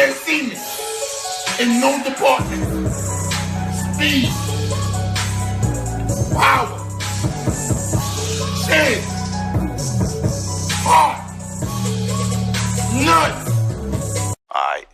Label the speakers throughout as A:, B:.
A: their semen in no department. Speed, power, chance, heart, none.
B: Alright.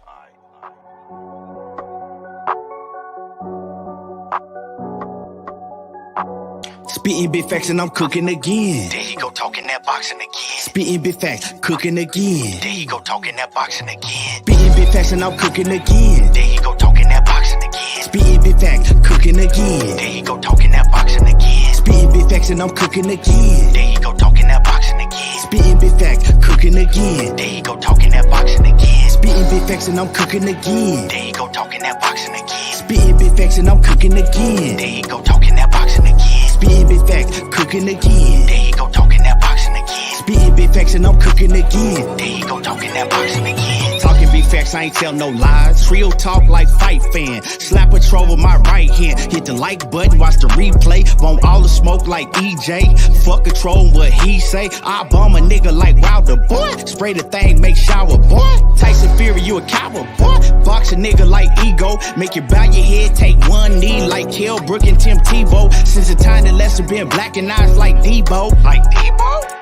C: Spitting big facts and I'm cooking again.
B: There he go talking that boxing again.
C: Spitting big facts, cooking again.
B: There he go talking that boxing again.
C: Spitting big facts and I'm cooking again.
B: There he go talking that boxing again.
C: Spitting big facts, cooking again.
B: There he go talking that boxing again.
C: Spitting big facts and I'm cooking again.
B: There he go talking that boxing again.
C: Spitting big facts, cooking again.
B: There he go talking that boxing again.
C: Spitting big facts and I'm cooking again.
B: There he go talking that boxing again.
C: Spitting big facts and I'm cooking again.
B: There he go talking that boxing again.
C: Spitting big facts, cooking again.
B: There he go talking that boxing again.
C: Spitting big facts and I'm cooking again.
B: There he go talking that boxing again.
C: Talking big facts, I ain't tell no lies. Real talk like fight fan. Slap a troll with my right hand. Hit the like button, watch the replay. Want all the smoke like EJ. Fuck a troll, what he say. I bomb a nigga like Wilder, boy. Spray the thing, make shower, boy. Tyson Fury, you a coward, boy. Box a nigga like Ego. Make you bow your head, take one knee like Kell Brook and Tim Tebow. Since the time that Lester been black and eyes like Debo. Like Debo?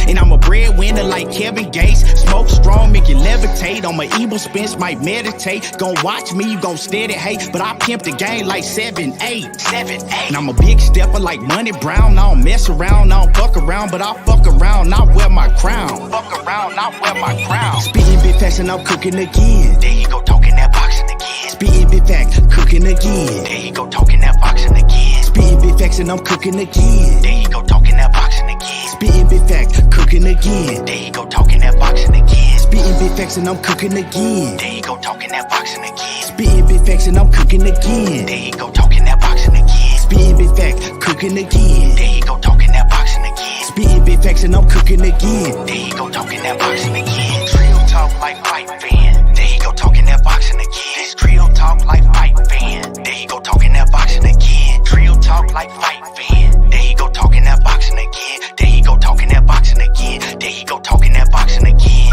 C: And I'm a breadwinner like Kevin Gates. Smoke strong, make you levitate. On my Errol Spence, might meditate. Gon' watch me, you gon' steady hate. But I pimp the game like 7-8. 7-8. And I'm a big stepper like Monnie Brown. I don't mess around, I don't fuck around. But I fuck around, I wear my crown. Fuck around, I wear my crown. Spitting big facts and I'm cooking again.
B: There he go talking that boxing again.
C: Spitting big facts, cooking again.
B: There he go talking that boxing again.
C: Spitting big facts and I'm cooking again.
B: There he go talking that boxing again.
C: Spitting big facts, cooking again.
B: There he go talking that boxing again.
C: Spitting big facts and I'm cooking again.
B: There he go talking that boxing again.
C: Spitting big facts and I'm cooking again.
B: There he go talking that boxing again.
C: Spitting big facts, cooking again.
B: There he go talking that boxing again.
C: Spitting big facts and I'm cooking again.
B: There he go talking that boxing again. Trill talk like fight fan. There he go talking that boxing again. This trill talk like fight fan. There he go talking that boxing again. Trill talk like fight fan. There he go talking that boxing again. There he go talking that boxing again. There he go talking that boxing again.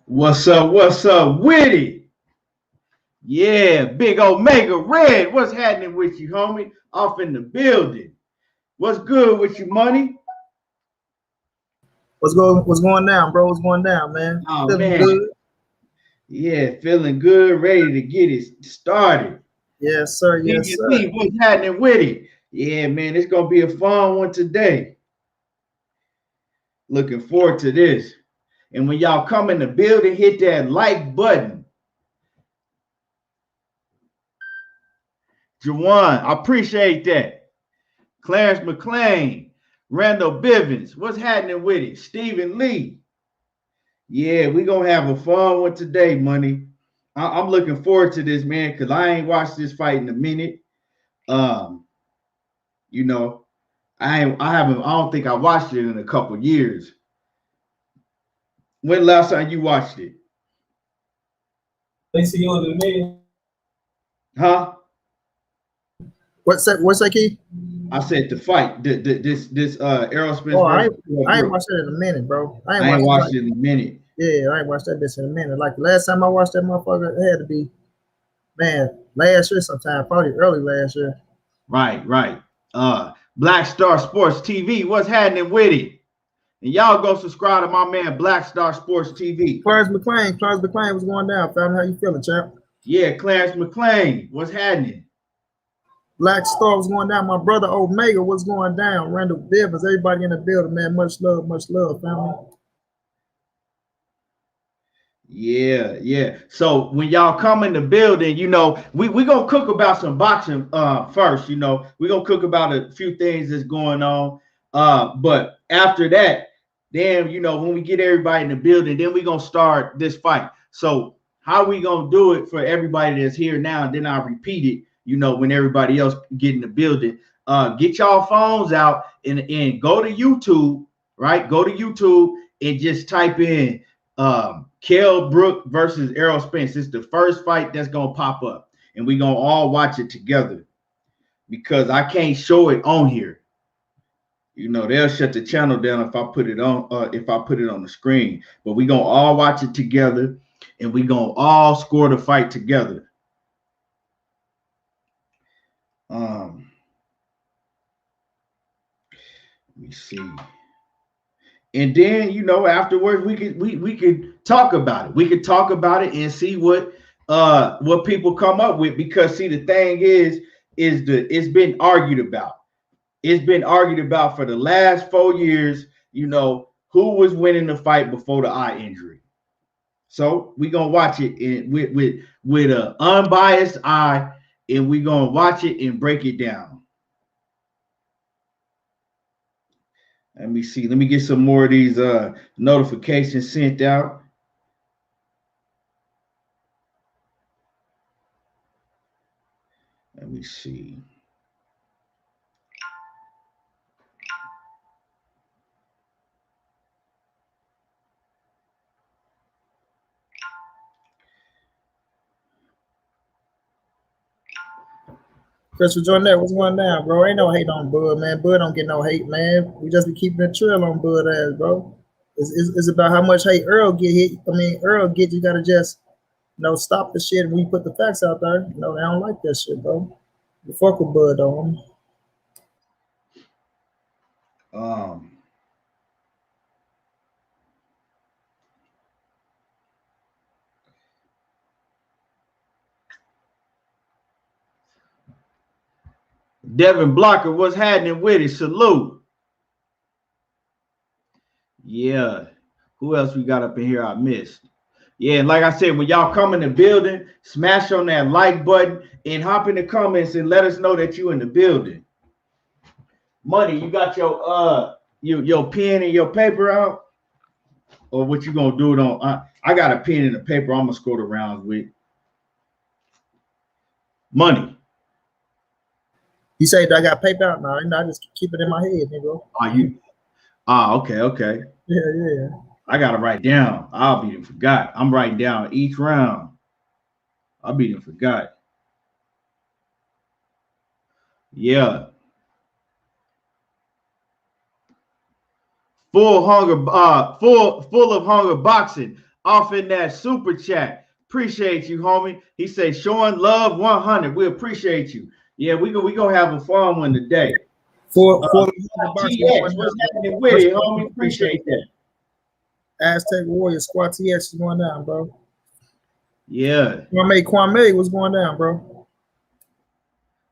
D: What's up with it? Yeah, Big Omega Red, what's happening with you, homie? Off in the building. What's good with you, Money?
E: What's going down, bro? What's going down, man?
D: Oh,
E: Feeling
D: man.
E: good?
D: Yeah, feeling good, ready to get it started.
E: Yes, sir. Yes, sir.
D: What's happening with it? Yeah, man, it's going to be a fun one today. Looking forward to this. And when y'all come in the building, hit that like button. Jawan, I appreciate that. Clarence McClain, Randall Bivens, what's happening with it? Stephen Lee. Yeah, we're going to have a fun one today, Money. I'm looking forward to this, man, because I ain't watched this fight in a minute. You know, I don't think I watched it in a couple years. When last time you watched it?
E: They see you in the meeting.
D: Huh?
E: What's that, Keith?
D: I said the fight. This Errol Spence.
E: Oh, I ain't watched it in a minute, bro.
D: I ain't watched it in a minute.
E: Yeah, I ain't watched that bitch in a minute. Like the last time I watched that motherfucker, it had to be, man, last year sometime, probably early last year.
D: Right. Black Star Sports TV. What's happening with it? And y'all go subscribe to my man Black Star Sports TV.
E: Clarence McClain, what's going down, fam? How you feeling, champ?
D: Yeah, Clarence McClain, what's happening?
E: Black Star, what's going down? My brother Omega, what's going down? Randall Bivens, everybody in the building, man. Much love, family.
D: Yeah. So when y'all come in the building, you know, we gonna cook about some boxing first, you know. We're gonna cook about a few things that's going on. But after that, then, you know, when we get everybody in the building, then we're going to start this fight. So how we going to do it for everybody that's here now, and then I'll repeat it, you know, when everybody else get in the building. Get y'all phones out and go to YouTube, right? Go to YouTube and just type in Kell Brook versus Errol Spence. It's the first fight that's going to pop up. and we're gonna all watch it together because I can't show it on here. You know, they'll shut the channel down if I put it on the screen. But we're gonna all watch it together, and we're gonna all score the fight together. Let me see. And then, you know, afterwards we could talk about it. We could talk about it and see what people come up with, because see, the thing is it's been argued about. It's been argued about for the last 4 years, you know, who was winning the fight before the eye injury. So we're gonna watch it with an unbiased eye, and we're gonna watch it and break it down. Let me see. Let me get some more of these notifications sent out. Let me see.
E: Chris, for joining that, what's going down, bro? Ain't no hate on Bud, man. Bud don't get no hate, man. We just be keeping it trail on Bud ass, bro. It's about how much hate Earl get hit. I mean, Earl get, you gotta just, you know, stop the shit and we put the facts out there. You know, they don't like that shit, bro. You fuck with Bud on.
D: Devin Blocker, what's happening with it? Salute. Yeah. Who else we got up in here I missed? Yeah, and like I said, when y'all come in the building, smash on that like button and hop in the comments and let us know that you in the building. Money, you got your pen and your paper out? Or what you gonna do it on? I got a pen and a paper I'm gonna score the rounds with. Money.
E: You say I got paper out now? I just keep it in my head, nigga.
D: Are you? Okay.
E: Yeah.
D: I gotta write down. I'll be forgot. I'm writing down each round. I'll be forgot. Yeah. Full of hunger boxing off in that super chat. Appreciate you, homie. He said showing love 100. We appreciate you. Yeah, we gonna have a fun one today.
E: For
D: TX, what's happening with it, homie? Appreciate that.
E: Aztec Warrior Squad TX is going down, bro.
D: Yeah.
E: Kwame, what's going down, bro?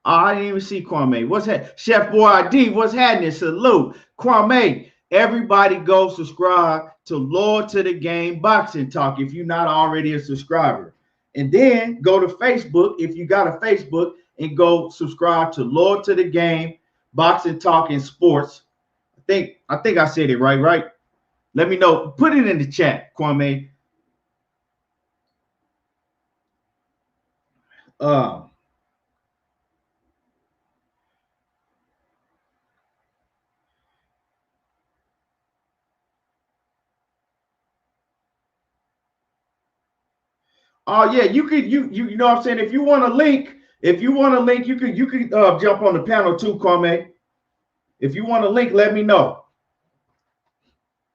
D: I didn't even see Kwame. What's that? Chef Boy ID, what's happening? Salute. Kwame, everybody go subscribe to Lord to the Game Boxing Talk if you're not already a subscriber. And then go to Facebook if you got a Facebook and go subscribe to Lord to the Game Boxing Talk and Sports. I think I said it right? Let me know. Put it in the chat, Kwame. Oh yeah, you know what I'm saying? If you want a link, you could jump on the panel too, Kwame. If you want a link, let me know.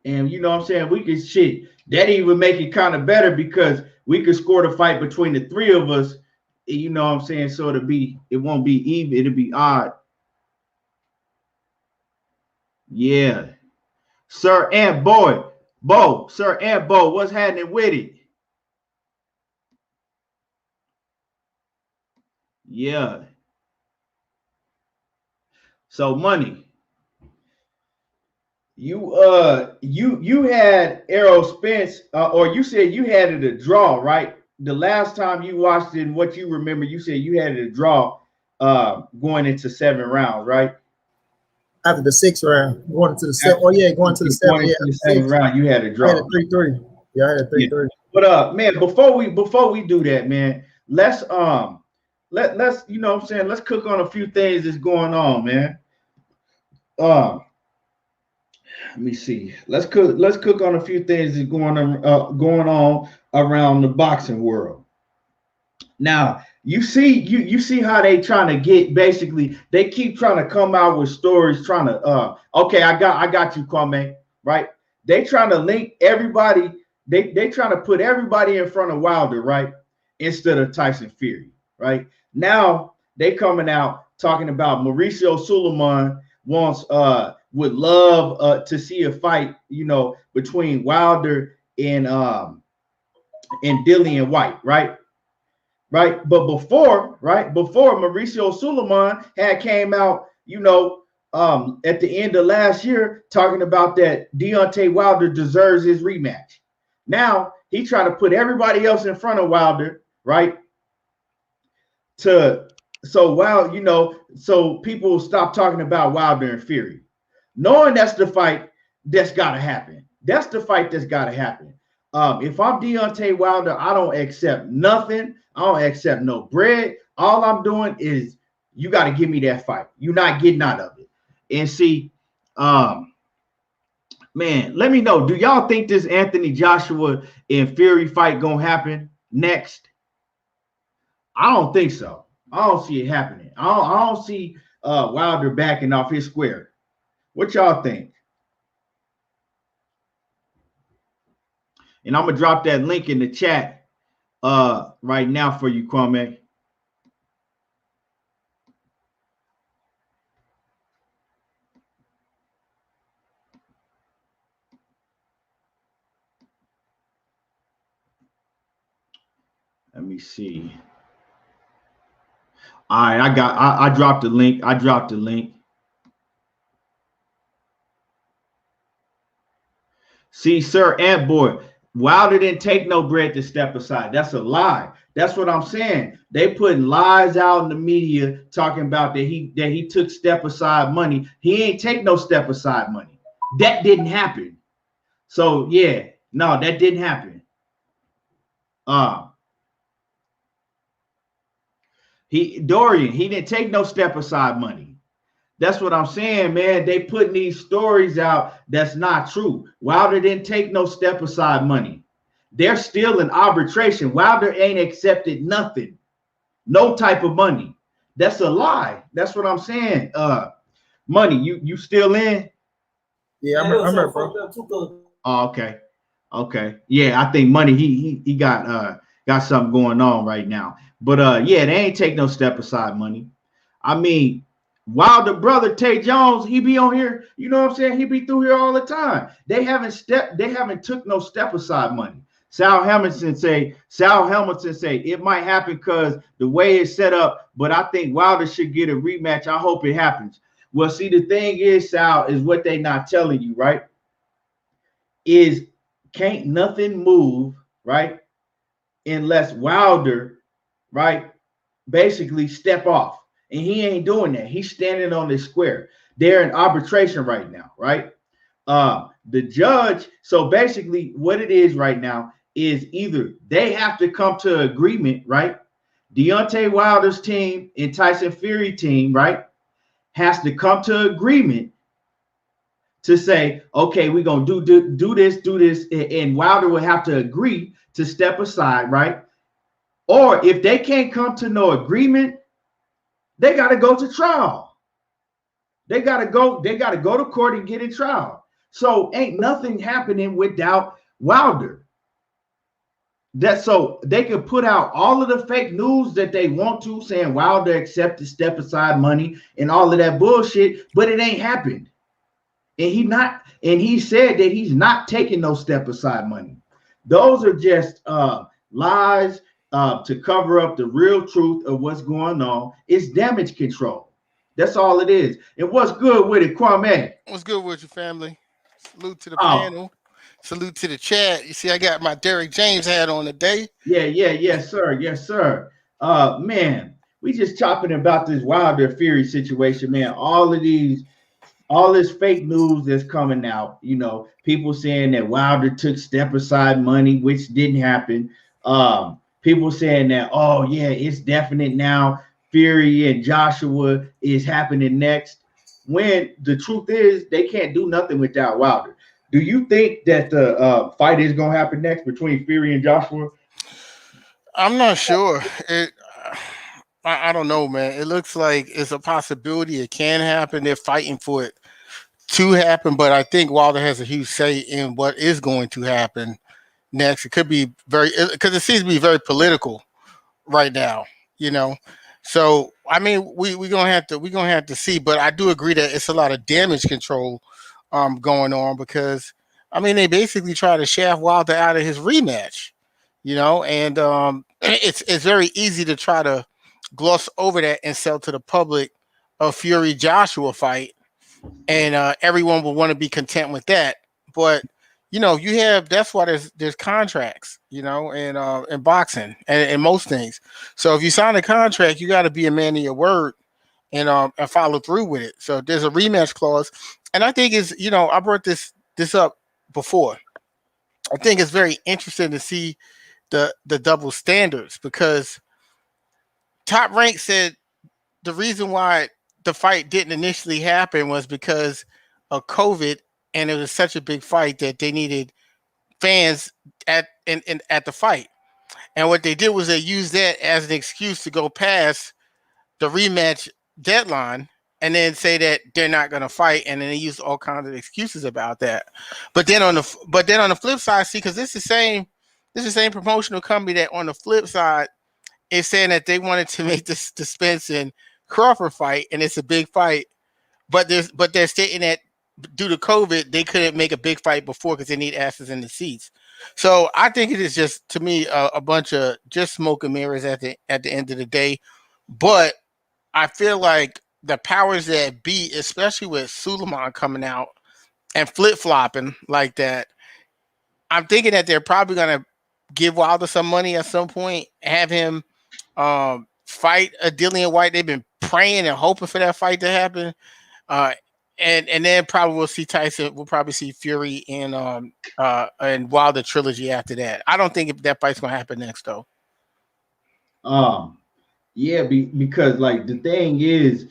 D: And you know what I'm saying? We could shit. That even make it kind of better because we could score the fight between the three of us. You know what I'm saying? So it won't be even, it'll be odd. Yeah. Sir and Bo, what's happening with it? Yeah. So Money. You had Errol Spence, or you said you had it a draw, right? The last time you watched it, and what you remember, you said you had it a draw going into 7 rounds, right?
E: After the 6th round, going to the 7th. Oh yeah, going to the 7th. Yeah,
D: the 7th round, you had a draw.
E: I had a 3-3. Yeah, I had a 3-3.
D: But man, before we do that, man, let's you know what I'm saying, let's cook on a few things that's going on, man. Let me see. Let's cook on a few things that's going on around the boxing world. Now you see how they trying to get, basically they keep trying to come out with stories trying to okay, I got you, Kwame, right? They trying to link everybody, they trying to put everybody in front of Wilder, right? Instead of Tyson Fury, right? Now they coming out talking about Mauricio Suleiman wants would love to see a fight, you know, between Wilder and Dillian White, right? Right. But before Mauricio Suleiman had came out, you know, at the end of last year talking about that Deontay Wilder deserves his rematch. Now he trying to put everybody else in front of Wilder, right? So people will stop talking about Wilder and Fury, knowing that's the fight that's got to happen. That's the fight that's got to happen. If I'm Deontay Wilder, I don't accept nothing. I don't accept no bread. All I'm doing is you got to give me that fight. You're not getting out of it. And see, man, let me know. Do y'all think this Anthony Joshua and Fury fight gonna happen next? I don't think so. I don't see it happening. I don't see Wilder backing off his square. What y'all think? And I'm gonna drop that link in the chat right now for you, Kwame. Let me see. All right, I dropped the link. I dropped the link. See, sir, and boy, Wilder didn't take no bread to step aside. That's a lie. That's what I'm saying. They putting lies out in the media talking about that he took step aside money. He ain't take no step aside money. That didn't happen. So yeah, no, that didn't happen. He didn't take no step aside money. That's what I'm saying, man. They putting these stories out that's not true. Wilder didn't take no step aside money. They're still in arbitration. Wilder ain't accepted nothing, no type of money. That's a lie. That's what I'm saying. Money, you still in?
E: Yeah, I'm here, bro.
D: Oh, okay. Yeah, I think Money he got something going on right now. But yeah, they ain't take no step aside money. I mean, Wilder brother Tay Jones, he be on here, you know what I'm saying? He be through here all the time. They haven't took no step aside money. Sal Hamilton say it might happen because the way it's set up, but I think Wilder should get a rematch. I hope it happens. Well, see, the thing is, Sal, is what they not telling you, right? Is can't nothing move, right? Unless Wilder, right, basically step off. And he ain't doing that. He's standing on this square. They're in arbitration right now, right? The judge, so basically what it is right now is either they have to come to agreement, right? Deontay Wilder's team and Tyson Fury team, right, has to come to agreement to say, okay, we're going to do this, and Wilder will have to agree to step aside, right? Or if they can't come to no agreement, they got to go to trial. They got to go to court and get in trial. So ain't nothing happening without Wilder. That's so they can put out all of the fake news that they want to, saying Wilder accepted step aside money and all of that bullshit, but it ain't happened. And he said that he's not taking no step aside money. Those are just lies to cover up the real truth of what's going on. It's damage control. That's all it is. And what's good with it, Kwame?
F: What's good with you, family? Salute to the panel. Salute to the chat. You see, I got my Derrick James hat on today.
D: Yes, sir. Man, we just chopping about this Wilder Fury situation, man. All this fake news that's coming out, you know, people saying that Wilder took step aside money, which didn't happen. People saying that, oh yeah, it's definite now. Fury and Joshua is happening next. When the truth is, they can't do nothing without Wilder. Do you think that the fight is going to happen next between Fury and Joshua?
F: I'm not sure. I don't know, man. It looks like it's a possibility it can happen. They're fighting for it to happen, but I think Wilder has a huge say in what is going to happen next. It could be very because it seems to be very political right now, you know. So I mean, we're gonna have to see, but I do agree that it's a lot of damage control going on because I mean they basically try to shaft Wilder out of his rematch, you know, and it's very easy to try to gloss over that and sell to the public a Fury Joshua fight, and everyone will want to be content with that. But you know, you have that's why there's contracts, you know, and in boxing and most things. So if you sign a contract, you got to be a man of your word and follow through with it. So there's a rematch clause, and I think it's you know I brought this up before. I think it's very interesting to see the double standards because Top Rank said the reason why the fight didn't initially happen was because of COVID, and it was such a big fight that they needed fans at the fight. And what they did was they used that as an excuse to go past the rematch deadline and then say that they're not going to fight, and then they used all kinds of excuses about that. But then on the flip side, see, because this is the same promotional company that on the flip side is saying that they wanted to make this the Spence and Crawford fight, and it's a big fight. But they're stating that due to COVID, they couldn't make a big fight before because they need asses in the seats. So I think it is just to me a bunch of just smoke and mirrors at the end of the day. But I feel like the powers that be, especially with Suleiman coming out and flip flopping like that, I'm thinking that they're probably gonna give Wilder some money at some point, have him fight a Dillian White. They've been praying and hoping for that fight to happen. Uh, and then probably we'll see Tyson. We'll probably see Fury and Wilder trilogy after that. I don't think that fight's gonna happen next though.
D: Um, yeah, because like the thing is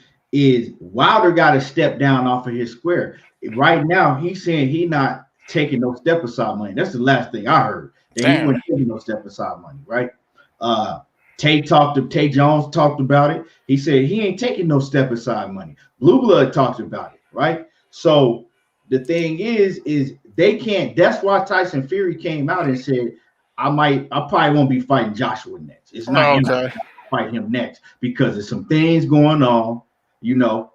D: Wilder got to step down off of his square. Right now, he's saying he not taking no step aside money. That's the last thing I heard. That he
F: Damn.
D: wasn't taking no step aside money, right? Tay Jones talked about it. He said he ain't taking no step aside money. Blue Blood talked about it, right? So the thing is they can't. That's why Tyson Fury came out and said, I probably won't be fighting Joshua next. It's not him
F: Okay.
D: fight him next because there's some things going on, you know.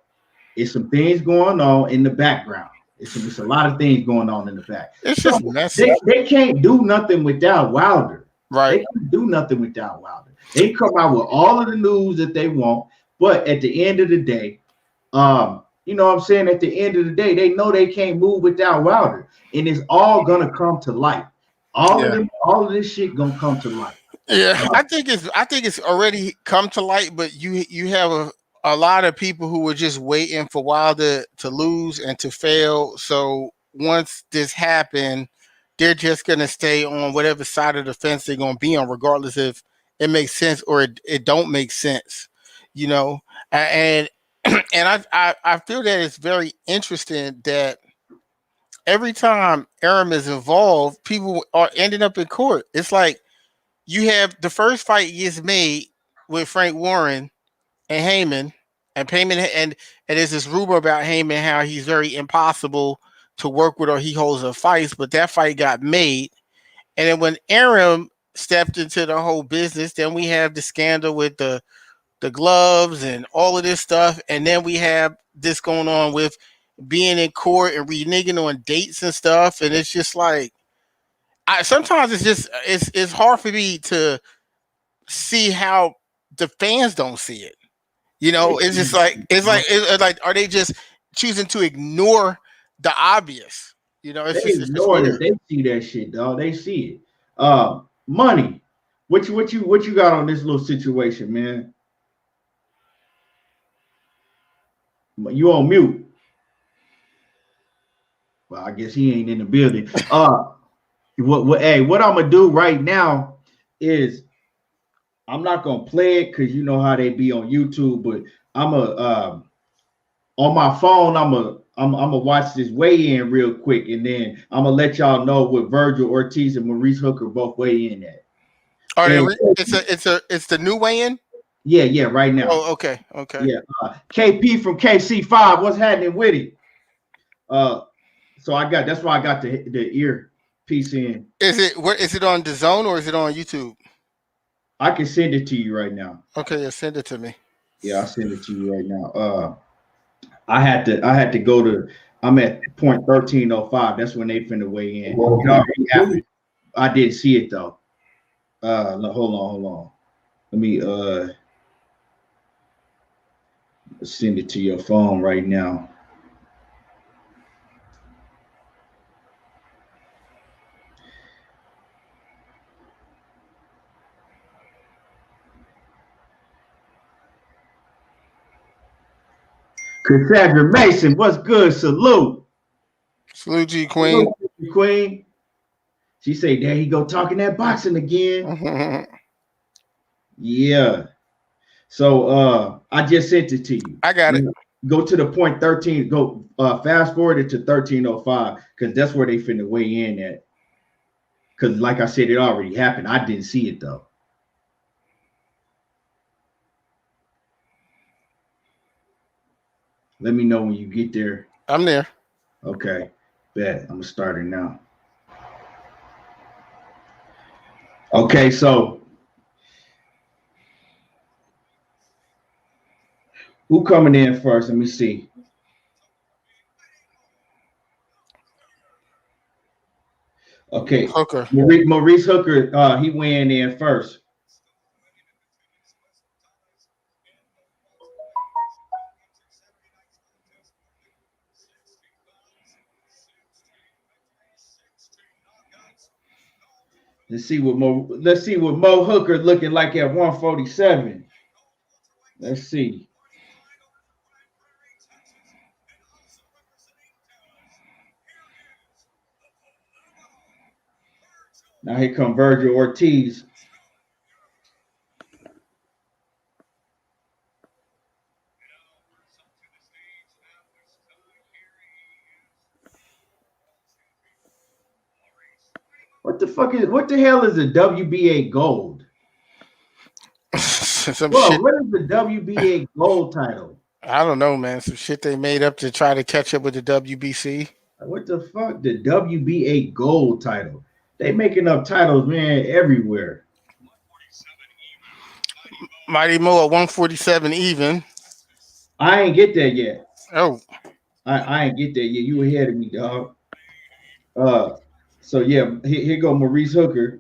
D: It's some things going on in the background. It's a lot of things going on in the back.
F: It's
D: So
F: just messy,
D: they can't do nothing without Wilder. They
F: right?
D: can't do nothing without Wilder. They come out with all of the news that they want, but at the end of the day, you know what I'm saying? At the end of the day, they know they can't move without Wilder, and it's all gonna come to light. All of this shit gonna come to light.
F: Yeah, I think it's already come to light, but you have a lot of people who were just waiting for Wilder to lose and to fail. So once this happened, they're just gonna stay on whatever side of the fence they're gonna be on, regardless if it makes sense or it don't make sense, you know. And and I feel that it's very interesting that every time Aram is involved, people are ending up in court. It's like you have the first fight gets made with Frank Warren and Heyman, and Heyman and there's this rumor about Heyman how he's very impossible to work with or he holds a fight, but that fight got made. And then when Aram stepped into the whole business, then we have the scandal with the gloves and all of this stuff, and then we have this going on with being in court and reneging on dates and stuff, and it's just like sometimes it's hard for me to see how the fans don't see it. You know, it's just like it's like are they just choosing to ignore the obvious? You know,
D: They
F: it's
D: ignore it.
F: weird.
D: They see that shit, dog. They see it. Money. What you got on this little situation, man? You on mute. Well, I guess he ain't in the building. What I'm gonna do right now is I'm not gonna play it because you know how they be on YouTube, but I'm on my phone, I'm gonna watch this weigh in real quick, and then I'm gonna let y'all know what Virgil Ortiz and Maurice Hooker both weigh in at.
F: Are they?
D: And
F: It's the new weigh-in.
D: yeah, right now.
F: Oh, okay.
D: Yeah, KP from KC5. What's happening with it? So that's why I got the ear piece in.
F: Is it on the Zone or is it on YouTube?
D: I can send it to you right now.
F: Okay, yeah, send it to me.
D: Yeah, I'll send it to you right now. I had to go to. I'm at point 1305. That's when they finna weigh in. It already happened. I didn't see it though. Hold on. Let me send it to your phone right now. Cassandra Mason, what's good? Salute.
F: Salute, G Queen.
D: Salute, Queen. She say, there you go, talking that boxing again. Yeah. So I just sent it to you.
F: I got it.
D: Go to the point 13. Go fast forward it to 1305 because that's where they finna weigh in at. Because like I said, it already happened. I didn't see it though. Let me know when you get there.
F: I'm there.
D: Okay. Bet. I'm gonna start it now. Okay, so who coming in first? Let me see. Okay,
F: Hooker.
D: Maurice Hooker, he weighing in first. Let's see what Mo Hooker looking like at 147. Let's see. Now here come Virgil Ortiz. What the hell is a WBA gold?
F: Some
D: Whoa,
F: shit.
D: what is the WBA gold title?
F: I don't know, man. Some shit they made up to try to catch up with the WBC.
D: What the fuck? The WBA gold title. They making up titles, man, everywhere.
F: Mighty Mo at 147 even.
D: I ain't get there yet.
F: Oh.
D: I ain't get there yet. You ahead of me, dog. So yeah, here go Maurice Hooker.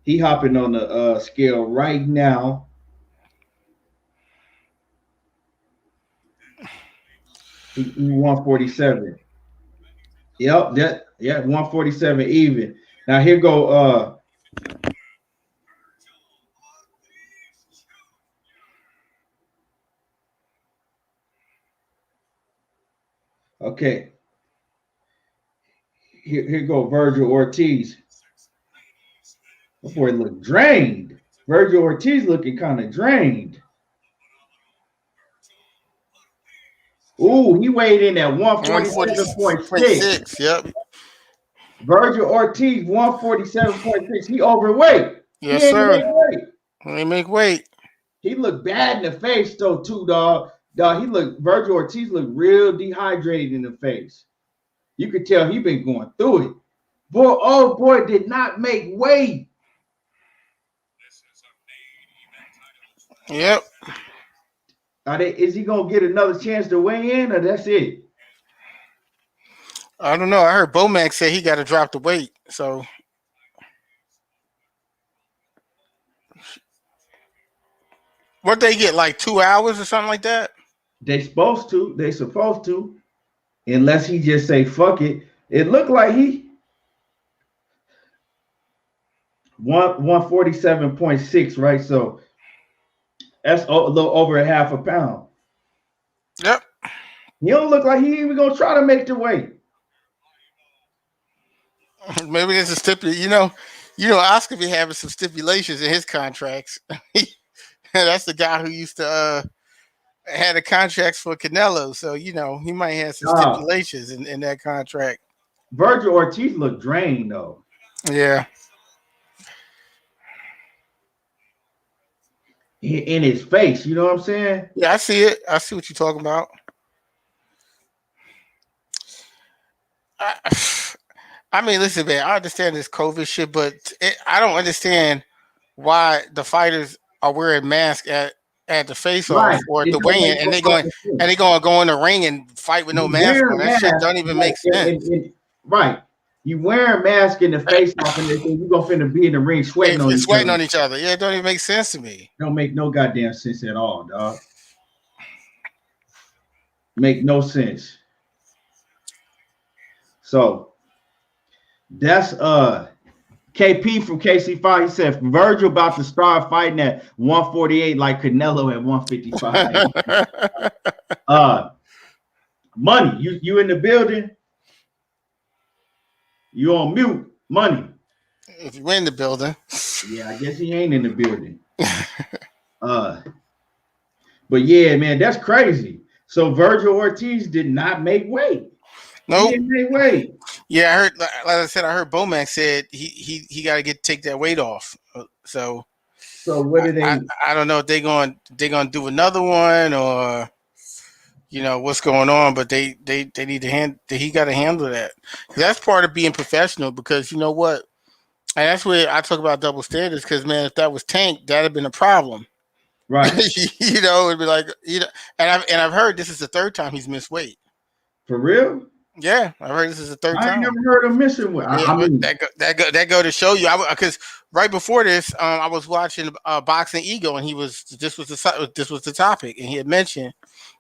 D: He hopping on the scale right now. He 147. Yep, 147 even. Now here go okay. Here go Virgil Ortiz. That boy look drained. Virgil Ortiz looking kind of drained. Ooh, he weighed in at 147.6.
F: Yep.
D: Virgil Ortiz, 147.6. He overweight.
F: Yes,
D: he
F: sir. He make weight.
D: He looked bad in the face, though, too, dog. Virgil Ortiz looked real dehydrated in the face. You could tell he been going through it. Boy did not make weight.
F: Yep.
D: Is he gonna get another chance to weigh in, or that's it?
F: I don't know. I heard Bomac say he got to drop the weight. So what they get, like 2 hours or something like that?
D: They supposed to, unless he just say fuck it. It looked like he 147.6, right? So that's a little over a half a pound.
F: Yep.
D: He don't look like he even gonna try to make the weight.
F: Maybe it's a stipulation. You know, Oscar be having some stipulations in his contracts. That's the guy who used to had a contract for Canelo, so he might have some stipulations in that contract.
D: Virgil Ortiz looked drained though.
F: Yeah.
D: in his face. You know what I'm saying?
F: Yeah, I see it. I see what you're talking about. I mean, listen, man. I understand this COVID shit, but I don't understand why the fighters are wearing masks at the face off
D: Right.
F: or at
D: It
F: the
D: don't
F: weigh in,
D: make
F: and
D: no
F: they going
D: fucking sense.
F: and they going to go in the ring and fight with no
D: You
F: mask
D: wear
F: on.
D: a
F: That shit
D: mask,
F: don't even
D: like,
F: make sense.
D: right. You wear a mask in the face off, and then you gonna finna be in the ring sweating on each
F: Sweating
D: other.
F: on each other. Yeah, it don't even make sense to me.
D: Don't make no goddamn sense at all, dog. Make no sense. So that's KP from KC5. He said Virgil about to start fighting at 148 like Canelo at 155. Money, you in the building? You on mute, Money.
F: If you in the building.
D: Yeah, I guess he ain't in the building. But yeah, man, that's crazy. So Virgil Ortiz did not make weight.
F: Nope.
D: He didn't make weight.
F: Yeah, I heard. Like I said, I heard Bomac said he got to take that weight off. So
D: what did they?
F: I don't know if they're going do another one or what's going on, but they need to he got to handle that. That's part of being professional, because you know what, and that's where I talk about double standards. Because man, if that was Tank, that'd have been a problem,
D: right?
F: It'd be like and I've heard this is the third time he's missed weight.
D: For real?
F: Yeah, I heard this is the third
D: I
F: time.
D: never heard him missing weight.
F: Yeah,
D: I mean,
F: that go to show you. Because right before this, I was watching Boxing Ego, and this was the topic, and he had mentioned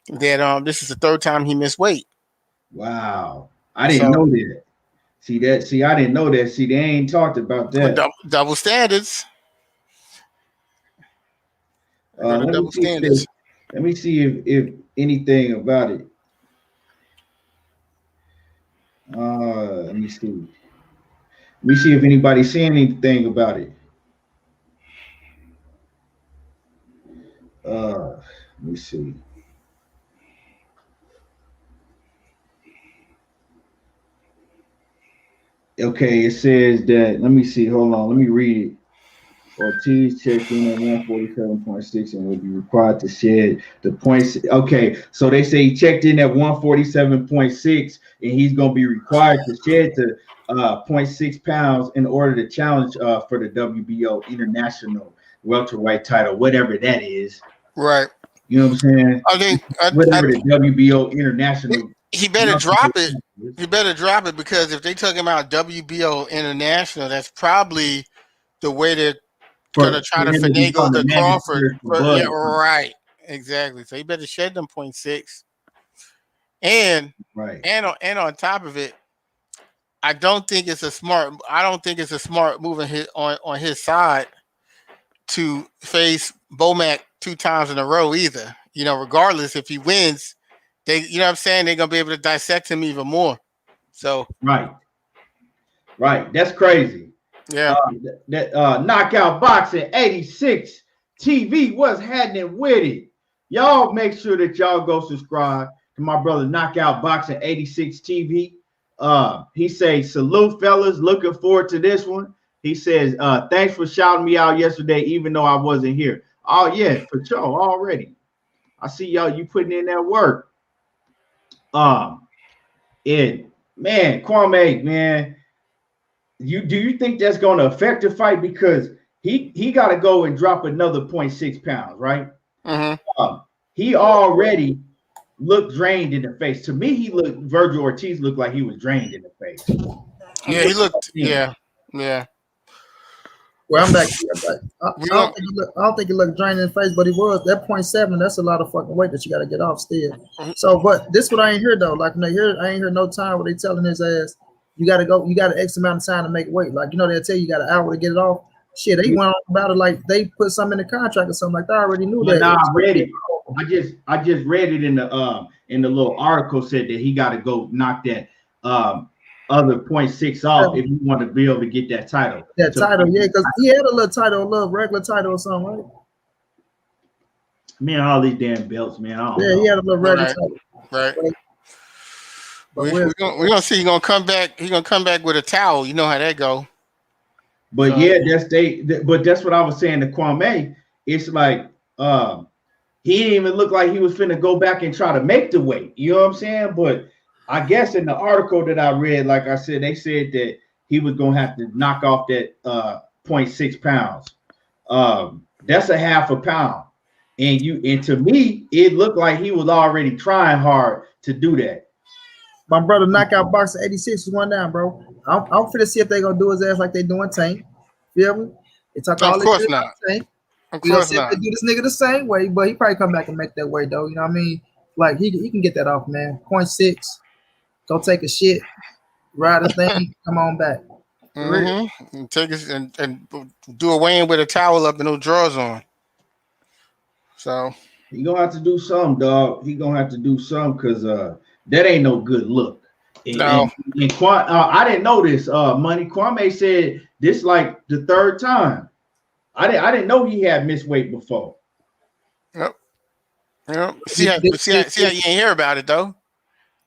F: that this is the third time he missed weight.
D: Wow, I didn't know that. See, I didn't know that. See, they ain't talked about that.
F: Double standards.
D: Let me see if anything about it. Let me see. Let me see if anybody's saying anything about it. Let me see. Okay, it says that. Let me see. Hold on. Let me read it. Ortiz checked in at 147.6 and will be required to shed the points. Okay, so they say he checked in at 147.6 and he's going to be required to shed the 0.6 pounds in order to challenge for the WBO International Welterweight Title, whatever that is.
F: Right.
D: You know what I'm saying?
F: I think
D: whatever the WBO International.
F: He better drop it. He better drop it, because if they talking about WBO International, that's probably the way they're going to try to finagle the Crawford. Yeah, right. Exactly. So he better shed them 0.6. And on top of it, I don't think it's a smart move on his side to face Bomac 2 times in a row either. Regardless, if he wins, they, you know what I'm saying, they're gonna be able to dissect him even more. So
D: right. That's crazy.
F: Yeah.
D: That Knockout Boxing 86 TV, what's happening with it? Y'all make sure that y'all go subscribe to my brother Knockout Boxing 86 TV. He says, salute fellas, looking forward to this one. He says, thanks for shouting me out yesterday, even though I wasn't here. Oh yeah, for sure, already. I see y'all, you putting in that work. And man, Kwame, man, do you think that's going to affect the fight? Because he got to go and drop another 0.6 pounds, right?
F: Mm-hmm.
D: He already looked drained in the face. To me, Virgil Ortiz looked like he was drained in the face.
F: He looked. Yeah.
E: Well, I'm back. I don't think he looked drained in the face, but he was. That 0.7, that's a lot of fucking weight that you got to get off still. So, but this what I ain't hear though. Like, I ain't hear no time where they telling his ass, you got an X amount of time to make weight. Like, they'll tell you got an hour to get it off. Shit, they went on about it like they put something in the contract or something like that. I already knew that.
D: Nah, I read it. I just read it in the little article, said that he got to go knock that other 0.6 off if you want to be able to get that title.
E: That title, yeah, because he had a little title, a little regular title or something, right?
D: Man, all these damn belts, man.
E: He had a little regular title.
F: Right. We're gonna see. He's gonna come back. He's gonna come back with a towel. You know how that go.
D: But yeah, but that's what I was saying to Kwame. It's like He didn't even look like he was finna go back and try to make the weight. You know what I'm saying? But I guess in the article that I read, like I said, they said that he was gonna have to knock off that 0.6 pounds. That's a half a pound. And to me, it looked like he was already trying hard to do that.
E: My brother knockout boxer 86 is one down, bro. I'm finna see if they gonna do his ass like they doing Tank. Feel me? They talk all this shit about Tank.
F: Of
E: You know,
F: course
E: see if they do this nigga the same way, but he probably come back and make that weight though. You know what I mean? Like he can get that off, man. 0.6. Go take a shit, ride a thing, come on back.
F: And take it and do a weigh-in with a towel up and no drawers on. So
D: he gonna have to do something, dog. He gonna have to do something because that ain't no good look.
F: No.
D: And I didn't know this. Money Kwame said this like the third time. I didn't know he had missed weight before.
F: Yep. See how you ain't hear about it though.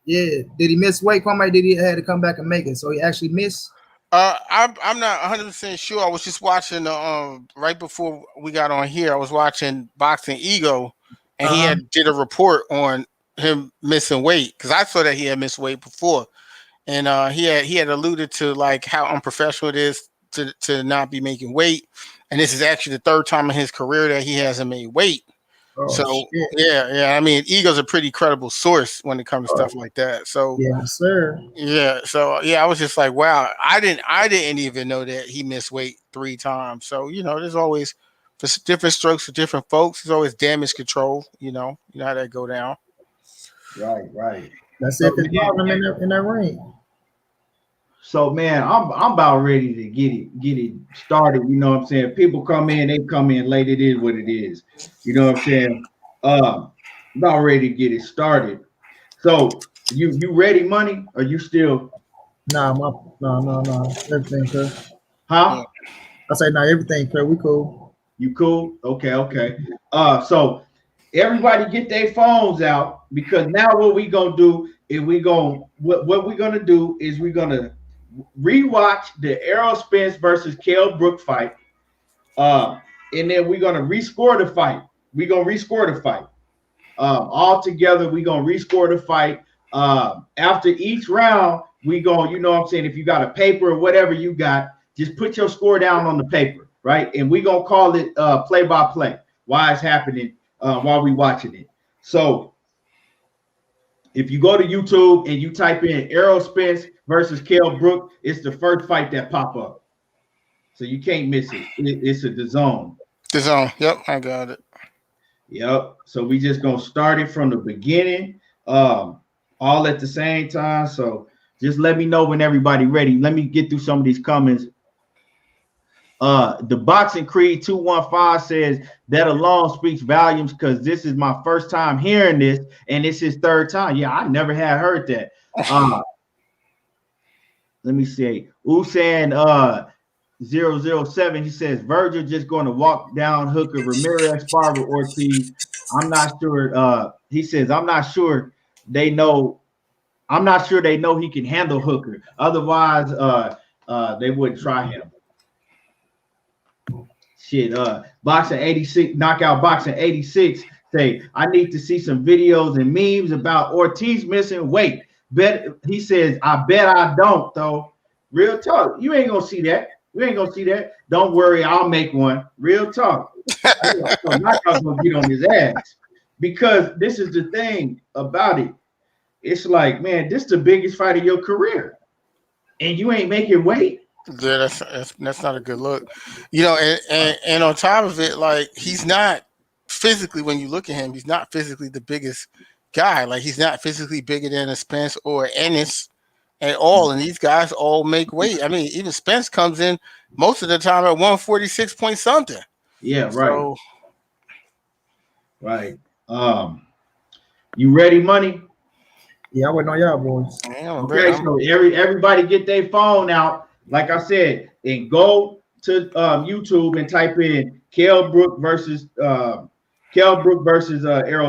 E: Yeah. Did he miss weight, Kwame? Did he had to come back and make it? So he actually missed?
F: I'm not 100% sure. I was just watching right before we got on here. I was watching Boxing Ego, and he had did a report on him missing weight because I saw that he had missed weight before, and he had alluded to like how unprofessional it is to not be making weight, and this is actually the third time in his career that he hasn't made weight.
E: Oh,
F: so
E: shit.
F: yeah. I mean, Ego's a pretty credible source when it comes to stuff like that. So
E: yeah, sir.
F: Yeah. So yeah, I was just like, wow, I didn't even know that he missed weight 3 times. So there's always for different strokes for different folks. There's always damage control. You know how that go down.
D: Right.
E: That's it. They problem in that ring.
D: So man, I'm about ready to get it started. You know what I'm saying? People come in, they come in late. It is what it is. You know what I'm saying? About ready to get it started. So you ready, Money? Or you still?
E: No. Everything clear.
D: Huh?
E: I say no. Everything clear. We cool.
D: You cool? Okay. So everybody get their phones out because now what we gonna do is we're gonna rewatch the Errol Spence versus Kell Brook fight. And then we're gonna rescore the fight. We're gonna rescore the fight. All together, we're gonna rescore the fight. After each round, we gonna, you know what I'm saying, if you got a paper or whatever you got, just put your score down on the paper, right? And we're gonna call it play-by-play, why it's happening while we watching it. So if you go to YouTube and you type in Errol Spence versus Kell Brook, it's the first fight that pop up. So you can't miss it. It's a DAZN.
F: DAZN. Yep, I got it.
D: Yep. So we just gonna start it from the beginning, all at the same time. So just let me know when everybody ready. Let me get through some of these comments. The Boxing Creed 215 says that alone speaks volumes because this is my first time hearing this, and it's his third time. Yeah, I never had heard that. Let me see. Usain 007, he says Virgil just going to walk down Hooker, Ramirez, Farber, Ortiz. I'm not sure. He says I'm not sure they know he can handle Hooker. Otherwise, they wouldn't try him. Shit, Boxing 86, Knockout Boxing 86 say, I need to see some videos and memes about Ortiz missing weight. He says, I bet I don't, though. Real talk. You ain't gonna see that. We ain't gonna see that. Don't worry, I'll make one. Real talk. Knockout's gonna get on his ass. Because this is the thing about it. It's like, man, this is the biggest fight of your career. And you ain't making weight.
F: Yeah, that's not a good look. And on top of it, like he's not physically, when you look at him, he's not physically the biggest guy. Like he's not physically bigger than a Spence or Ennis at all. And these guys all make weight. I mean, even Spence comes in most of the time at 146 point something.
D: Yeah, right. So, right. You ready, Money?
E: Yeah, I waiting on y'all boys.
D: Okay, so everybody get their phone out. Like I said, and go to YouTube and type in Kell Brook versus Errol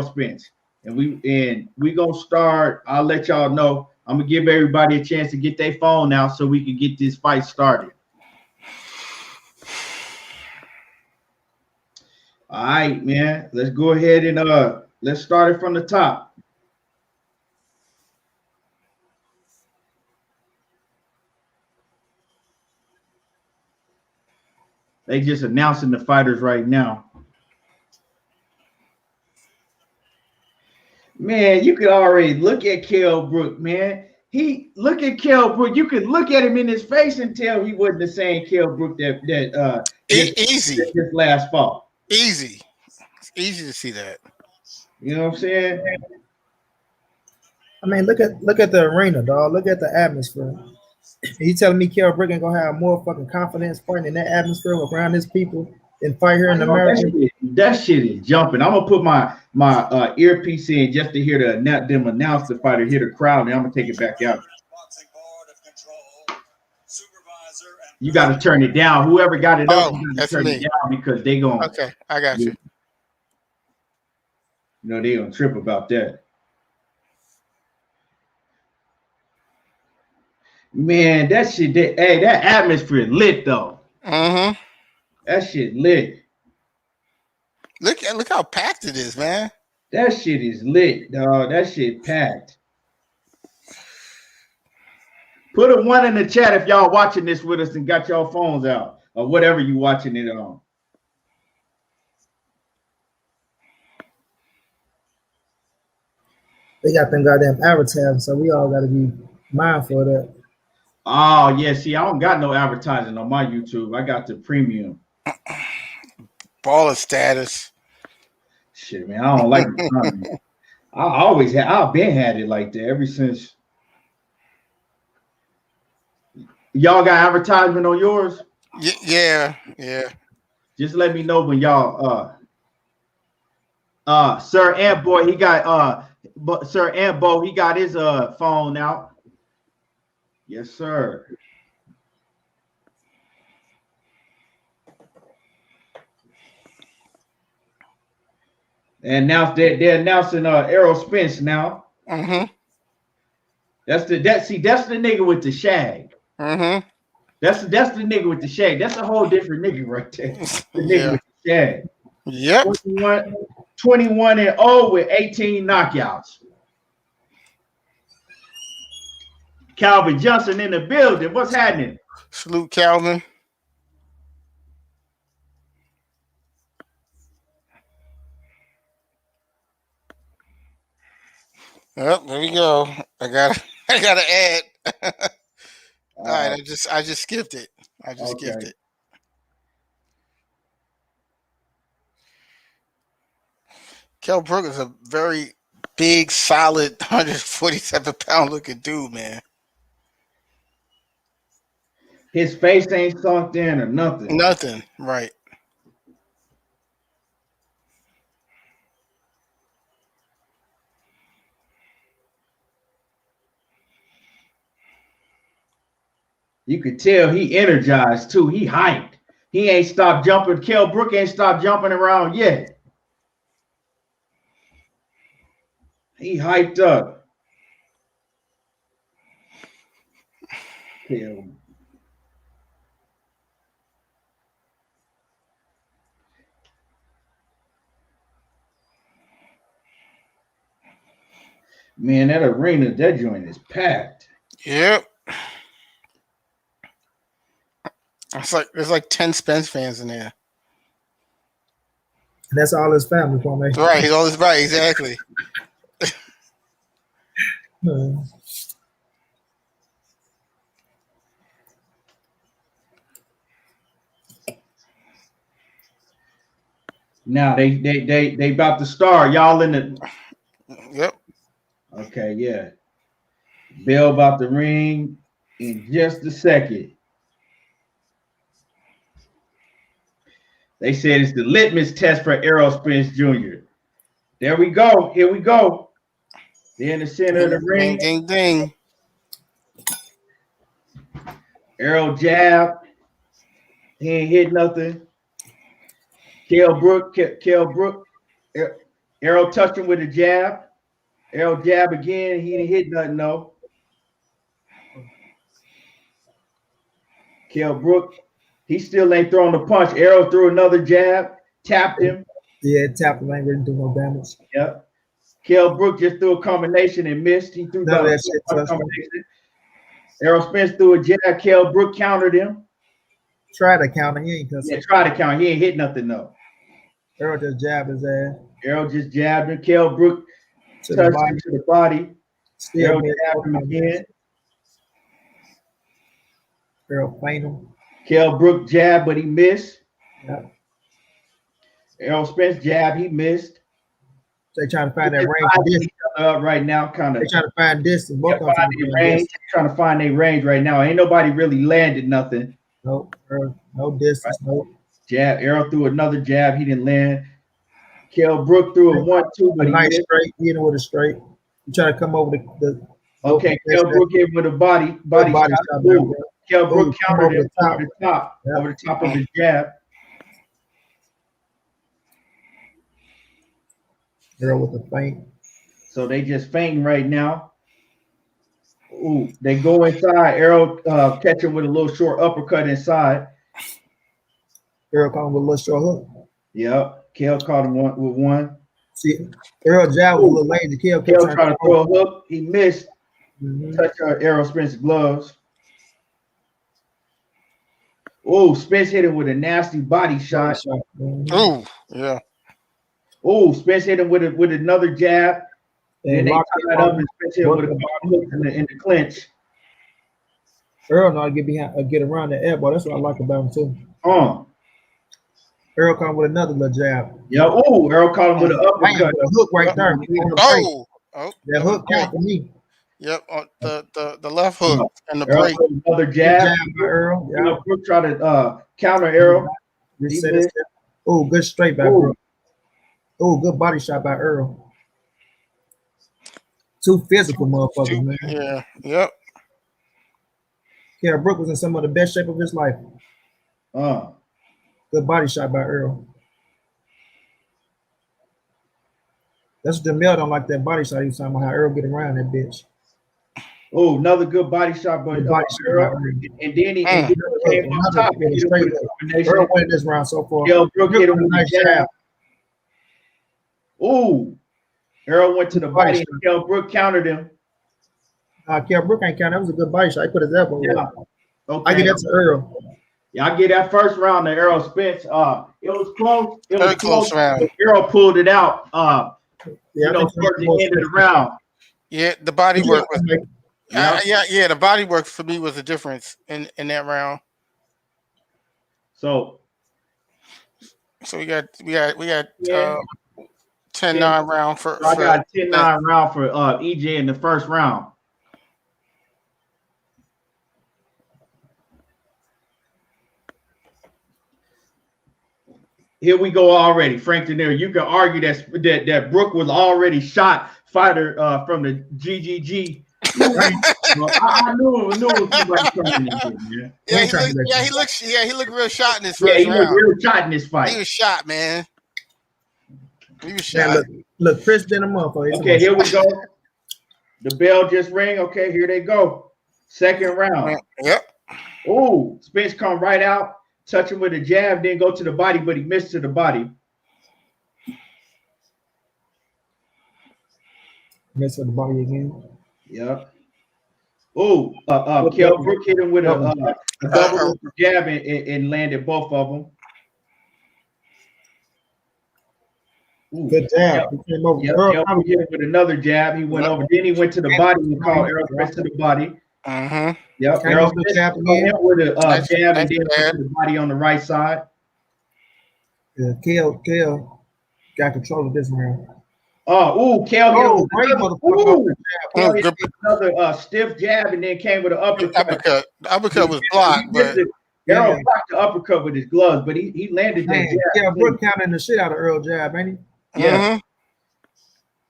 D: Spence, and we gonna start. I'll let y'all know. I'm gonna give everybody a chance to get their phone out so we can get this fight started. All right, man. Let's go ahead and let's start it from the top. They just announcing the fighters right now. Man, you could already look at Kell Brook, man. Look at Kell Brook. You could look at him in his face and tell he wasn't the same Kell Brook that
F: Easy.
D: this last fall.
F: Easy. It's easy to see that.
D: You know what I'm saying?
E: I mean, look at the arena, dog. Look at the atmosphere. You telling me Kell Brook ain't gonna have more fucking confidence fighting in that atmosphere around his people than fight here in America?
D: That shit is jumping. I'm gonna put my earpiece in just to hear them announce the fighter, hear the crowd, and I'm gonna take it back out. You got to turn it down. Whoever got it up, you got to turn it down because they going.
F: Okay, I got you.
D: You know they gonna trip about that. Man, that shit. Hey, that atmosphere lit though.
F: Mm-hmm.
D: That shit lit.
F: Look how packed it is, man.
D: That shit is lit, dog. That shit packed. Put a 1 in the chat if y'all watching this with us and got y'all phones out or whatever you watching it on.
E: They got them goddamn advertising, so we all got to be mindful of that.
D: Oh yeah, see, I don't got no advertising on my YouTube. I got the premium.
F: Baller status.
D: Shit, man, I don't like it. I've been had it like that ever since. Y'all got advertisement on yours?
F: Yeah.
D: Just let me know when y'all Sir Antboy, he got his phone out. Yes, sir. And now they're announcing Errol Spence now.
F: Mm-hmm.
D: That's the nigga with the shag.
F: Mm-hmm.
D: That's the nigga with the shag. That's a whole different nigga right there. The nigga with the shag.
F: Yep.
D: 21-0 with 18 knockouts. Calvin Johnson in the building. What's happening?
F: Salute, Calvin. Yep, there we go. I gotta add. All right, I just skipped it. Skipped it. Kell Brook is a very big, solid, 147-pound looking dude, man.
D: His face ain't sunk in or nothing.
F: Nothing, right.
D: You could tell he energized too. He hyped. He ain't stopped jumping. Kell Brook ain't stopped jumping around yet. He hyped up. Kell. Man, that arena, that joint is packed.
F: Yep. There's like 10 Spence fans in there.
E: And that's all his family, Kwame.
F: Right, he's all his right, exactly.
D: Now they about to start. Y'all in the.
F: Yep.
D: Okay, yeah. Bell about to ring in just a second. They said it's the litmus test for Errol Spence Jr. There we go. Here we go. They're in the center of the ring.
F: Ding, ding, ding.
D: Errol jab. He ain't hit nothing. Kell Brook. Errol touched him with a jab. Errol jab again. He didn't hit nothing, though. Kell Brook, he still ain't throwing the punch. Errol threw another jab, tapped him.
E: Yeah, tapped him, ain't really do no damage.
D: Yep. Kell Brook just threw a combination and missed. He threw
E: None of
D: the
E: that shit touched him.
D: combination. Errol Spence threw a jab. Kell Brook countered him.
E: Try to counter, he ain't touched
D: Yeah,
E: him.
D: try to count. He ain't hit nothing though.
E: Errol just jabbed his ass
D: Errol just jabbed him. Kell Brook
E: to the
D: touched
E: body.
D: him to the body.
E: Still
D: Errol
E: made
D: jabbed him again.
E: Errol feint him.
D: Kell Brook jabbed, but he missed.
E: Yeah.
D: Errol Spence jabbed, he missed.
E: They trying to find that range of distance.
D: Right now, kind of.
E: They trying to find distance. Both of them
D: Trying to find their range right now. Ain't nobody really landed nothing.
E: No, no distance. No.
D: Jab. Errol threw another jab. He didn't land. Kell Brook threw a 1-2, but
E: A
D: he
E: nice
D: missed.
E: straight. He hit with a straight. You try to come over the
D: Okay, Kell Brook hit with a body shot.
E: Ooh.
D: Kell Brook countered him
E: over
D: over the top,
E: Yeah.
D: over the top of his jab.
E: Errol with the feint.
D: So they just fainting right now. Ooh, they go inside. Errol catch him with a little short uppercut inside.
E: Errol caught him with a little short hook.
D: Yep. Kell caught him with one.
E: See, Errol jab was a little lazy. Kell
D: tried to throw a hook. He missed.
E: Mm-hmm.
D: Touch Errol Spence's gloves. Oh, Spence hit him with a nasty body shot.
E: Mm-hmm.
F: Oh, yeah.
D: Oh, Spence hit him with another jab. Then they tied up and Spence hit him with a hook in the clinch.
E: Errol know how to get behind, get around the elbow. That's what I like about him too. Errol caught him with another little jab.
D: Yeah. Oh, Errol caught him with an uppercut.
E: A hook right there. That hook count for me.
F: Yep, the left hook and the break.
D: Another jab.
E: By Errol. Yeah.
D: Brook tried to counter Errol.
E: Oh, good straight by Brook. Oh, good body shot by Errol. Two physical motherfuckers, man.
F: Yeah, yep.
E: Kell Brook was in some of the best shape of his life. Good body shot by Errol. That's what Jamel don't like, that body shot. He was talking about how Errol get around that bitch.
D: Oh, another good body shot by Errol. And then he came on top.
E: Errol won this round so far.
D: Kell Brook hit him with a nice jab. Oh, Errol went to the body and Kell Brook countered him.
E: Kell Brook ain't counter. That was a good body shot. He put his elbow.
D: Yeah. Okay.
E: I get that to Errol.
D: Yeah, I get that first round to Errol Spence. It was close. It was
F: very close round.
D: Errol pulled it out.
E: Yeah,
D: towards the end of the round.
F: Yeah, the body work was. The body work for me was the difference in that round.
D: So
F: we got 10-9 round for.
D: I got 10-9 round for EJ in the first round. Here we go already, Frank Denner. You can argue that Brook was already shot fighter from the GGG. I knew it was somebody coming in here, man.
F: He looked real shot in this first round.
D: He looked real shot in this fight.
F: He was shot, man. He was shot.
E: Yeah, look, Chris did him up.
D: Okay, here we go. The bell just rang. Okay, here they go. Second round.
F: Yep.
D: Oh, Spence come right out. Touch him with a jab, then go to the body, but he missed to the body.
E: Missed to the body again.
D: Yep. Oh, Kell Brook hit him with a double jab and landed both of them. Ooh,
E: good jab. He came over.
D: Kell Brook hit him with another jab. He went over. Then he went to the body and called Errol Spence to the body. Yep. Errol Spence jab again with a jab and then went to the body on the right side.
E: Yeah, Kell got control of this round.
D: Kell hit
E: him
D: another stiff jab and then came with an uppercut.
F: The uppercut was blocked, but
D: Errol blocked the uppercut with his gloves, but he landed that jab.
E: Yeah, Brook counting the shit out of Errol jab, ain't he?
D: Yeah.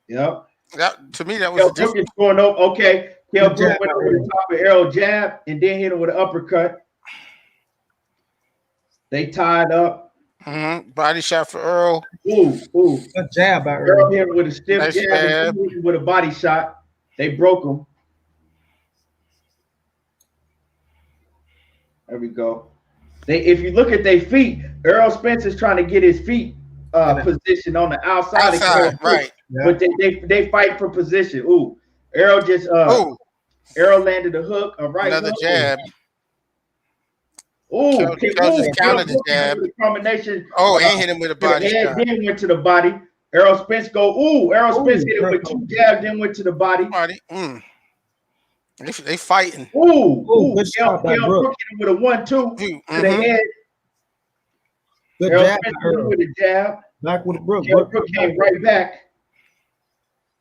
D: Yep.
F: To me, that was
D: Brook is going up. Okay. Kell Brook went over the top of Errol jab and then hit him with an uppercut. They tied up.
F: Body shot for Errol.
E: Good jab by Errol.
D: Errol hit him with a stiff jab and with a body shot. They broke him. There we go. If you look at their feet, Errol Spence is trying to get his feet position on the outside.
F: Outside, right?
D: But they fight for position. Ooh, Errol just Errol landed a hook, a right
F: Another
D: hook.
F: jab.
D: Ooh,
F: Kell just countered the jab.
D: Combination.
F: Oh, and hit him with a body shot.
D: Then went to the body. Errol Spence go. Ooh, Errol Spence hit him with 2 jabs, then went to the body.
F: They fighting.
D: Ooh,
E: good shot by Brook.
D: Hit him with a 1-2 to the head.
E: Good
D: Errol
E: jab
D: Spence
E: by Errol.
D: with a jab.
E: Back with Brook.
D: Kell Brook came right back.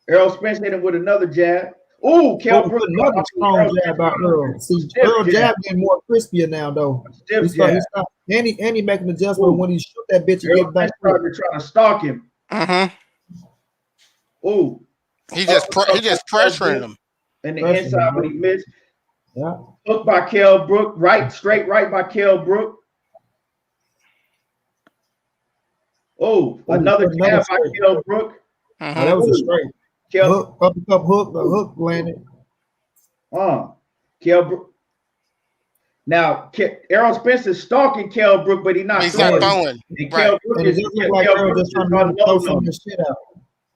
D: Errol Spence hit him with another jab. Ooh, Kell Brook
E: another strong jab by Earl. See, Earl jab getting more crispier now, though. He stopped. And he making adjustment when he shoot that bitch and get back.
D: Trying to stalk him. Ooh,
F: he just pressuring him.
D: And the inside, but he missed.
E: Yeah.
D: Hook by Kell Brook, straight right by Kell Brook. Oh, another jab by Kell Brook.
E: Oh, that was a straight. Hook, uppercut hook, the hook landed.
D: Kell Brook. Now, Errol Spence is stalking Kell Brook, but he's not
F: throwing.
D: And Kell Brook is
E: like Earl just trying to throw some of this shit out.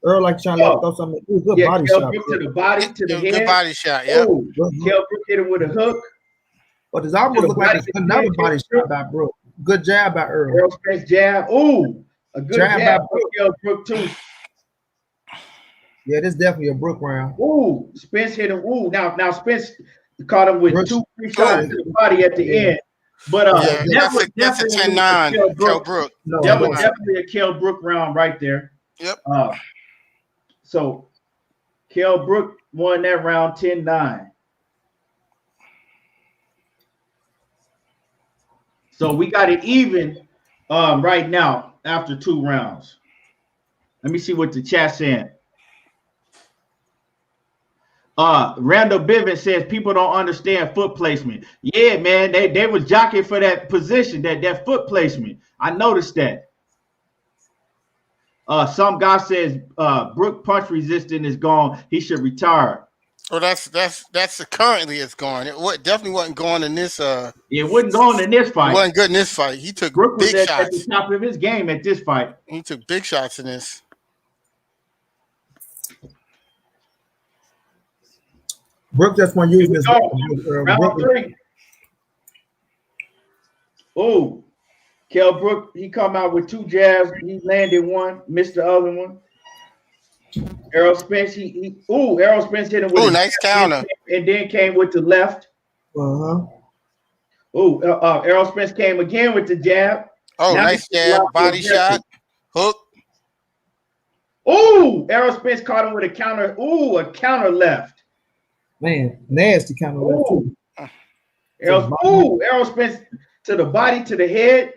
E: Earl like trying to throw something. It was a good body shot.
D: To the body, to the head.
F: Good body shot, yeah.
D: Kell Brook hit him with a hook.
E: But it's almost look like another body shot by Brook. Good jab by Earl.
D: Errol Spence jab. Ooh, a good jab by Kell Brook too.
E: Yeah, this is definitely a Brook round.
D: Ooh, Spence hit him. Ooh, now Spence caught him with 2 free shots to the body at the end. But
F: that's a 10-9 Kell Brook.
D: That was definitely a Kell Brook round right there.
F: Yep.
D: So Kell Brook won that round 10-9. So we got it even right now after 2 rounds. Let me see what the chat's saying. Randall Bivens says people don't understand foot placement. Yeah, man, they was jockeying for that position, that foot placement. I noticed that. Some guy says Brook punch resistant is gone. He should retire.
F: Well, that's currently it's gone. It definitely wasn't going in this.
D: It wasn't going in this fight.
F: It wasn't good in this fight. He took
D: Brook
F: big
D: was
F: shots
D: at the top of his game at this fight.
F: He took big shots in this.
E: Brook just want to use this.
D: Round 3. Oh, Kell Brook, he come out with 2 jabs. He landed one, missed the other one. Errol Spence, Errol Spence hit him with
F: a nice counter.
D: And then came with the left. Errol Spence came again with the jab.
F: Oh, now nice jab, body shot, hook.
D: Errol Spence caught him with a counter. A counter left.
E: Man, nasty counter left too.
D: Errol Spence to the body, to the head.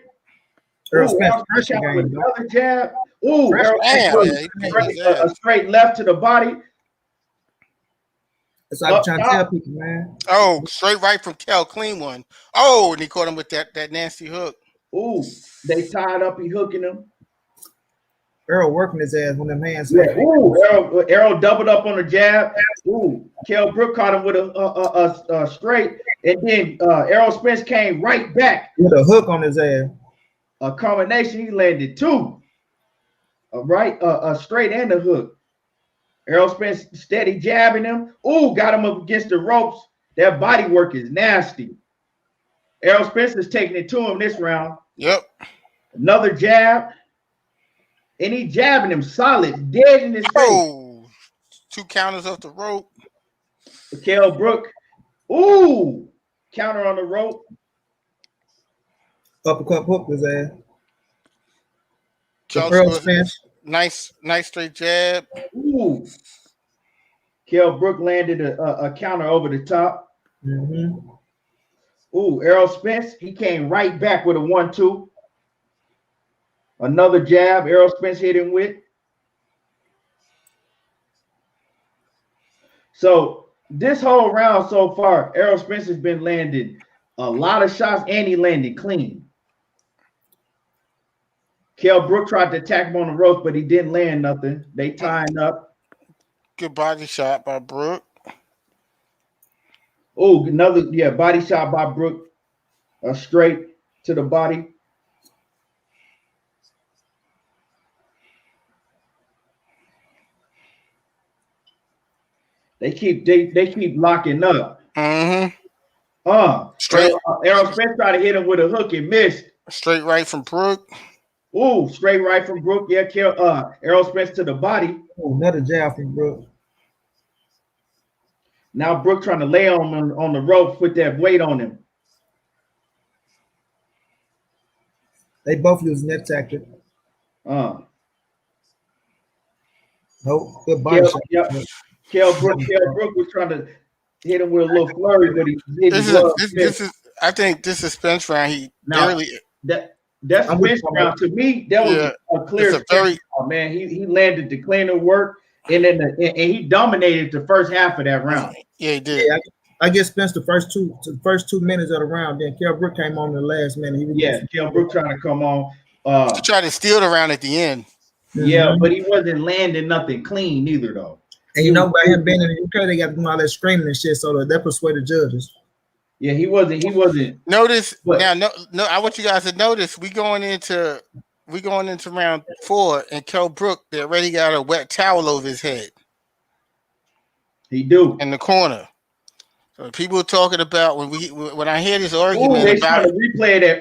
E: Errol Spence
D: with another jab. Errol Spence a straight left to the body.
E: That's what I'm trying to tell people, man.
F: Oh, straight right from Kell, clean one. Oh, and he caught him with that nasty hook.
D: They tied up, he hooking him.
E: Errol working his ass when them hands.
D: Errol doubled up on the jab. Kell Brook caught him with a straight, and then Errol Spence came right back
E: with a hook on his ass.
D: A combination, he landed 2. A straight and a hook. Errol Spence steady jabbing him. Got him up against the ropes. That body work is nasty. Errol Spence is taking it to him this round.
F: Yep.
D: Another jab. And he jabbing him solid, dead in his face.
F: 2 counters off the rope.
D: Kell Brook. Counter on the rope.
E: Uppercut hook his ass.
F: Nice straight jab.
D: Kell Brook landed a counter over the top. Errol Spence, he came right back with a 1-2. Another jab, Errol Spence hit him with. So this whole round so far, Errol Spence has been landing a lot of shots, and he landed clean. Kell Brook tried to attack him on the ropes, but he didn't land nothing. They tying up.
F: Good body shot by Brook.
D: Another body shot by Brook. Straight to the body. They keep locking up.
F: Straight.
D: Errol Spence tried to hit him with a hook and missed.
F: Straight right from Brook.
D: Ooh, straight right from Brook. Yeah, Errol Spence to the body.
E: Oh, another jab from Brook.
D: Now Brook trying to lay on the rope, put that weight on him.
E: They both using that tactic.
D: Nope.
E: Good body shot.
D: Kell Brook was trying to hit him with a little flurry, but he didn't.
F: I think this is Spence round. He barely.
D: That's Spence round. To me, that was a clear. Man, he landed the cleaner work, and then he dominated the first half of that round.
F: Yeah, he did. Yeah,
E: I guess Spence the first 2 minutes of the round. Then Kell Brook came on in the last minute.
D: Kell Brook trying to come on.
F: He tried to steal the round at the end.
D: Yeah, but he wasn't landing nothing clean either, though.
E: And you know, by him being in the UK, they got to do all that screaming and shit, so that persuaded judges.
D: Yeah, he wasn't.
F: Notice now. No, I want you guys to notice. We going into round 4, and Kell Brook, they already got a wet towel over his head.
D: He do
F: in the corner. So people are talking about when I hear this argument
D: they
F: about
D: trying to replay that.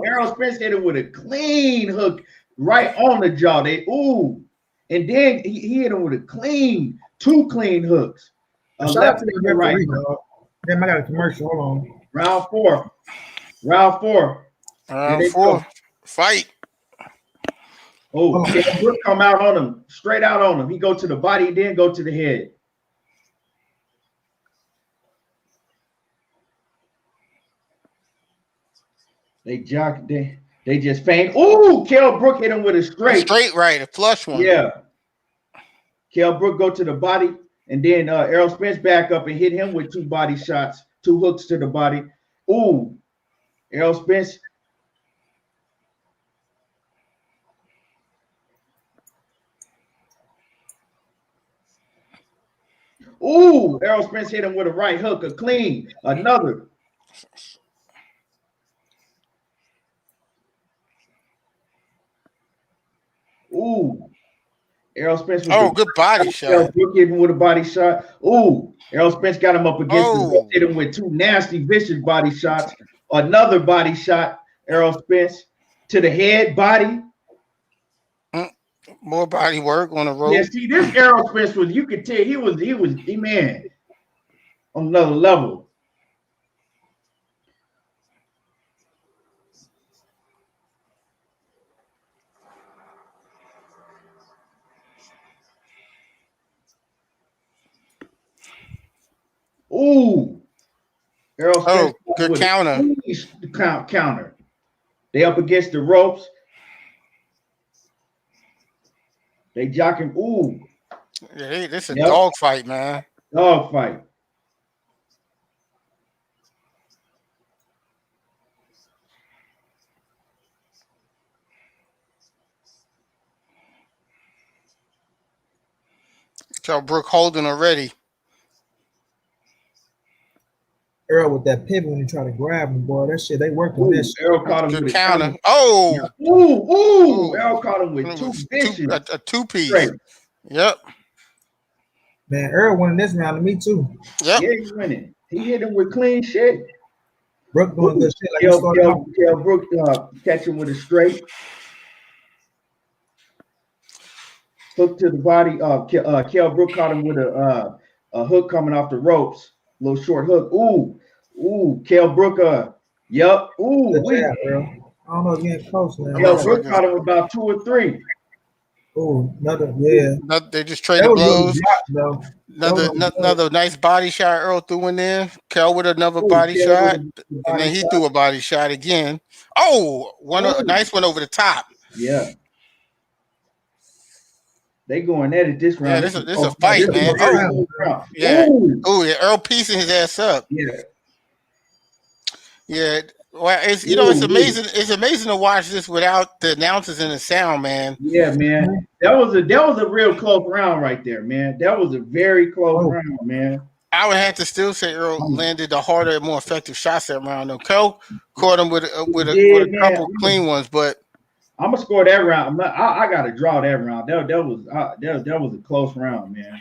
D: Errol Spence hit him with a clean hook right on the jaw. And then he hit him with a 2 clean hooks.
E: Shout out to the referee, dog. Damn, I got a commercial. Hold on.
D: Round 4. Round 4.
F: Fight.
D: Oh, Kell Brook come out on him, straight out on him. He go to the body, then go to the head. They just feint. Ooh, Kell Brook hit him with a straight
F: right, a flush one.
D: Yeah. Kell Brook go to the body, and then Errol Spence back up and hit him with 2 body shots, 2 hooks to the body. Ooh, Errol Spence. Ooh, Errol Spence hit him with a right hook, a clean, another. Ooh, Errol Spence.
F: Good body shot.
D: Errol Brook hit him with a body shot. Ooh, Errol Spence got him up against him, hit him with 2 nasty, vicious body shots. Another body shot, Errol Spence to the head, body.
F: More body work on the rope.
D: Yeah, see, this Errol Spence was, you could tell he was man on another level. Ooh, Errol Spence.
F: Good counter.
D: Counter. They up against the ropes. They jocking. Ooh.
F: Yeah, this is a dog fight, man.
D: Dog fight.
F: Kell Brook holding already.
E: Errol with that pivot when he tried to grab him, boy. That shit, they worked on that shit.
D: Errol caught him with a
F: counter.
D: Errol caught him with 2 vicious.
F: A 2-piece. Yep.
E: Man, Errol winning this round to me too.
D: Yep. Yeah, he's winning. He hit him with clean shit.
E: Brook doing good shit.
D: Kell Brook catch him with a straight. Hook to the body. Kell Brook caught him with a hook coming off the ropes. Little short hook. Ooh, Kell Brook. Yup. Ooh,
E: I don't know, it's getting close, man.
D: Kell Brook caught him about 2 or 3.
E: Oh, they
F: just traded blows. Another nice body shot Earl threw in there. Kell with another body shot. And then he threw a body shot again. A nice one over the top.
D: Yeah. They going at it this round.
F: Yeah, this is a fight, man. Yeah. Earl piecing his ass up.
D: Yeah.
F: Yeah. Well, it's amazing. It's amazing to watch this without the announcers and the sound, man.
D: Yeah, man. That was a real close round right there, man. That was a very close round, man.
F: I would have to still say Earl landed the harder and more effective shots that round. Though Kell caught him with a couple clean ones, but
D: I'm gonna score that round. I gotta draw that round. That was a close round, man.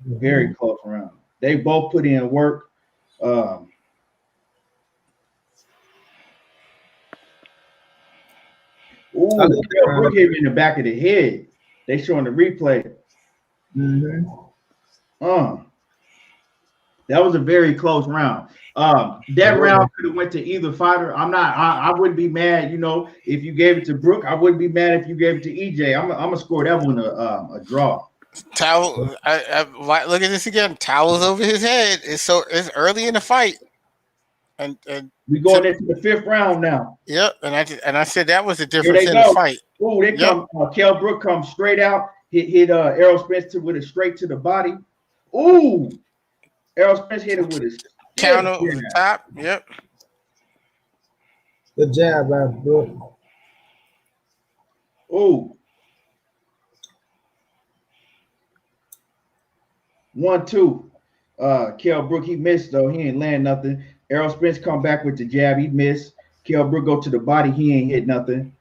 D: Very close round. They both put in work. Ooh, Kell Brook hit him in the back of the head. They showing the replay. That was a very close round. That round could have went to either fighter. I wouldn't be mad, if you gave it to Brook. I wouldn't be mad if you gave it to EJ. I'm gonna score that one a draw.
F: Towel. I look at this again. Towels over his head. It's early in the fight, and
D: we going into the 5th round now.
F: Yep, and I said that was the difference in the fight.
D: Oh, they come. Kell Brook comes straight out. Hit Errol Spence with a straight to the body. Ooh, Errol Spence hit it with his
F: counter on the top. Yep.
E: Good jab, Brook.
D: Ooh. 1-2. Kell Brook, he missed though. He ain't land nothing. Errol Spence come back with the jab. He missed. Kell Brook go to the body. He ain't hit nothing.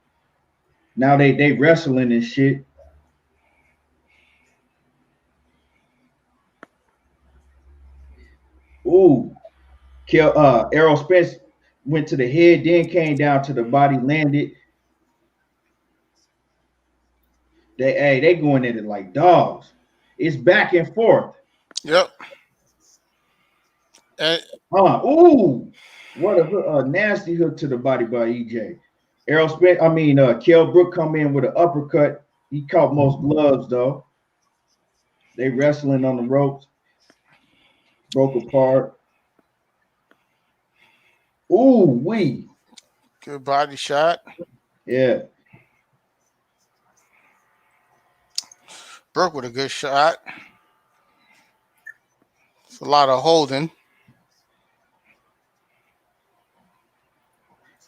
D: Now they wrestling and shit. Ooh. Errol Spence went to the head, then came down to the body, landed. They going at it like dogs. It's back and forth.
F: Yep.
D: Ooh, what a nasty hook to the body by EJ. Kell Brook come in with an uppercut. He caught most gloves though. They wrestling on the ropes. Broke apart. Ooh, wee.
F: Good body shot.
D: Yeah.
F: Brook with a good shot. It's a lot of holding.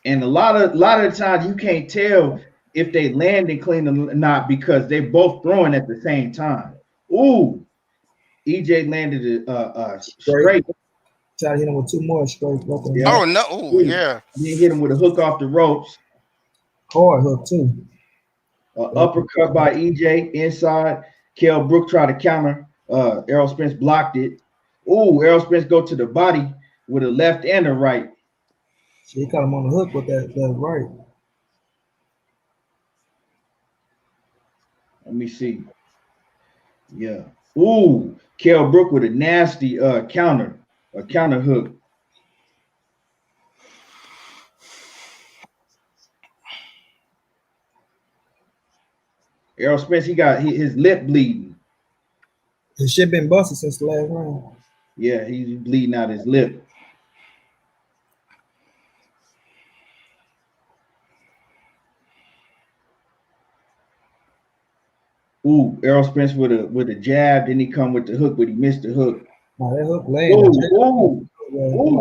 D: And a lot of the times you can't tell if they landing clean or not because they both throwing at the same time. Ooh, EJ landed straight.
E: Try to hit him with 2 more straight.
D: Yeah.
F: Oh no! Ooh, yeah.
D: Then hit him with a hook off the ropes.
E: Hard hook too.
D: Uppercut by EJ inside. Kell Brook tried to counter. Errol Spence blocked it. Ooh, Errol Spence go to the body with a left and a right.
E: So he caught him on the hook with that right.
D: Let me see. Yeah. Ooh, Kell Brook with a nasty counter hook. Errol Spence, he got his lip bleeding.
E: His shit been busted since the last round.
D: Yeah, he's bleeding out his lip. Ooh, Errol Spence with a jab, then he come with the hook, but he missed the hook.
E: Oh, that hook landed.
D: Ooh,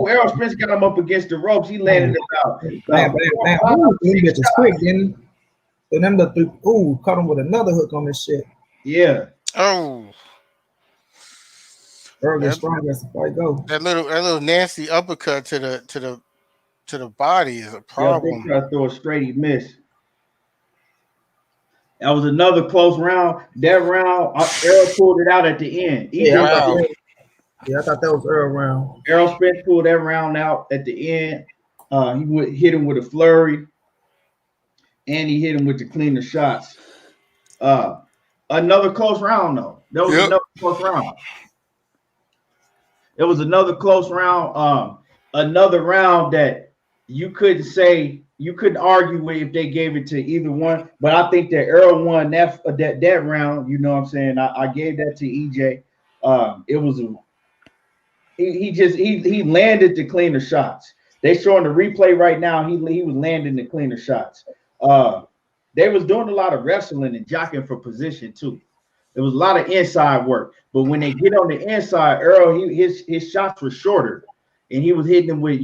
D: Errol Spence got him up against the ropes. He landed about.
E: Bam. Ooh, them bitches quick, didn't he? So them caught him with another hook on this shit.
D: Yeah.
F: Oh.
E: Earl gets strong as the fight go.
F: That little nasty uppercut to the body is a problem.
D: Yeah, they try to throw it straight, he missed. That was another close round. That round, Errol pulled it out at the end.
E: I thought that was Earl round.
D: Errol Spence pulled that round out at the end. He hit him with a flurry, and he hit him with the cleaner shots. Another close round, though. That was another close round. It was another close round. Another round that you couldn't argue with if they gave it to either one. But I think that Errol won that round. You know what I'm saying? I gave that to EJ. It was he landed the cleaner shots. They showing the replay right now. He was landing the cleaner shots. They was doing a lot of wrestling and jockeying for position too. There was a lot of inside work. But when they get on the inside, Errol, his shots were shorter, and he was hitting them with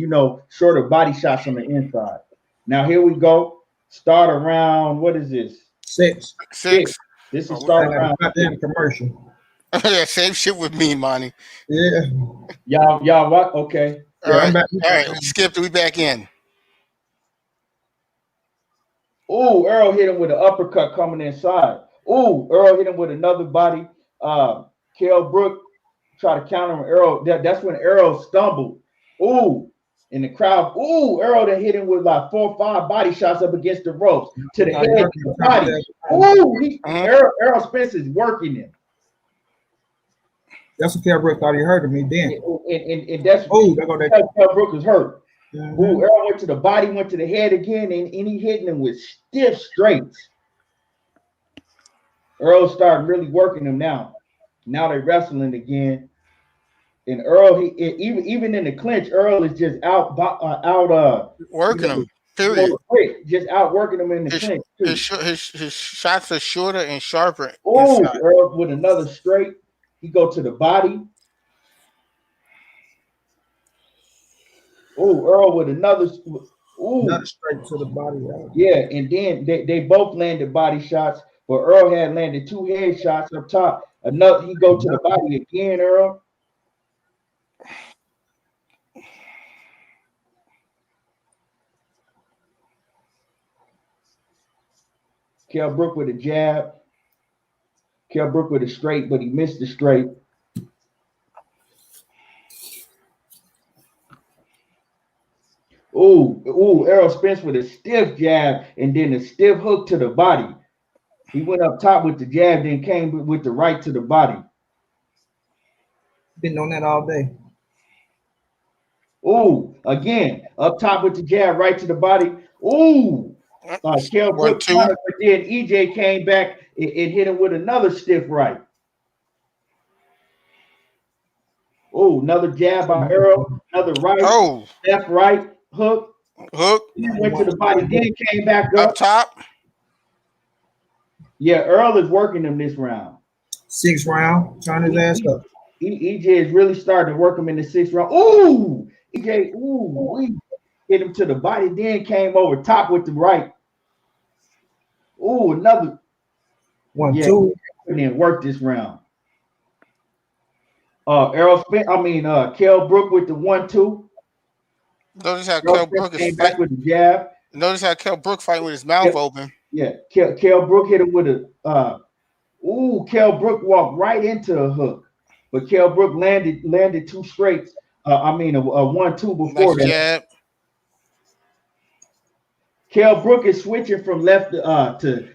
D: shorter body shots on the inside. Now here we go. Start around. What is this?
E: Six.
F: Six.
D: This is start around.
E: Goddamn commercial.
F: Yeah, same shit with me, Monnie.
E: Yeah.
D: Y'all what? Okay.
F: All right. Skipped. We back in.
D: Ooh, Errol hit him with an uppercut coming inside. Ooh, Errol hit him with another body. Kell Brook try to counter him. Errol, that's when Errol stumbled. Ooh, in the crowd. Ooh, Errol then hit him with like 4 or 5 body shots up against the ropes to the head, to the body. Ooh, Errol Spence is working him.
E: That's what Kell Brook thought he hurt me then.
D: And that's Kell Brook was hurt.
E: Mm-hmm.
D: Ooh, Errol went to the body, went to the head again, and he hitting him with stiff straights. Earl started really working him now. Now they're wrestling again. And Earl, even in the clinch, Earl is just out
F: working him. Period.
D: Just out working him in the clinch.
F: His shots are shorter and sharper.
D: Oh, Earl with another straight. He go to the body. Oh, Earl with another
E: straight to the body.
D: Yeah, and then they both landed body shots, but Earl had landed 2 head shots up top. Another, he go to the body again, Earl. Kell Brook with a jab. Kell Brook with a straight, but he missed the straight. Ooh, Errol Spence with a stiff jab and then a stiff hook to the body. He went up top with the jab, then came with the right to the body.
E: Been on that all day.
D: Ooh, again, up top with the jab, right to the body. Ooh, Kell Brook, but then EJ came back and hit him with another stiff right. Ooh, another jab by Errol, another right, left right, hook. Went to the body, then came back up
F: top.
D: Yeah, Earl is working him this round.
E: 6th round, trying his ass up.
D: EJ is really starting to work him in the 6th round. Ooh, EJ, we hit him to the body, then came over top with the right. Ooh, another
E: 1-2.
D: And then work this round. Errol Spence, Kell Brook with the 1-2.
F: Notice how Kell Brook is fighting
D: with the jab.
F: Notice how Kell Brook fighting with his mouth open.
D: Yeah, Kell Brook hit him with a Kell Brook walked right into a hook, but Kell Brook landed 2 straights. A 1-2 before that. Jab. Kell Brook is switching from left to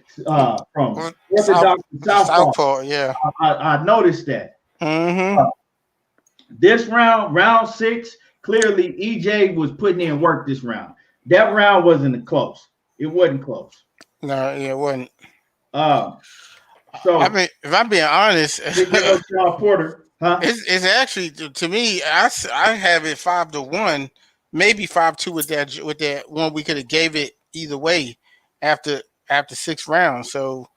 D: from orthodox to southpaw.
F: Yeah,
D: I noticed that.
F: Mm-hmm.
D: This round 6, clearly EJ was putting in work this round. That round wasn't close. It wasn't close.
F: No, it wasn't.
D: So
F: if I'm being honest,
D: Sean Porter, huh?
F: It's actually, to me, I have it 5-1, maybe 5-2 with that one. We could have gave it either way after 6 rounds. So,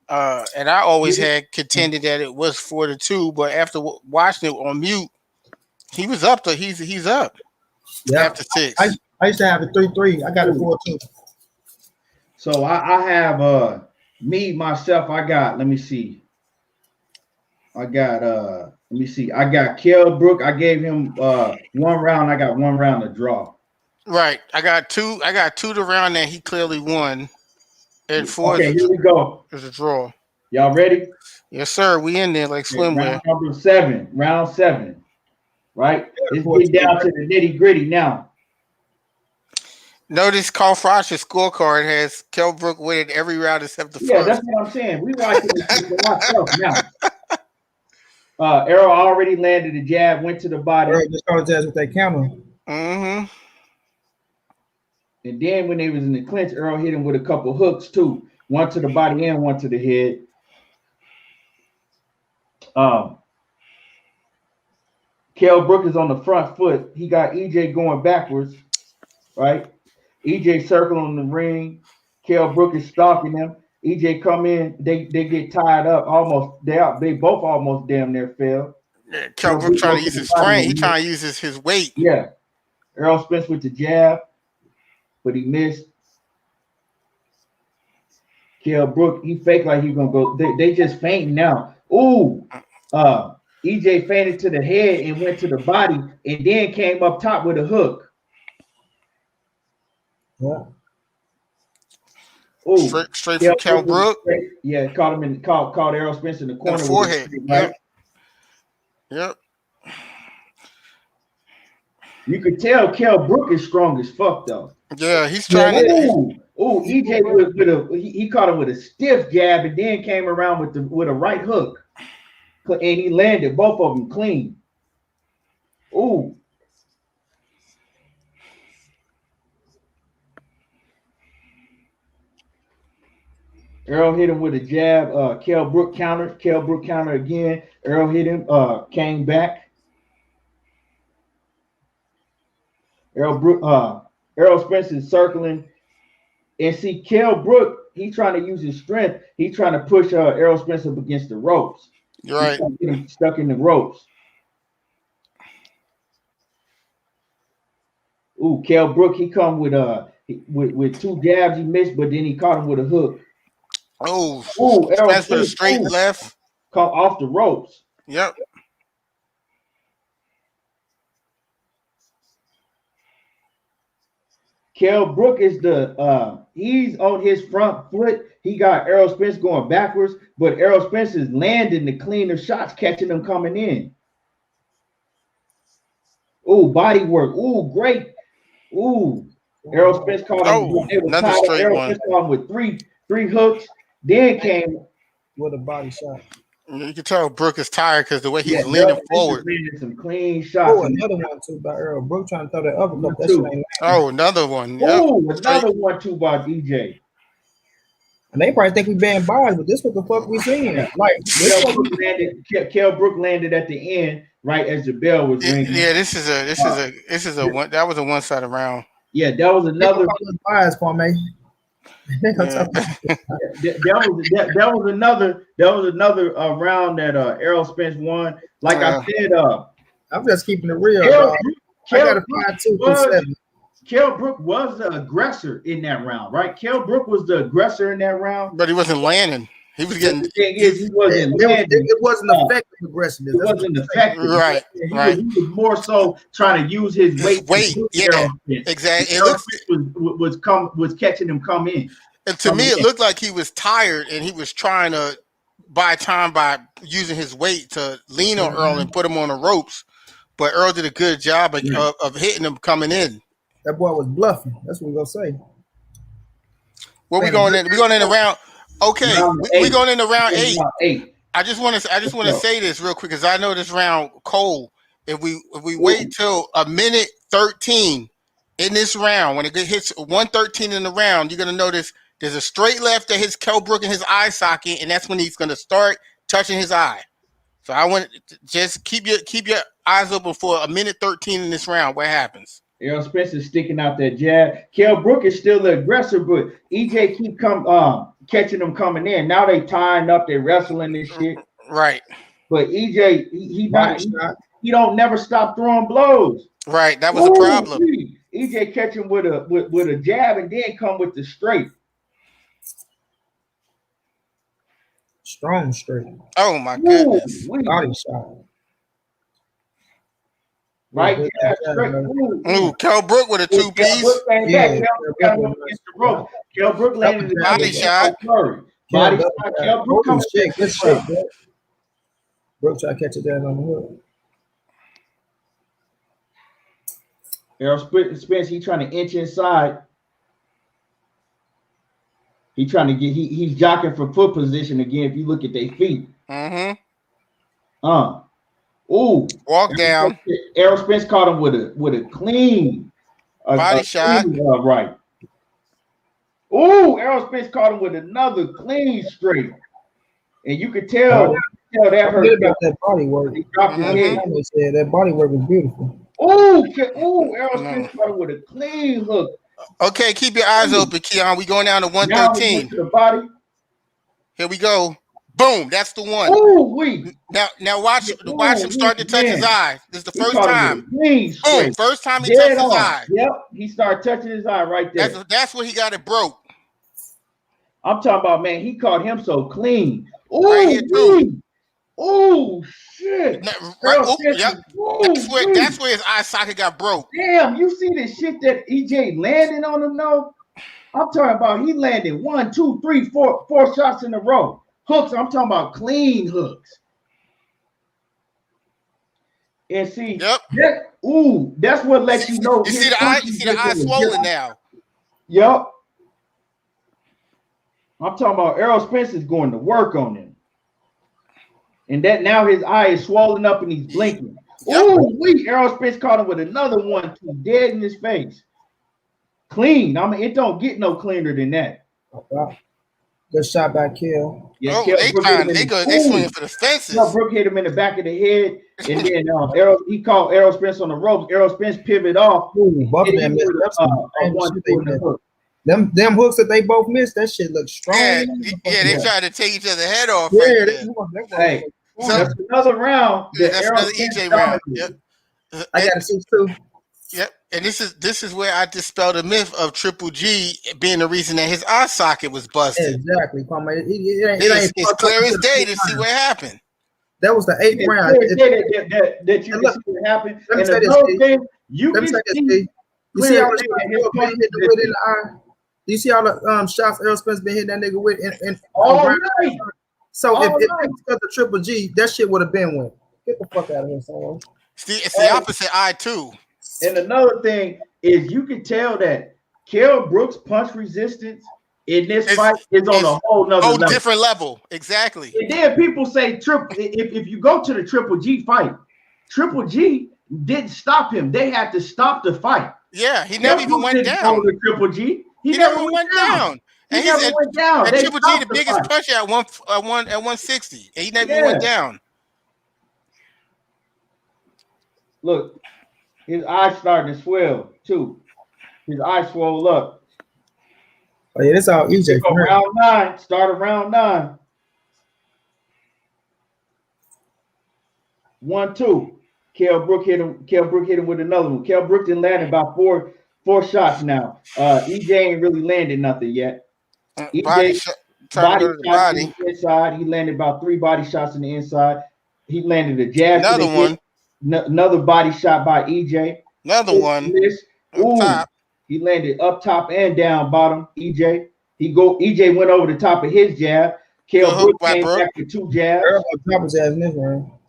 F: and I always had contended that it was 4-2, but after watching it on mute, he was up. He's up.
E: Yeah.
F: After 6.
E: I used to have a 3-3. I got a 4-2.
D: So I have myself. I got. Let me see. I got I got Kell Brook. I gave him 1 round. I got 1 round to draw.
F: Right. I got 2 to round that he clearly won. And 4.
D: Okay, here we go.
F: There's a draw.
D: Y'all ready?
F: Yes, sir. We in there like swimwear.
D: Round 7. Right. Let's get down to the nitty gritty now.
F: Notice Crawford's scorecard has Kell Brook winning every round except the first.
D: Yeah, that's what I'm saying. We watching this for myself now. Errol already landed a jab, went to the body.
E: Errol just contest with that counter.
F: Mm-hmm.
D: And then when they was in the clinch, Errol hit him with a couple hooks too. 1 to the body and 1 to the head. Kell Brook is on the front foot. He got EJ going backwards, right? EJ circling the ring. Kell Brook is stalking him. EJ come in. They get tied up. Almost they both almost damn near fell.
F: Yeah, Kell Brook trying to use his frame. He trying to use his weight.
D: Yeah. Errol Spence with the jab, but he missed. Kell Brook, he faked like he's gonna go. They just fainting now. Ooh, EJ fainted to the head and went to the body, and then came up top with a hook.
E: Yeah.
F: Ooh, straight from Kell Brook.
D: Yeah, caught Errol Spence in the corner.
F: The forehead.
D: Right?
F: Yep.
D: You could tell Kell Brook is strong as fuck though.
F: Yeah, he's trying to.
D: Ooh, EJ he caught him with a stiff jab and then came around with a right hook, and he landed both of them clean. Ooh. Errol hit him with a jab. Kell Brook countered. Kell Brook countered again. Errol hit him. Came back. Errol Spence is circling. And see, Kell Brook, he's trying to use his strength. He's trying to push Errol Spence up against the ropes.
F: You're right.
D: Get him stuck in the ropes. Ooh, Kell Brook, he come with two jabs he missed, but then he caught him with a hook.
F: Oh,
D: Errol
F: Spence with a straight left.
D: Caught off the ropes.
F: Yep.
D: Kell Brook is he's on his front foot. He got Errol Spence going backwards, but Errol Spence is landing the cleaner shots, catching them coming in. Ooh, body work. Ooh, great. Ooh, Errol Spence caught him.
F: Another straight one.
D: Spence caught him with three hooks. Then came
E: with a body shot.
F: You can tell Brook is tired because the way he's leaning forward.
D: Some clean shots.
E: Oh, another one too by Errol Brook trying to throw that uppercut.
F: Another one.
D: Yep. Oh, another one too by DJ.
E: And they probably think we being biased, but this what the fuck we seeing. Like
D: Kell Brook landed at the end, right as the bell was ringing.
F: Yeah, this is a one. That was a one-sided round.
D: Yeah, that was another
E: bias, Kwame.
D: That was another round that Errol Spence won. Like I said,
E: I'm just keeping it real. I got a 5-2-7.
D: Kell Brook was the aggressor in that round, right? Kell Brook was the aggressor in that round,
F: but he wasn't landing. He was getting.
D: He wasn't landing.
E: It wasn't effective aggression.
D: It wasn't effective.
F: Right.
D: He was more so trying to use his weight.
F: Yeah, exactly.
D: Was catching him come in.
F: And to me, it looked like he was tired and he was trying to buy time by using his weight to lean on Earl and put him on the ropes. But Earl did a good job of hitting him coming in.
E: That boy was bluffing. That's what we're gonna say.
F: Well, we going in round. Okay, we going into round 8. I just want to say this real quick because I know this round cold. If we wait till a minute 13 in this round, when it hits 1:13 in the round, you're gonna notice there's a straight left that hits Kell Brook in his eye socket, and that's when he's gonna start touching his eye. So I want to just keep your eyes open for a minute 13 in this round. What happens?
D: Errol Spence is sticking out that jab. Kell Brook is still the aggressor, but EJ keep catching them coming in. Now they tying up, they wrestling this shit.
F: Right.
D: But EJ, he don't never stop throwing blows.
F: Right. That was a problem.
D: EJ catch him with a jab and then come with the straight.
E: Strong straight.
F: Oh my goodness.
E: Body shot.
D: Right.
F: Kell Brook with a 2-piece.
D: Kell Brook landed the
F: body shot.
D: Body shot. Kell Brook comes
E: good shit. Brook try to catch it down on the hook.
D: Errol Spence, he trying to inch inside. He trying to he's jockeying for foot position again. If you look at their feet. Ooh.
F: Walk down.
D: Errol Spence caught him with a clean
F: body shot.
D: Right. Ooh, Errol Spence caught him with another clean straight. And you could tell that hurt.
E: About that body work.
D: He dropped his head.
E: That body work was beautiful.
D: Ooh, Errol Spence caught him with a clean hook.
F: Okay, keep your eyes open, Keon. We going down to 113.
D: To the body.
F: Here we go. Boom, that's the one. Now watch him start to touch his eye. This is the first time. Boom, first time he touched his eye.
D: Yep, he started touching his eye right there.
F: That's where he got it broke.
D: I'm talking about, man, he caught him so clean.
F: Right here too.
D: Oh shit!
F: That's where his eye socket got broke.
D: Damn, you see this shit that EJ landed on him? No, I'm talking about he landed 1, 2, 3, 4 shots in a row. Hooks. I'm talking about clean hooks. And see,
F: Yep.
D: that's what lets you know.
F: You see the eye swollen now.
D: Yep. I'm talking about Errol Spence is going to work on him. And that now his eye is swollen up and he's blinking.
F: Yep.
D: Errol Spence caught him with another one, dead in his face. Clean. I mean, it don't get no cleaner than that.
E: Good shot by Kell.
D: Yeah,
F: they swinging for the fences.
D: Kell Brook hit him in the back of the head, and then he called Errol Spence on the ropes. Errol Spence pivoted off.
E: Both of them them hooks that they both missed, that shit looks strong.
F: They tried to take each other's head off.
D: Hey, that's another round.
F: That's another EJ round. Yep.
E: I got a 6-2.
F: Yep. And this is where I dispel the myth of Triple G being the reason that his eye socket was busted.
E: Exactly.
F: It's clear as day to see what happened.
E: That was the 8th round.
D: That you can see what happened. And another thing, you can see.
E: You see all the shots Errol been hitting the wood in the eye? You see all the shots Errol Spence been hitting that nigga with? So if it was the Triple G, that shit would have been win. Get the fuck out of here, someone.
F: It's the opposite eye too.
D: And another thing is you can tell that Kell Brook's punch resistance in this fight is on a whole nother level.
F: Different level. Exactly.
D: And then people say if you go to the Triple G fight, Triple G didn't stop him. They had to stop the fight.
F: Yeah, he never even went down.
D: Triple G. He
F: never went down.
D: He never went down.
F: And Triple G the biggest puncher at 160. And he never even went down.
D: Look, his eyes starting to swell too. His eyes swole up.
E: Oh yeah, that's all EJ.
D: Round 9. Start around 9. 1-2. Kell Brook hit him with another one. Kell Brook didn't land about four shots now. EJ ain't really landed nothing yet.
F: Body shots
D: in the inside. He landed about 3 body shots in the inside. He landed a jab.
F: Another one.
D: Another body shot by EJ.
F: Another one.
D: Up top. He landed up top and down bottom. EJ. EJ went over the top of his jab. Kell Brook came back with 2 jabs.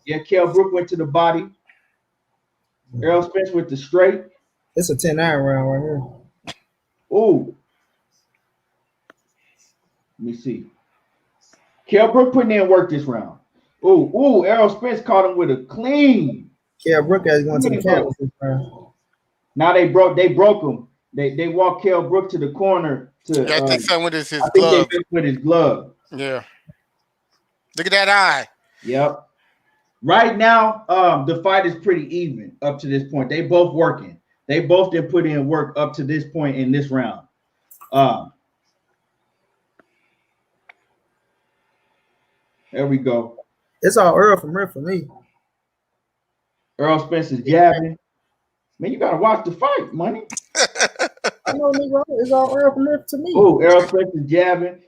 D: Yeah, Kell Brook went to the body. Errol Spence with the straight.
E: It's a 10-9 round right here.
D: Ooh. Let me see. Kell Brook putting in work this round. Ooh, Errol Spence caught him with a clean.
E: Kell Brook is going to the canvas this round.
D: Now they broke him. They walked Kell Brook to the corner to
F: I think something with his glove.
D: With his glove.
F: Yeah. Look at that eye.
D: Yep. Right now, the fight is pretty even up to this point. They both working. They both did put in work up to this point in this round. There we go.
E: It's all Earl from here for me.
D: Errol Spence is jabbing. Man, you gotta watch the fight, Money.
E: I know, nigga. It's all Earl from here to me.
D: Oh, Errol Spence is jabbing.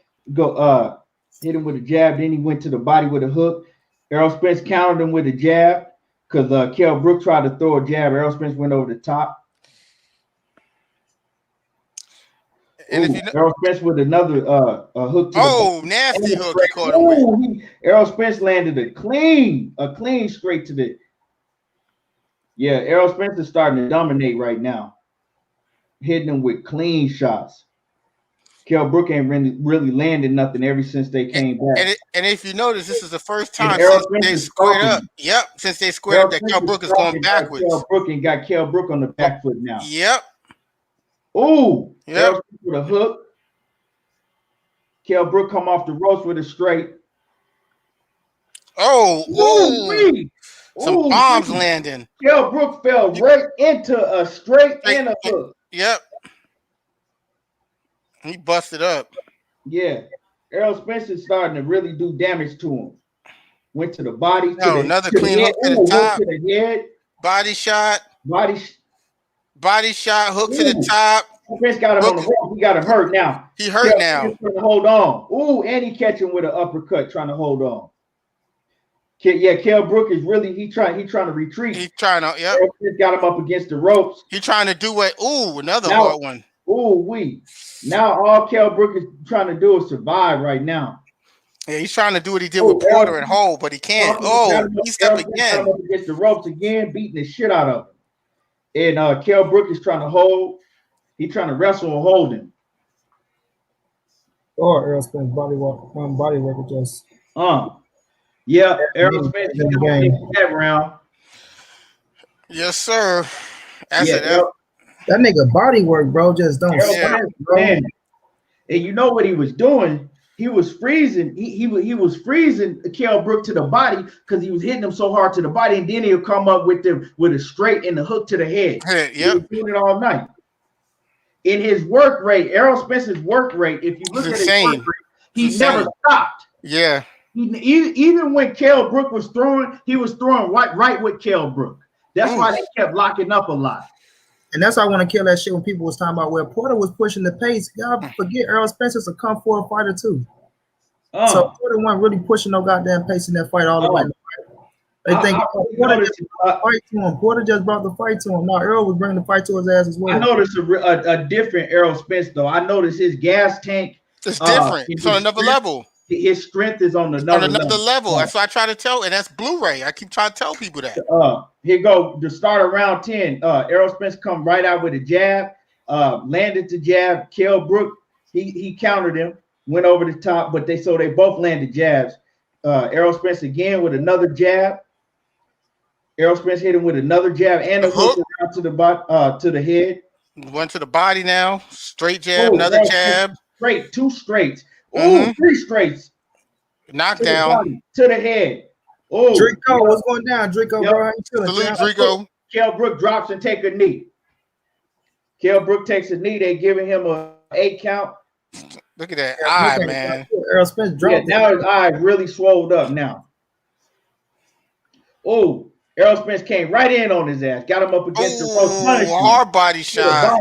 D: Hit him with a jab. Then he went to the body with a hook. Errol Spence countered him with a jab because Kell Brook tried to throw a jab. Errol Spence went over the top. And Errol Spence with another hook.
F: Nasty hook. He caught him with.
D: Errol Spence landed a clean straight to the. Yeah, Errol Spence is starting to dominate right now, hitting him with clean shots. Kell Brook ain't really landed nothing ever since they came back.
F: And if you notice, this is the first time since they squared up. Yep, since they squared up, that Kell Brook is going backwards.
D: Kell Brook got Kell Brook on the back foot now.
F: Yep.
D: Ooh. Yep. With a hook. Kell Brook come off the ropes with a straight.
F: Some bombs landing.
D: Kell Brook fell right into a straight and a hook.
F: Yep. He busted up.
D: Yeah. Errol Spence is starting to really do damage to him. Went to the body.
F: Another clean hook to the top.
D: To the head.
F: Body shot. Body shot. Hook to the top.
D: Spence got him on the rope. He got him hurt now.
F: He hurt now.
D: Trying to hold on. Ooh, and he catch him with an uppercut, trying to hold on. Yeah, Kell Brook is really trying to retreat.
F: He's trying to. Yep.
D: Got him up against the ropes.
F: He trying to do what? Ooh, another hard one.
D: Ooh, now all Kell Brook is trying to do is survive right now.
F: Yeah, he's trying to do what he did with Porter and Hole, but he can't. He stepped again.
D: Against the ropes again, beating the shit out of him. And Kell Brook is trying to hold. He's trying to wrestle and hold him.
E: Or Errol Spence body work just.
D: Yeah, Errol Spence that round.
F: Yes, sir.
E: That nigga body work, bro, just don't stop, bro.
D: Man. And you know what he was doing? He was freezing. He was freezing Kell Brook to the body because he was hitting him so hard to the body, and then he'll come up with a straight and the hook to the head. He was doing it all night. In his work rate, Errol Spence's work rate, if you look at his work rate, he never stopped.
F: Yeah.
D: Even when Kell Brook was throwing, he was throwing right with Kell Brook. That's why they kept locking up a lot.
E: And that's why I want to kill that shit when people was talking about where Porter was pushing the pace. Y'all forget Errol Spence's a come forward fighter too. So Porter wasn't really pushing no goddamn pace in that fight all the way. They think Porter just brought the fight to him. Porter just brought the fight to him. No, Errol was bringing the fight to his ass as well.
D: I noticed a different Errol Spence though. I noticed his gas tank.
F: It's different. It's on another level.
D: His strength is on another
F: level. That's what I try to tell, and that's Blu-ray. I keep trying to tell people that.
D: Here go to start of round 10. Errol Spence come right out with a jab, landed the jab. Kell Brook, he countered him, went over the top, but they both landed jabs. Errol Spence again with another jab. Errol Spence hit him with another jab and a hook around to the head.
F: Went to the body now. Straight jab, another jab.
D: Straight, two straights. Three straights.
F: Knockdown
D: to the head.
E: Drico, what's going down? Drico, bro, how you feeling?
F: Salute, Drico.
D: Kell Brook drops and take a knee. Kell Brook takes a knee. They giving him a 8 count.
F: Look at that eye, man.
E: Errol Spence dropped.
D: Now his eye really swelled up now. Errol Spence came right in on his ass. Got him up against the ropes.
F: Hard body shot.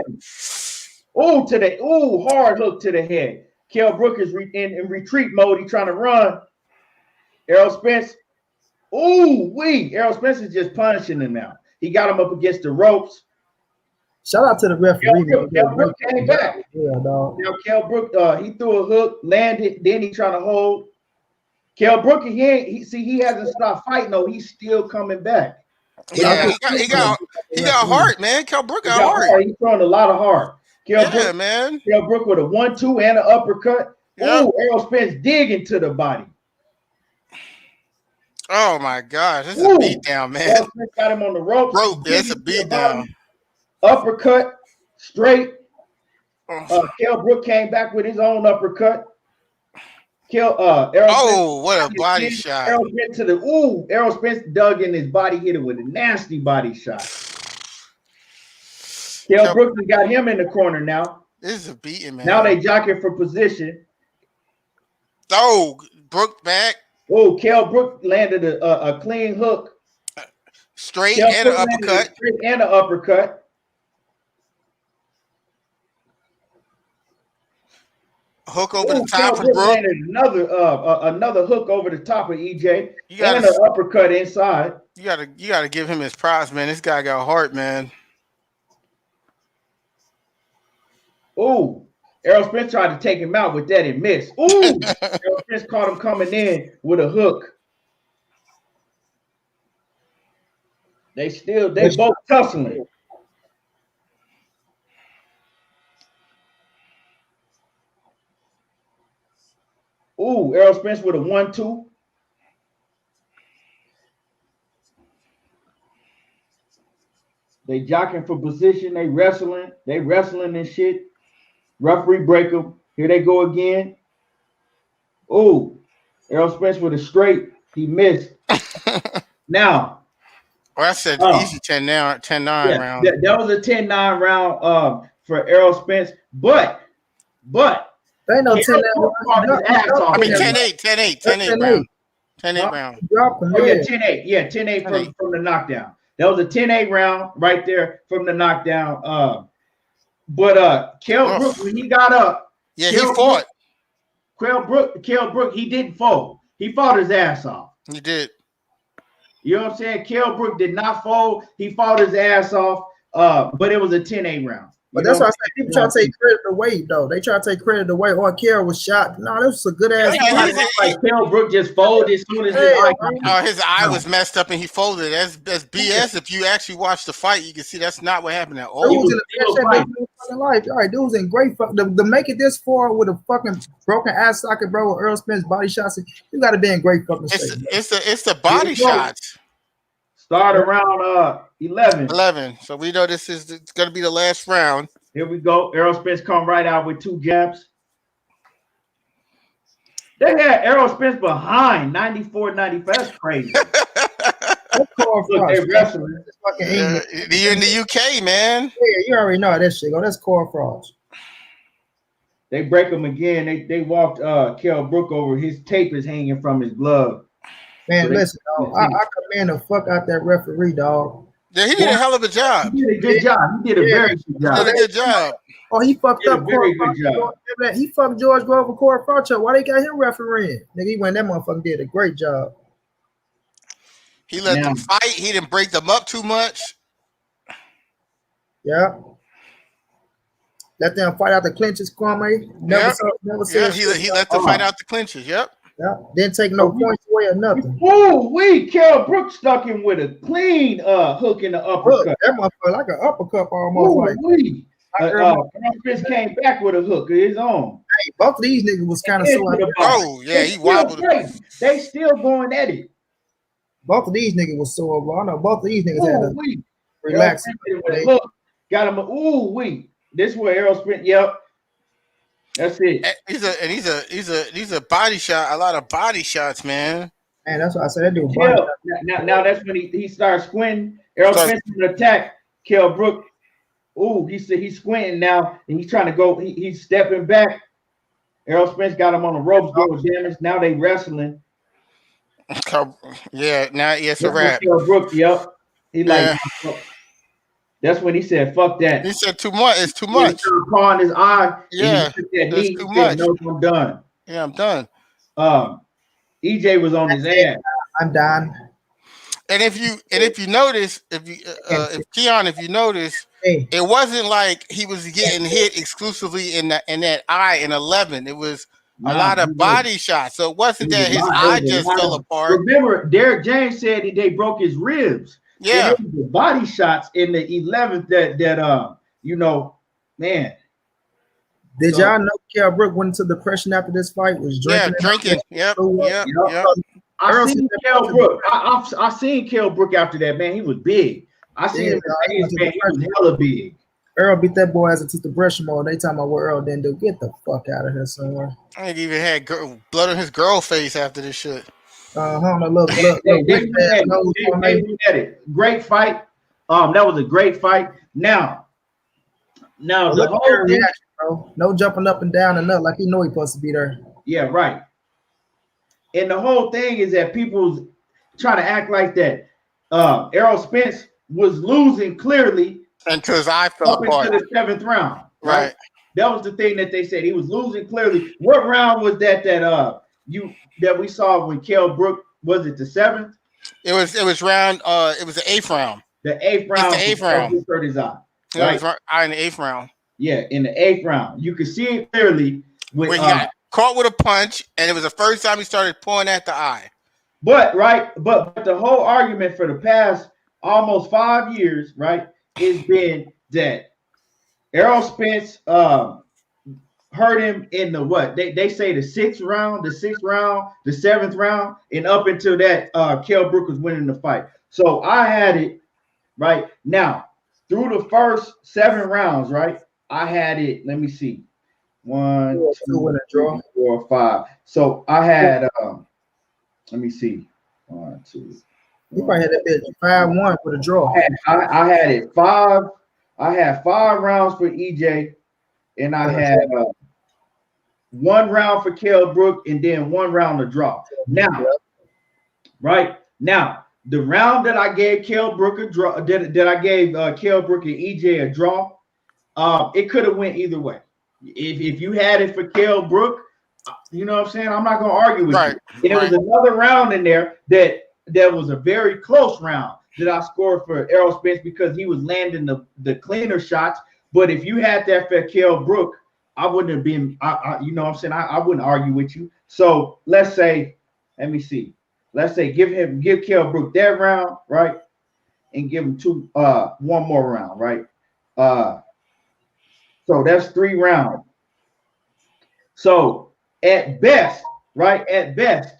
D: Hard hook to the head. Kell Brook is in retreat mode. He's trying to run. Errol Spence. Errol Spence is just punishing him now. He got him up against the ropes.
E: Shout out to the referee.
D: Kell Brook came back.
E: Yeah, dog.
D: Now Kell Brook, he threw a hook, landed, then he trying to hold. Kell Brook, he hasn't stopped fighting though. He's still coming back.
F: Yeah, he got heart, man. Kell Brook got heart.
D: He's throwing a lot of heart. Kell Brook with a 1-2 and an uppercut. Errol Spence digging to the body.
F: Oh my gosh, this is a beatdown, man.
D: Errol Spence got him on the ropes.
F: It's a beatdown.
D: Uppercut, straight. Kell Brook came back with his own uppercut. Errol Spence,
F: what a body shot.
D: Errol Spence dug in his body, hit it with a nasty body shot. Kell Brook got him in the corner now.
F: This is a beating, man.
D: Now they jockeying for position.
F: Brook back.
D: Kell Brook landed a clean hook.
F: Straight and an uppercut.
D: Straight and an uppercut.
F: Hook over the top for Brook.
D: Another hook over the top of EJ. And an uppercut inside.
F: You gotta give him his props, man. This guy got heart, man.
D: Errol Spence tried to take him out with that and missed. Errol Spence caught him coming in with a hook. They both tussling. Errol Spence with a 1-2. They jockeying for position. They wrestling and shit. Referee break them. Here they go again. Errol Spence with a straight. He missed. Now.
F: I said easy 10-9 round.
D: That was a 10-9 round for Errol Spence. But
E: they ain't no 10-9.
F: I mean 10-8 round. 10-8 round.
D: 10-8 from the knockdown. That was a 10-8 round right there from the knockdown. But Kell Brook, when he got up,
F: he fought.
D: Kell Brook, he didn't fold. He fought his ass off.
F: He did.
D: You know what I'm saying? Kell Brook did not fold. He fought his ass off. But it was a 10-8 round.
E: But that's why I say people try to take credit away, though. They try to take credit away. Oh, Kell was shot. No, this was a good ass.
D: Like Kell Brook just folded as soon as
F: his eye was messed up and he folded. That's BS. If you actually watch the fight, you can see that's not what happened at all.
E: Dude was in the best shape of his fucking life. All right, dude was in great fuck. To make it this far with a fucking broken ass socket, bro, with Errol Spence body shots, you got to be in great fucking shape.
F: It's the body shots.
D: Start around 11.
F: 11. So we know it's going to be the last round.
D: Here we go. Errol Spence come right out with 2 jabs. They had Errol Spence behind 94-95. That's crazy.
E: Look,
D: they wrestling.
F: You're in the UK, man.
E: Yeah, you already know how that shit go. That's core frauds.
D: They break him again. They walked Kell Brook over. His tape is hanging from his glove.
E: Man, so listen, dog. I commend the fuck out that referee, dog.
F: Yeah, he did a hell of a job.
D: He did a good job. He did a very good job.
F: He did a good job.
E: Oh, he fucked up.
D: Very good job.
E: He fucked George Grove and Corey Frocho. Why they got him refereeing? Nigga, he went that motherfucker did a great job.
F: He let them fight. He didn't break them up too much.
E: Yeah. Let them fight out the clinches, Kwame. Never said.
F: He let them fight out the clinches. Yep.
E: Yeah. Didn't take no points away or nothing.
D: Ooh, Kell Brook stuck him with a clean hook in the uppercut.
E: That motherfucker like an uppercut almost.
D: Spence came back with a hook of his own.
E: Hey, both of these niggas was kind of so.
F: Oh yeah, he wobbled.
D: They still going at it.
E: Both of these niggas was sore, bro. I know both of these niggas had to relax.
D: Look, got him. This is where Errol Spence. Yep, that's it.
F: He's a body shot. A lot of body shots, man.
E: Man, that's what I said. That dude.
D: Now that's when he starts squinting. Errol Spence is an attack. Kell Brook. Ooh, he's squinting now, and he's trying to go. He's stepping back. Errol Spence got him on the ropes, doing damage. Now they wrestling.
F: Yeah, now it's a wrap.
D: Kell Brook, yep. That's when he said, "Fuck that."
F: He said, "Too much. It's too much."
D: He on his eye.
F: Yeah,
D: it's too much. No, I'm done.
F: Yeah, I'm done.
D: EJ was on his ass.
E: I'm done.
F: And if you notice, if you notice, it wasn't like he was getting hit exclusively in that eye in 11. It was a lot of body shots. So it wasn't that his eye just fell apart.
D: Remember, Derek James said they broke his ribs.
F: Yeah,
D: it was the body shots in the 11th that man.
E: Did y'all know Kell Brook went into depression after this fight? Was drinking.
F: Yeah, drinking. Yep.
D: I seen Kell Brook. I seen Kell Brook after that, man. He was big. I seen him. He was hella big.
E: Earl beat that boy as a tooth brush him all. They talking about what Earl didn't do. Get the fuck out of here somewhere.
F: I ain't even had blood on his girl face after this shit.
D: Great fight. That was a great fight. Now the whole
E: reaction, bro. No jumping up and down and nothing like he know he supposed to be there.
D: Yeah, right. And the whole thing is that people's trying to act like that. Errol Spence was losing clearly
F: until his eye fell apart
D: into the 7th round. Right. That was the thing that they said. He was losing clearly. What round was that we saw when Kell Brook, was it the 7th?
F: It was round. It was the 8th round.
D: The 8th round.
F: The 8th round.
D: Hurt his eye.
F: Right? It was in the 8th round.
D: Yeah, in the 8th round, you could see it clearly
F: when he got caught with a punch, and it was the first time he started pulling at the eye.
D: But the whole argument for the past almost 5 years, right, has been that Errol Spence hurt him in the what? They say the 6th round, the 6th round, the 7th round, and up until that, Kell Brook was winning the fight. So I had it right now through the first 7 rounds, right? I had it. Let me see, 1, 2, 3, 4, 5. So I had let me see, 1, 2.
E: You probably had that bitch 5-1 for the draw.
D: I had it 5. I had 5 rounds for EJ, and I had 1 round for Kell Brook, and then 1 round to draw. Now, right now, the round that I gave Kell Brook a draw, that I gave Kell Brook and EJ a draw, it could have went either way. If you had it for Kell Brook, you know what I'm saying? I'm not gonna argue with you. And there was another round in there that was a very close round that I scored for Errol Spence because he was landing the cleaner shots, But if you had that for Kell Brook, I wouldn't have been. You know what I'm saying? I wouldn't argue with you. So let's say, let me see. Let's say give Kell Brook that round, right? And give him one more round, right? So that's 3 rounds. So at best, right? At best,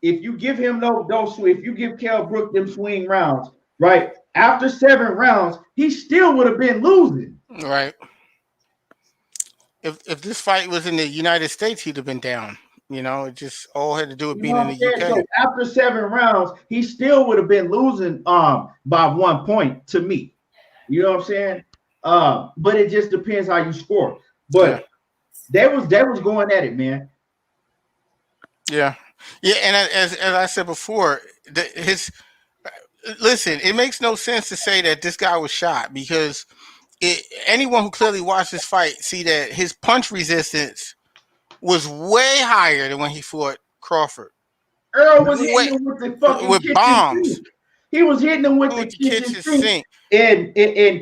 D: if you give him if you give Kell Brook them swing rounds, right? After 7 rounds, he still would have been losing.
F: Right. If this fight was in the United States, he'd have been down. You know, it just all had to do with being in the UK.
D: So after 7 rounds, he still would have been losing by 1 point to me. You know what I'm saying? But it just depends how you score. But that was going at it, man.
F: Yeah. Yeah, and as I said before, listen, it makes no sense to say that this guy was shot because anyone who clearly watched this fight see that his punch resistance was way higher than when he fought Crawford.
D: Earl was hitting him with the fucking
F: bombs.
D: Sink. He was hitting him with the kitchen sink. And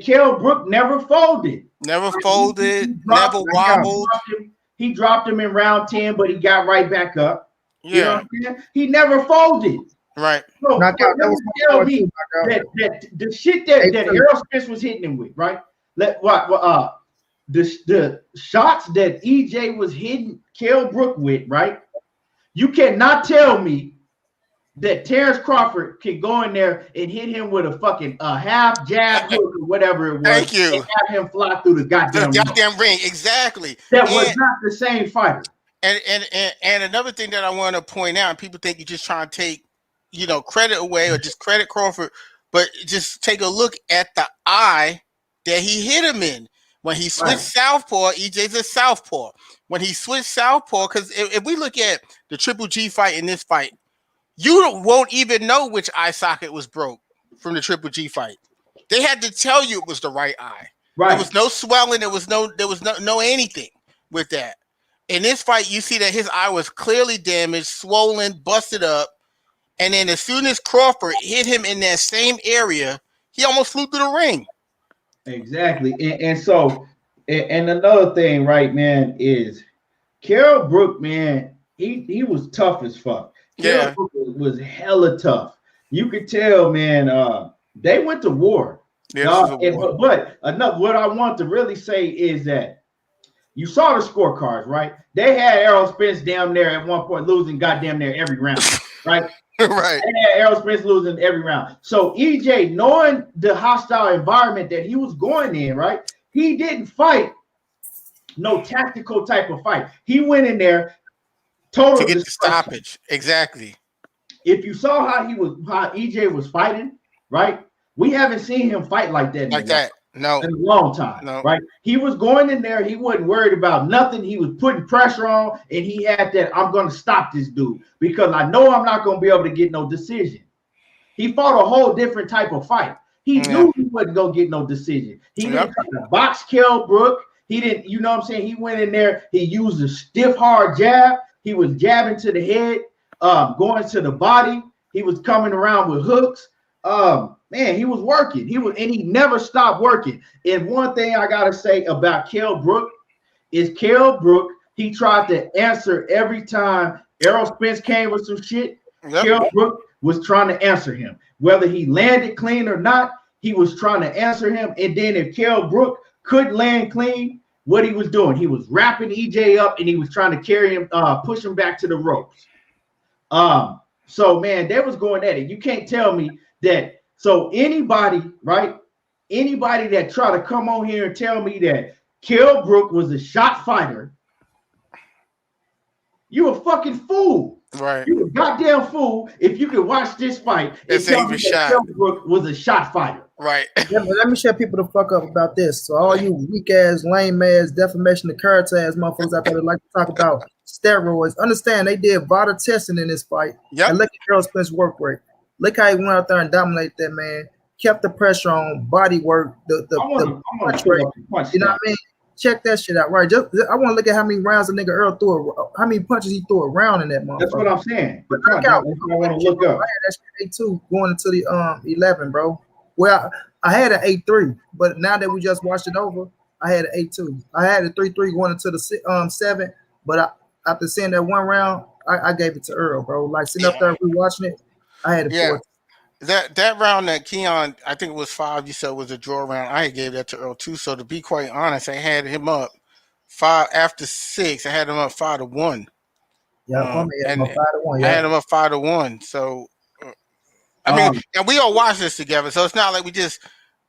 D: Kell Brook never folded.
F: Never folded, never wobbled.
D: He dropped him in round 10, but he got right back up.
F: Yeah.
D: You know what I'm saying? He never folded.
F: Right.
D: So tell me that the shit that Errol Spence was hitting him with, right? The shots that EJ was hitting Kell Brook with, right? You cannot tell me that Terrence Crawford can go in there and hit him with a fucking half jab hook or whatever it was.
F: Thank you.
D: And have him fly through the goddamn
F: ring. Exactly.
D: That was not the same fighter.
F: And another thing that I want to point out, people think you're just trying to take, credit away or just credit Crawford, but just take a look at the eye that he hit him in. When he switched southpaw, EJ's a southpaw. When he switched southpaw, because if we look at the Triple G fight in this fight, you won't even know which eye socket was broke from the Triple G fight. They had to tell you it was the right eye. Right. There was no swelling. There was no anything with that. In this fight, you see that his eye was clearly damaged, swollen, busted up. And then as soon as Crawford hit him in that same area, he almost flew through the ring.
D: Exactly. And so another thing, right, man, is Kell Brook, man, he was tough as fuck.
F: Yeah.
D: Kell Brook was hella tough. You could tell, man, they went to war.
F: Yeah,
D: but what I want to really say is that you saw the scorecards, right? They had Errol Spence down there at one point losing goddamn near every round, right?
F: Right.
D: They had Errol Spence losing every round. So EJ, knowing the hostile environment that he was going in, right? He didn't fight no tactical type of fight. He went in there total
F: to get the stoppage. Exactly.
D: If you saw how EJ was fighting, right? We haven't seen him fight like that.
F: No.
D: In a long time. No. Right? He was going in there. He wasn't worried about nothing. He was putting pressure on, and he had that, I'm going to stop this dude because I know I'm not going to be able to get no decision. He fought a whole different type of fight. He knew he wasn't going to get no decision. He didn't try to box Kell Brook. He didn't, you know what I'm saying? He went in there. He used a stiff, hard jab. He was jabbing to the head, going to the body. He was coming around with hooks. Man, he was working. And he never stopped working. And one thing I gotta say about Kell Brook is Kell Brook, he tried to answer every time Errol Spence came with some shit. Yep. Kell Brook was trying to answer him. Whether he landed clean or not, he was trying to answer him. And then if Kell Brook couldn't land clean, what he was doing, he was wrapping EJ up and he was trying to carry him, push him back to the ropes. So man, they was going at it. You can't tell me that. So anybody, right? Anybody that try to come on here and tell me that Kell Brook was a shot fighter, you a fucking fool.
F: Right.
D: You a goddamn fool if you could watch this fight and tell me that Kell Brook was a shot fighter.
F: Right.
E: Let me shut people the fuck up about this. So all you weak ass, lame ass, defamation of character ass motherfuckers out there that like to talk about steroids, understand they did VADA testing in this fight.
F: Yep.
E: And look at Errol Spence work rate. Look how he went out there and dominated that man. Kept the pressure on, body work, the punch rate. You know what I mean? Check that shit out, right? I want to look at how many rounds a nigga Earl threw, how many punches he threw around in that motherfucker.
D: That's what I'm saying. But I want to look up.
E: I had that shit 8-2 going into the 11, bro. Well, I had an 8-3, but now that we just watched it over, I had an 8-2. I had a 3-3 going into the 7, but after seeing that one round, I gave it to Earl, bro. Like sitting up there rewatching it, I had it
F: Yeah.
E: 4.
F: That round that Keon, I think it was 5. You said was a draw round. I gave that to Earl too. So to be quite honest, I had him up 5 after 6. I had him up 5-1.
E: Yeah,
F: and
E: 5-1.
F: I
E: Yeah,
F: had him up 5-1. So I mean, and we all watched this together. So it's not like we just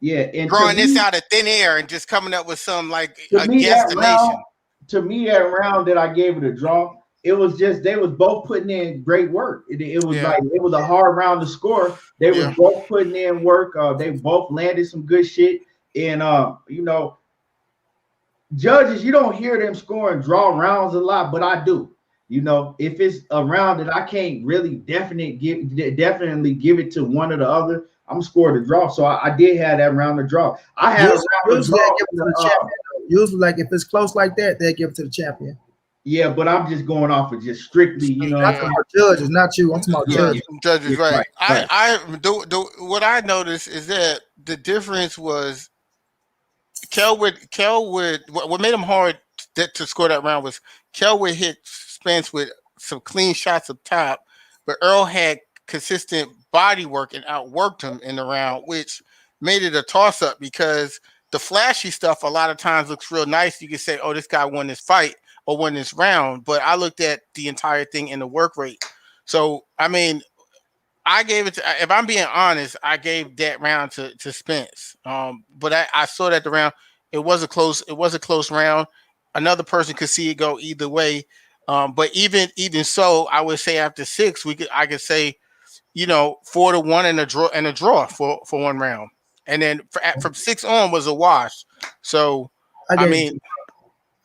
D: and
F: drawing this out of thin air and just coming up with some like a
D: that
F: guesstimation.
D: That round that I gave it a draw, it was just they was both putting in great work. It was like it was a hard round to score. They was both putting in work. They both landed some good shit. And you know, judges, you don't hear them scoring draw rounds a lot, but I do. You know, if it's a round that I can't really definitely give it to one or the other, I'm scoring the draw. So I did have that round to draw. I had
E: usually like if it's close like that, they give it to the champion.
D: Yeah, but I'm just going off of just strictly, you know.
E: I'm talking about judges, not you. I'm talking about judges.
F: Judges, right. I what I noticed is that the difference was Kell would what made him hard to score that round was Kell would hit Spence with some clean shots up top, but Earl had consistent body work and outworked him in the round, which made it a toss-up because the flashy stuff a lot of times looks real nice. You can say, oh, this guy won this fight or won this round, but I looked at the entire thing in the work rate. So, I mean, I gave it to, if I'm being honest, I gave that round to Spence. But I saw that the round, it was a close round. Another person could see it go either way. But even so, I would say after 6, I could say, you know, 4-1 and a draw for one round. And then from 6 on was a wash. So I gave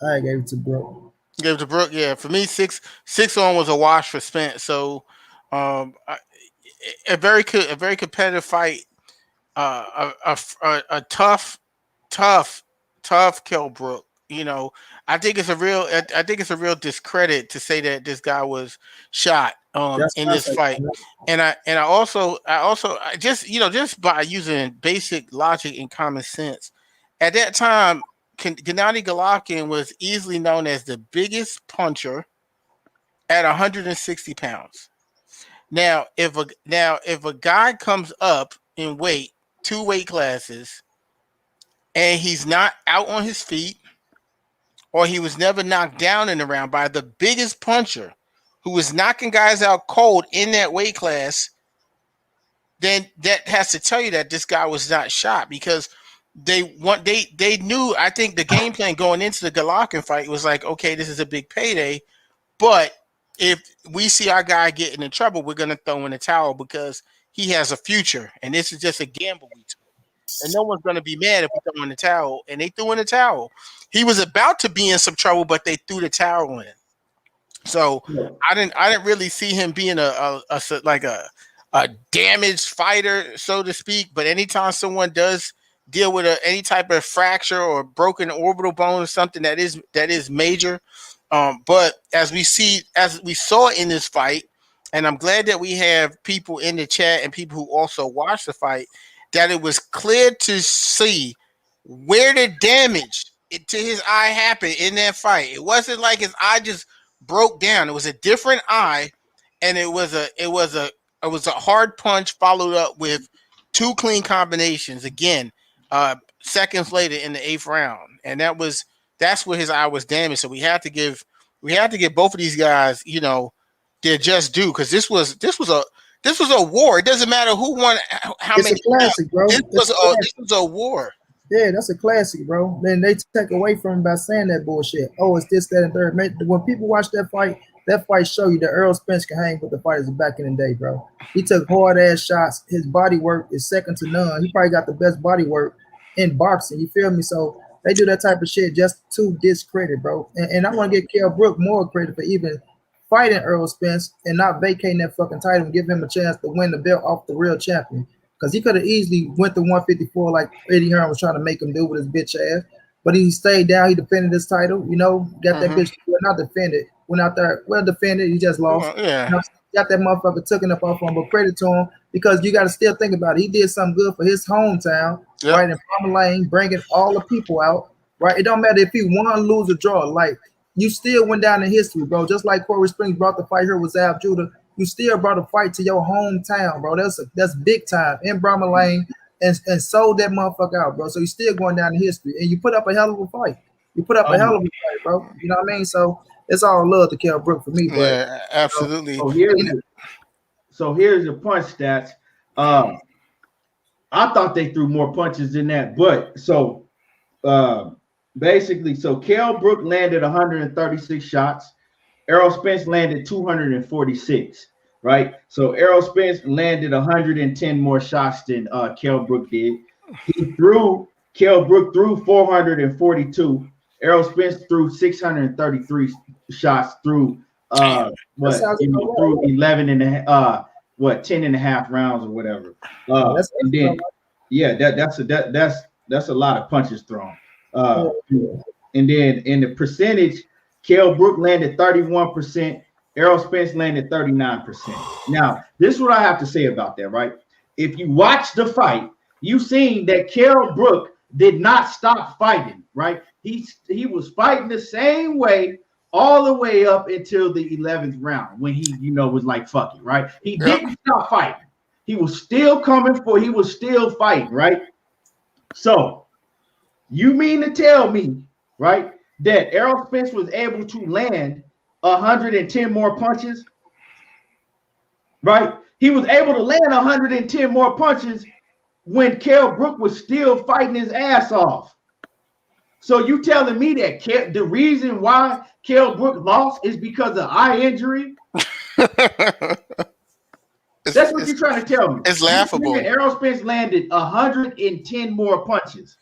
E: it to Brook.
F: Gave it to Brook, yeah. For me, 6 on was a wash for Spence. So a very competitive fight. A tough Kell Brook. You know, I think it's a real discredit to say that this guy was shot in this fight. And I also just, you know, just by using basic logic and common sense, at that time, Gennady Golovkin was easily known as the biggest puncher at 160 pounds. Now, if a guy comes up in weight, 2 weight classes, and he's not out on his feet, or he was never knocked down in the round by the biggest puncher who was knocking guys out cold in that weight class, then that has to tell you that this guy was not shot, because they knew, I think the game plan going into the Golovkin fight was like, okay, this is a big payday, but if we see our guy getting in trouble, we're going to throw in the towel because he has a future, and this is just a gamble we took. And no one's going to be mad if we throw in the towel. And they threw in the towel. He was about to be in some trouble, but they threw the towel in. So I didn't really see him being a damaged fighter, so to speak. But anytime someone does deal with any type of fracture or broken orbital bone or something that is major. But as we saw in this fight, and I'm glad that we have people in the chat and people who also watched the fight, that it was clear to see where the damage to his eye happened in that fight. It wasn't like his eye just broke down. It was a different eye, and it was a hard punch followed up with 2 clean combinations. Seconds later in the 8th round, and that's where his eye was damaged. So we had to give both of these guys, you know, their just due, because this was a war. It doesn't matter who won, how many.
E: It's a classic, bro.
F: This was a war.
E: Yeah, that's a classic, bro. Then they take away from him by saying that bullshit. Oh, it's this, that, and third. When people watch that fight show you that Errol Spence can hang with the fighters back in the day, bro. He took hard ass shots. His body work is second to none. He probably got the best body work in boxing. You feel me? So they do that type of shit just to discredit, bro. And I want to give Kell Brook more credit for even fighting Errol Spence and not vacating that fucking title and give him a chance to win the belt off the real champion. Because he could have easily went to 154 like Eddie Hearn was trying to make him do with his bitch ass. But he stayed down. He defended his title, you know, got that bitch not defended. Went out there, well defended. He just lost. You know, got that motherfucker taken up off him, but credit to him, because you got to still think about it. He did something good for his hometown, right in Palmer Lane, bringing all the people out. right? It don't matter if he won, lose, or draw. Like you still went down in history, bro. Just like Corey Springs brought the fight here with Zab Judah, you still brought a fight to your hometown, bro. That's big time in Brahma Lane, and sold that motherfucker out, bro. So you still going down in history, and you put up a hell of a fight. You put up a hell of a fight, bro. You know what I mean? So it's all love to Kell Brook for me, but
F: yeah, absolutely.
D: So here's the punch stats. I thought they threw more punches than that, but so basically, so Kell Brook landed 136 shots. Errol Spence landed 246, right? So Errol Spence landed 110 more shots than Kell Brook did. Kell Brook threw 442. Errol Spence threw 633 shots through through 11 and a 10 and a half rounds or whatever. And then that's a lot of punches thrown. And then in the percentage, Kell Brook landed 31%, Errol Spence landed 39%. Now, this is what I have to say about that, right? If you watch the fight, you seen that Kell Brook did not stop fighting, right? He was fighting the same way all the way up until the 11th round when he, was like, fuck it, right? He didn't stop fighting. He was still he was still fighting, right? So you mean to tell me, right, that Errol Spence was able to land 110 more punches, right? He was able to land 110 more punches when Kell Brook was still fighting his ass off. So you telling me that the reason why Kell Brook lost is because of eye injury? That's what you're trying to tell me.
F: It's laughable.
D: Errol Spence landed 110 more punches.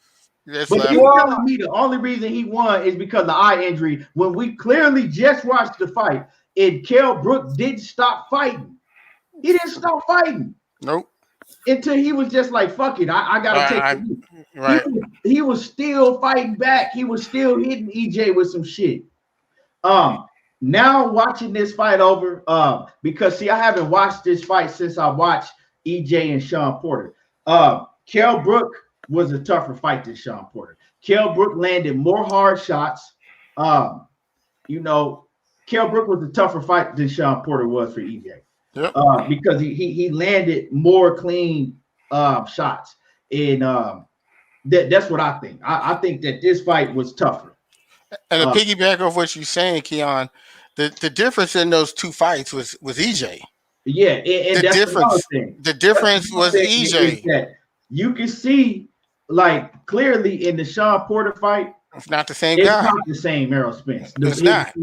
F: But
D: you're telling me the only reason he won is because of eye injury when we clearly just watched the fight and Kell Brook didn't stop fighting. He didn't stop fighting.
F: Nope.
D: Until he was just like, fuck it, I gotta take it.
F: Right.
D: He was still fighting back. He was still hitting EJ with some shit. Now watching this fight over, because see, I haven't watched this fight since I watched EJ and Sean Porter. Kell Brook was a tougher fight than Sean Porter. Kell Brook landed more hard shots. Kell Brook was a tougher fight than Sean Porter was for EJ.
F: Yep.
D: Because he landed more clean shots. And that's what I think. I think that this fight was tougher.
F: And to piggyback off what you're saying, Keon, the difference in those two fights was EJ.
D: Yeah, and
F: the difference was EJ.
D: That you can see, like, clearly in the Sean Porter fight,
F: it's not the same
D: it's
F: guy.
D: It's not the same Errol Spence.
F: It's not.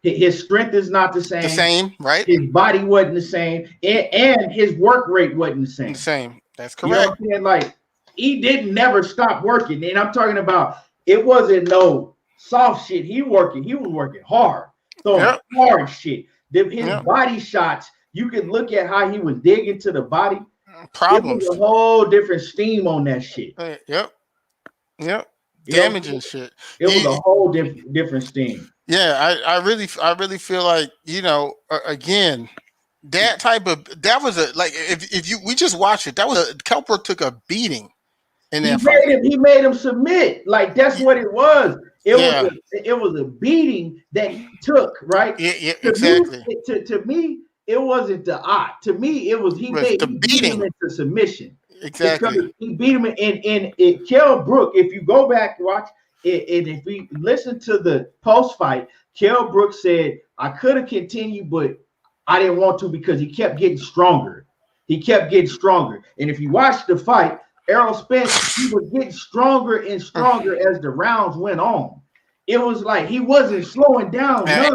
D: His strength is not the same.
F: The same, right?
D: His body wasn't the same, and his work rate wasn't the same.
F: The same. That's correct.
D: You know what I'm saying? Like, he didn't never stop working. And I'm talking about, it wasn't no soft shit. He was working hard. So hard shit. His body shots, you can look at how he was digging to the body.
F: Problems.
D: It was a whole different steam on that shit.
F: Yep. Damaging shit.
D: It was a whole different steam.
F: Yeah, I really feel like, again, that was a, like, we just watched it, Kell Brook took a beating in that fight.
D: He made him submit. Like, that's what it was. It was a beating that he took, right?
F: Yeah, exactly.
D: To me, it wasn't the eye. To me, it was he beat him into submission.
F: Exactly.
D: Because he beat him in Kell Brook. If you go back and watch it, and if we listen to the post fight, Kell Brook said, "I could have continued, but I didn't want to because he kept getting stronger. And if you watch the fight, Errol Spence, he was getting stronger and stronger as the rounds went on. It was like he wasn't slowing down
F: at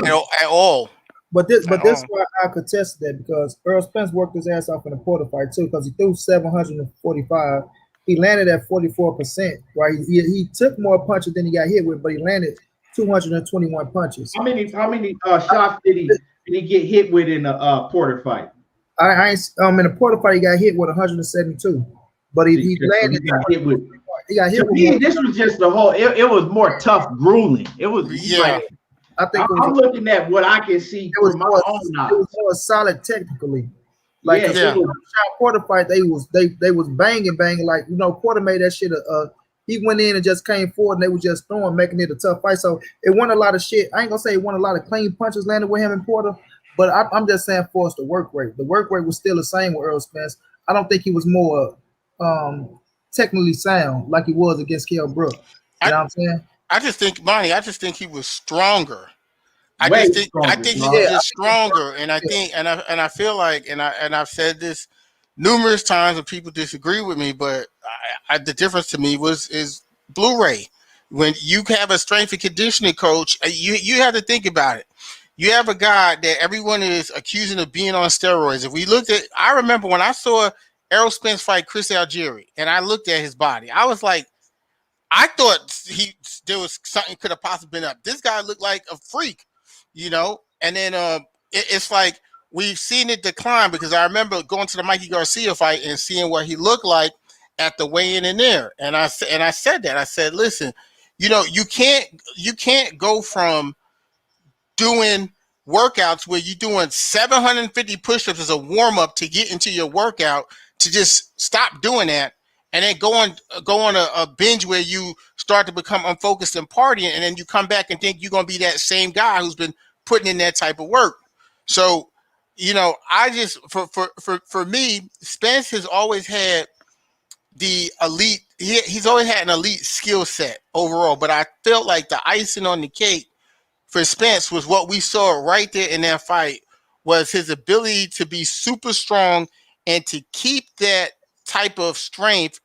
F: all.
E: But this why I contested that, because Errol Spence worked his ass off in the Porter fight too, because he threw 745. He landed at 44%, right? He took more punches than he got hit with, but he landed 221 punches.
D: How many shots did he get hit with in the Porter fight?
E: In the Porter fight, he got hit with 172, but he landed. He got hit with.
D: This was just the whole. It was more tough, grueling. It was like,
E: I think
D: I'm looking at what I can see from my own knowledge.
E: It was more solid technically. Like Sean Porter fight, they was banging like, Porter made that shit a he went in and just came forward and they were just throwing, making it a tough fight. So it won a lot of shit. I ain't gonna say it won a lot of clean punches landed with him and Porter, but I'm just saying for us the work rate. The work rate was still the same with Errol Spence. I don't think he was more technically sound like he was against Kell Brook. You know what I'm saying?
F: I just think, Monty, I just think he was stronger. I think he was just stronger, and I feel like, and I've said this numerous times, and people disagree with me, but the difference to me is Blu-ray. When you have a strength and conditioning coach, you have to think about it. You have a guy that everyone is accusing of being on steroids. If we looked at, I remember when I saw Errol Spence fight Chris Algieri, and I looked at his body, I was like, I thought there was something could have possibly been up. This guy looked like a freak, you know. And then it's like we've seen it decline, because I remember going to the Mikey Garcia fight and seeing what he looked like at the weigh-in in there. And I said that. I said, listen, you know, you can't go from doing workouts where you're doing 750 push-ups as a warm-up to get into your workout to just stop doing that. And then go on a binge where you start to become unfocused and partying, and then you come back and think you're gonna be that same guy who's been putting in that type of work. So, you know, I just for me, Spence has always had the elite. He's always had an elite skill set overall, but I felt like the icing on the cake for Spence was what we saw right there in that fight, was his ability to be super strong and to keep that type of strength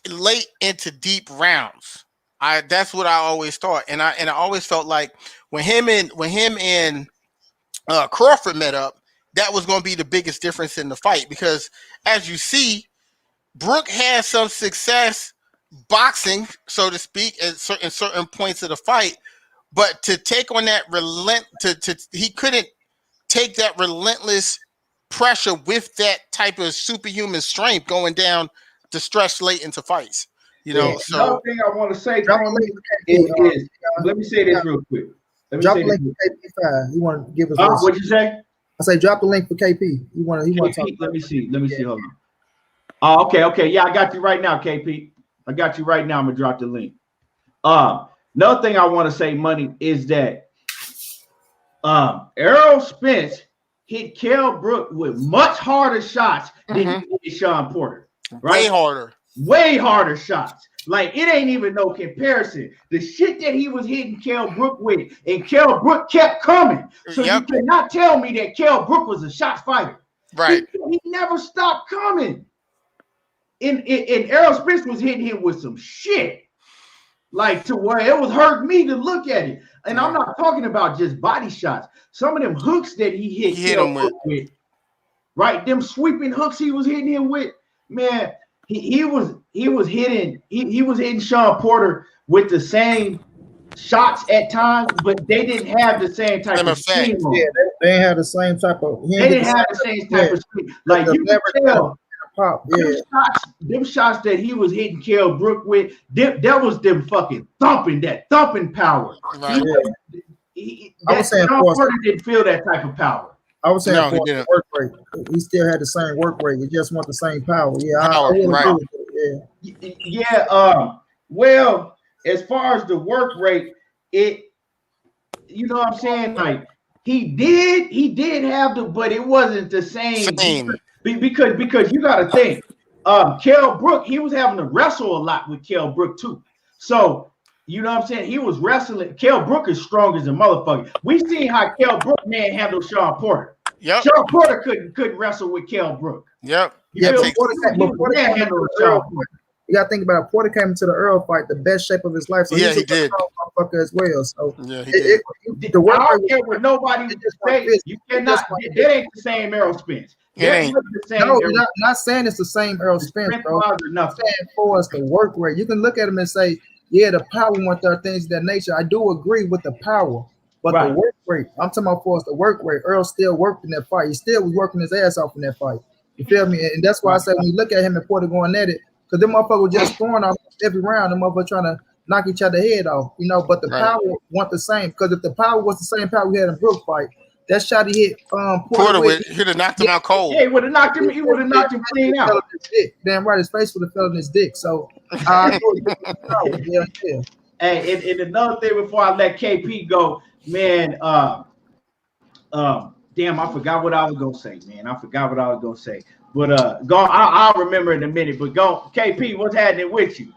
F: late into deep rounds. That's what I always thought, and I always felt like when him and Crawford met up, that was going to be the biggest difference in the fight, because as you see, Brook had some success boxing, so to speak, at certain points of the fight, but to take on that he couldn't take that relentless pressure with that type of superhuman strength going down the stretch late into fights, you know. So
D: another thing I want to say is, let me say this real quick.
E: Drop the link for KP5. You want to give us?
D: What'd you say?
E: I say drop the link for KP. He want to talk.
D: Let me see. Hold on. Okay. Yeah, I got you right now, KP. I got you right now. I'm gonna drop the link. Another thing I want to say, Money, is that Errol Spence hit Kell Brook with much harder shots than he did Sean Porter. Right? Way harder shots. Like, it ain't even no comparison. The shit that he was hitting Kell Brook with, and Kell Brook kept coming. So you cannot tell me that Kell Brook was a shot fighter.
F: Right.
D: He never stopped coming. And Errol Spence was hitting him with some shit. Like, to where it was hurting me to look at it. And I'm not talking about just body shots. Some of them hooks that he hit Kell Brook with, right? Them sweeping hooks he was hitting him with, man. He was hitting Sean Porter with the same shots at times, but they didn't have the same type of speed.
E: Yeah, they didn't have the same type of.
D: They didn't have the same type of speed. Like, you can tell. Them shots that he was hitting Kell Brook with, that was them fucking thumping power.
E: Right. I was saying
D: Porter didn't feel that type of power.
E: I was saying the work rate. He still had the same work rate. He just want the same power. Yeah,
D: well, as far as the work rate, you know what I'm saying? Like, he did have but it wasn't the same. Because you got to think, Kell Brook, he was having to wrestle a lot with Kell Brook too. So, you know what I'm saying? He was wrestling. Kell Brook is strong as a motherfucker. We seen how Kell Brook handled Sean Porter.
F: Yep.
D: Sean Porter couldn't wrestle with Kell Brook.
F: Yep.
E: You got to think about it. Porter came into the Earl fight the best shape of his life. So
F: he did.
E: Motherfucker as well. So
F: yeah, he did.
D: I don't care what nobody just say. You cannot. That ain't the same Errol Spence.
E: Not saying it's the same Errol Spence, bro. I'm saying for us the work rate. You can look at him and say, yeah, the power went there, things of that nature. I do agree with the power, but the work rate, I'm talking about for us the work rate. Earl still worked in that fight. He still was working his ass off in that fight. You feel me? And that's why I say when you look at him and Porter going at it, because them motherfuckers were just throwing off every round, them motherfuckers trying to knock each other head off, you know, but the power wasn't the same. Because if the power was the same power we had in Brook fight, that shot he hit
F: Porter with, he'd have knocked him out cold.
D: Yeah, he would have knocked him clean out.
E: Damn right, his face would have fell in his dick. So Yeah, yeah.
D: Hey, and another thing before I let KP go, man. Damn, I forgot what I was gonna say, man. I forgot what I was gonna say. But go. I'll remember in a minute. But go, KP. What's happening with you?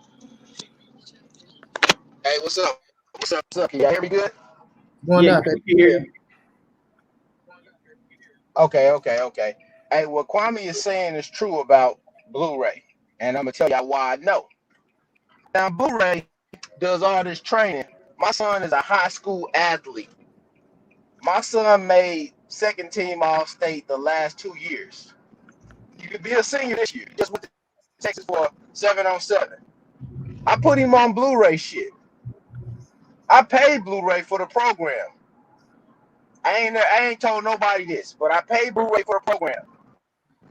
G: Hey, what's up? What's up? What's up? Can y'all hear me good?
E: Going
D: Yeah,
E: out there.
D: we can hear you.
G: Okay. Hey, what Kwame is saying is true about Blu-ray, and I'm gonna tell y'all why I know. Now, Blu-ray does all this training. My son is a high school athlete. My son made second team All-State the last 2 years. You could be a senior this year. Just went to Texas for 7-on-7. I put him on Blu-ray shit. I paid Blu-ray for the program. I ain't told nobody this, but I paid Blu-ray for the program.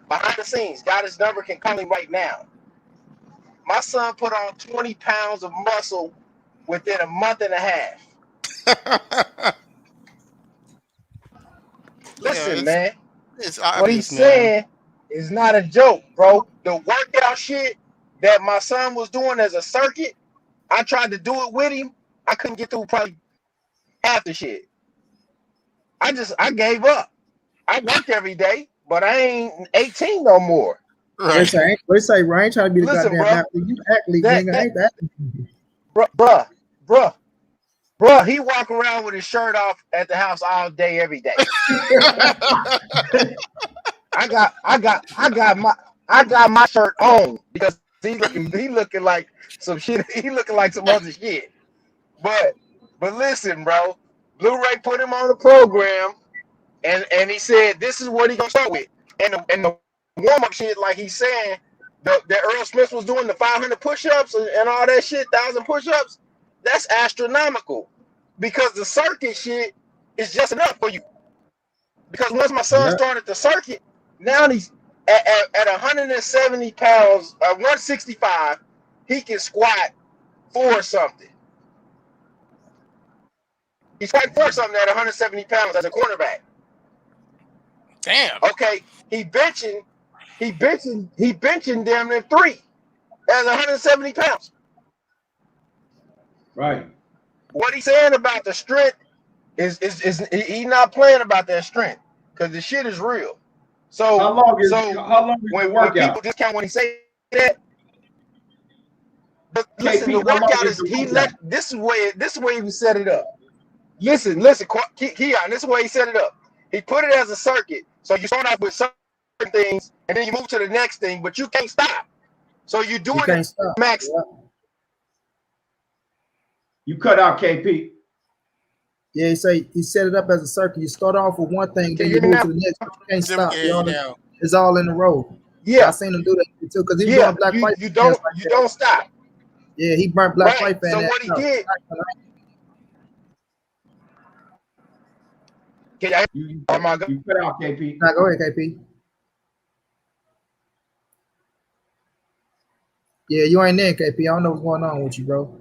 G: Behind the scenes, got his number, can call him right now. My son put on 20 pounds of muscle within a month and a half. Listen, man.
F: It's obvious,
G: what he's
F: man.
G: saying is not a joke, bro. The workout shit that my son was doing as a circuit, I tried to do it with him. I couldn't get through probably half the shit. I gave up. I work every day, but I ain't 18 no more.
E: Right. They say Ryan trying to be the
G: Listen,
E: goddamn athlete. You athlete, nigga. Ain't that?
G: Bruh, he walk around with his shirt off at the house all day, every day. I got my shirt on because he looking like some shit. He looking like some other shit. But listen, bro, Blu-ray put him on the program, and he said this is what he gonna start with. And the warm-up shit, like he's saying, that Errol Spence was doing the 500 push-ups and all that shit, 1,000 push-ups. That's astronomical, because the circuit shit is just enough for you. Because once my son started the circuit, now he's at 170 pounds, 165, he can squat 4 something. He's squatting 4 something at 170 pounds as a cornerback.
F: Damn.
G: Okay, he benching damn near 3 at 170 pounds.
D: Right.
G: What he's saying about the strength is he's not playing about that strength, because the shit is real. So
D: how long is
G: when people discount when he say that, but listen,
D: KP,
G: the workout is this is where he set it up. Listen, Keon, this is where he set it up. He put it as a circuit, so you start off with certain things, and then you move to the next thing, but you can't stop. So you do it max.
D: You cut out KP.
E: Yeah, he set it up as a circuit. You start off with one thing, then you move to the next. But you can't stop. It's all in a row.
G: Yeah,
E: I seen him do that too, because he doing black fight.
G: You don't stop.
E: Yeah, he burnt black fight fan.
G: So what he did?
D: You cut out KP.
E: Nah, go ahead, KP. Yeah, you ain't there, KP. I don't know what's going on with you, bro.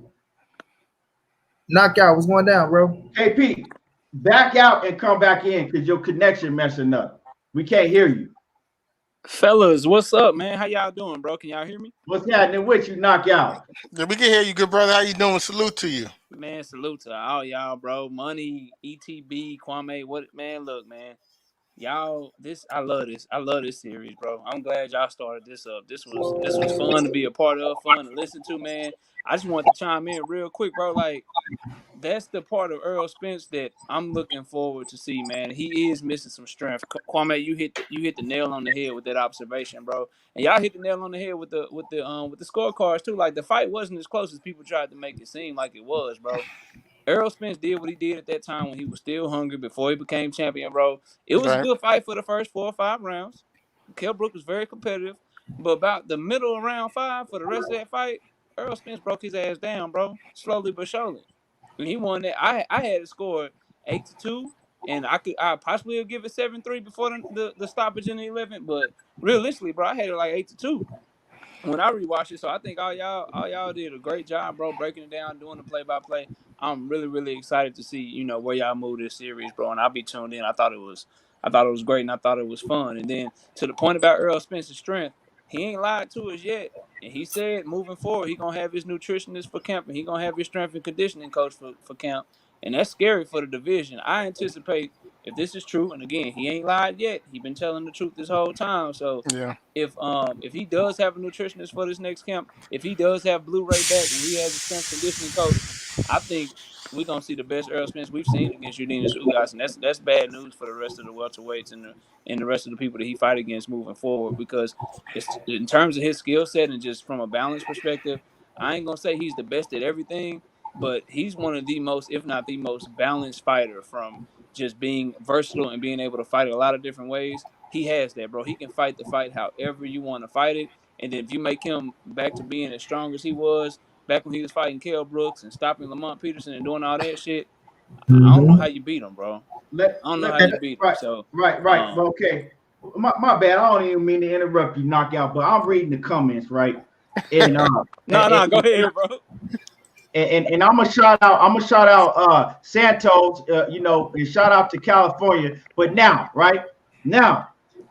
E: Knockout, what's going down, bro?
D: KP, back out and come back in because your connection messing up. We can't hear you.
H: Fellas, what's up, man? How y'all doing, bro? Can y'all hear me?
D: What's happening with you, Knockout?
F: We can hear you, good brother. How you doing? Salute to you.
H: Man, salute to all y'all, bro. Money, ETB, Kwame, man, look, man. Y'all, I love this. I love this series, bro. I'm glad y'all started this up. This was fun to be a part of, fun to listen to, man. I just wanted to chime in real quick, bro. Like, that's the part of Errol Spence that I'm looking forward to see, man. He is missing some strength. Kwame, you hit the nail on the head with that observation, bro. And y'all hit the nail on the head with the scorecards too. Like, the fight wasn't as close as people tried to make it seem like it was, bro. Errol Spence did what he did at that time when he was still hungry before he became champion, bro. It was a good fight for the first 4 or 5 rounds. Kell Brook was very competitive, but about the middle of round 5 for the rest of that fight, Errol Spence broke his ass down, bro, slowly but surely. And he won that. I had it scored 8-2, and I possibly would give it 7-3 before the stoppage in the 11th, but realistically, bro, I had it like 8-2 when I rewatched it. So I think all y'all did a great job, bro, breaking it down, doing the play-by-play. I'm really, really excited to see, where y'all move this series, bro. And I'll be tuned in. I thought it was great, and I thought it was fun. And then to the point about Errol Spence's strength, he ain't lied to us yet. And he said moving forward, he gonna have his nutritionist for camp, and he gonna have his strength and conditioning coach for camp. And that's scary for the division. I anticipate if this is true, and again, he ain't lied yet. He been telling the truth this whole time. So
F: Yeah.
H: if he does have a nutritionist for this next camp, if he does have Blu-ray back and he has a strength conditioning coach, I think we're gonna see the best Errol Spence we've seen against Udinese Ugas, and that's bad news for the rest of the welterweights and the rest of the people that he fight against moving forward, because it's in terms of his skill set and just from a balance perspective, I ain't gonna say he's the best at everything, but he's one of the most, if not the most balanced fighter, from just being versatile and being able to fight a lot of different ways. He has that, bro. He can fight the fight however you want to fight it. And then if you make him back to being as strong as he was back when he was fighting Kell Brooks and stopping Lamont Peterson and doing all that shit, I don't know how you beat him, bro. I don't know how you beat him.
D: Right,
H: So
D: right. Okay. My bad. I don't even mean to interrupt you, knockout, but I'm reading the comments, right? And
H: no, go ahead, bro.
D: And I'm gonna shout out Santos, and shout out to California. But now, right now,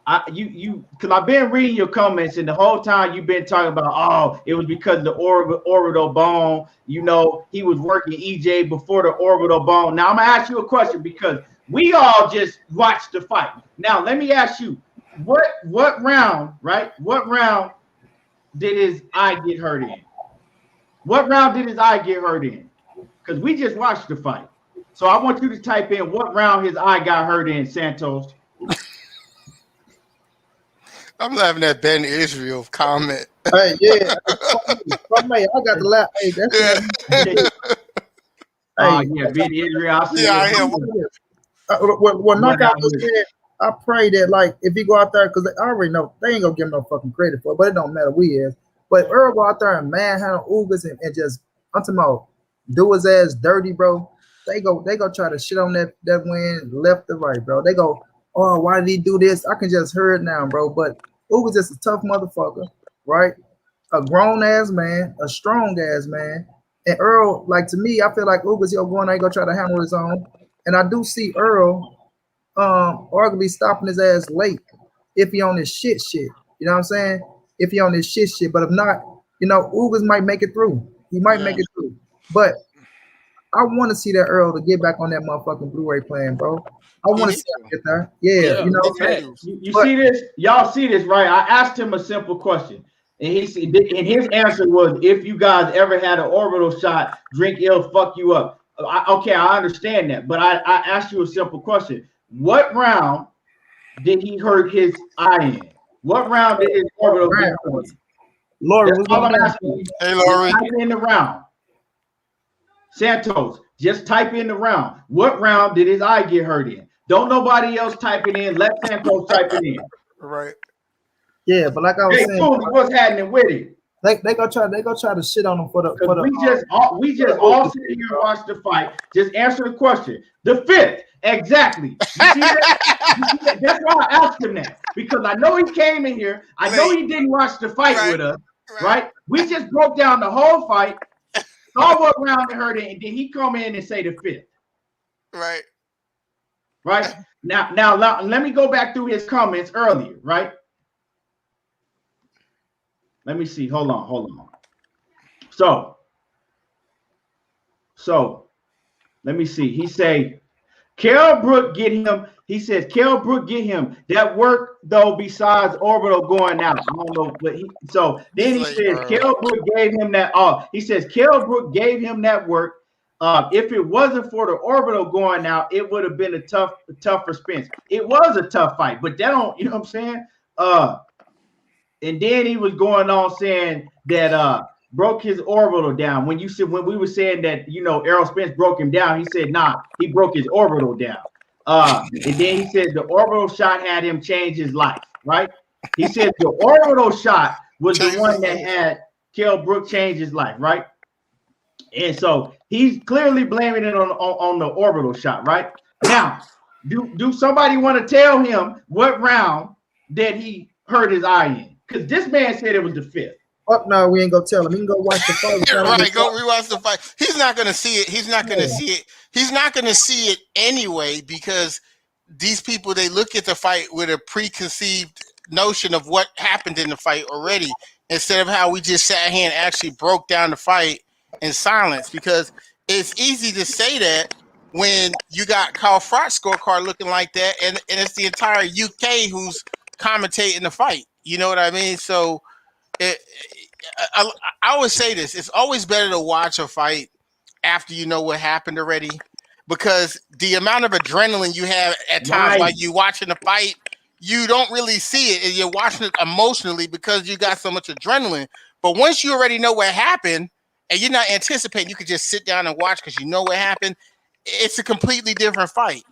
D: because I've been reading your comments, and the whole time you've been talking about, it was because of the orbital bone. He was working EJ before the orbital bone. Now I'm gonna ask you a question, because we all just watched the fight. Now let me ask you, what round, right? What round did his eye get hurt in? What round did his eye get hurt in? Because we just watched the fight. So I want you to type in what round his eye got hurt in, Santos.
F: I'm laughing at Ben Israel comment.
E: Hey, yeah. I got the lap. Hey, that's
D: yeah, Ben Israel.
F: I am.
E: Well, knockout was there. I pray that, like, if he go out there, because I already know they ain't gonna give him no fucking credit for it, but it don't matter. We is. But Earl go out there and manhandle Ugas and just, I'm talking about, do his ass dirty, bro. They go try to shit on that win left to right, bro. They go, oh, why did he do this? I can just hear it now, bro. But Ugas just a tough motherfucker, right? A grown ass man, a strong ass man. And Earl, like, to me, I feel like Ugas, going there, go try to handle his own. And I do see Earl arguably stopping his ass late if he on his shit. You know what I'm saying? If he on his shit, but if not, Ugas might make it through. He might make it through. But I want to see that Earl to get back on that motherfucking Blu-ray plan, bro. I want to see him get there. Yeah.
D: You see this? Y'all see this, right? I asked him a simple question, and his answer was, if you guys ever had an orbital shot, drink ill, fuck you up. I understand that, but I asked you a simple question. What round did he hurt his eye in? What round did his orbital get hurt in?
E: Lori,
D: that's all I'm asking you.
F: Hey, Lori.
D: Type in the round. Santos, just type in the round. What round did his eye get hurt in? Don't nobody else type it in. Let Santos type it in.
F: Right.
E: Yeah, but like I was saying,
D: what's happening with it?
E: They go try to shit on him for the.
D: We just all sit here and watch the fight. Just answer the question. The fifth, exactly. You see that? That's why I asked him that, because I know he came in here. I know he didn't watch the fight with us, right? We just broke down the whole fight, saw what round it hurt it, and then he come in and say the fifth.
F: Right.
D: Right. Now let me go back through his comments earlier, right? Let me see. Hold on. So let me see. He say Kell Brook get him. He says Kell Brook get him that work though. Besides orbital going out, I don't know. But then he says Kell Brook gave him that. He says Kell Brook gave him that work. If it wasn't for the orbital going out, it would have been a tougher Spence. It was a tough fight, but that don't. You know what I'm saying? And then he was going on saying that broke his orbital down. When we were saying that, Errol Spence broke him down, he said, nah, he broke his orbital down. And then he said the orbital shot had him change his life, right? He said the orbital shot was the one that had Kell Brook change his life, right? And so he's clearly blaming it on the orbital shot, right? Now, do somebody want to tell him what round that he hurt his eye in? Because this man said it was the fifth.
E: Fuck no, we ain't gonna tell him. He can go watch the fight.
F: Right, go rewatch the fight. He's not gonna see it. He's not gonna see it. He's not gonna see it anyway, because these people, they look at the fight with a preconceived notion of what happened in the fight already, instead of how we just sat here and actually broke down the fight in silence. Because it's easy to say that when you got Carl Frott's scorecard looking like that, and it's the entire UK who's commentating the fight. You know what I mean? So I always say this: it's always better to watch a fight after you know what happened already, because the amount of adrenaline you have at times while you watching the fight, you don't really see it, and you're watching it emotionally because you got so much adrenaline. But once you already know what happened and you're not anticipating, you could just sit down and watch because you know what happened. It's a completely different fight.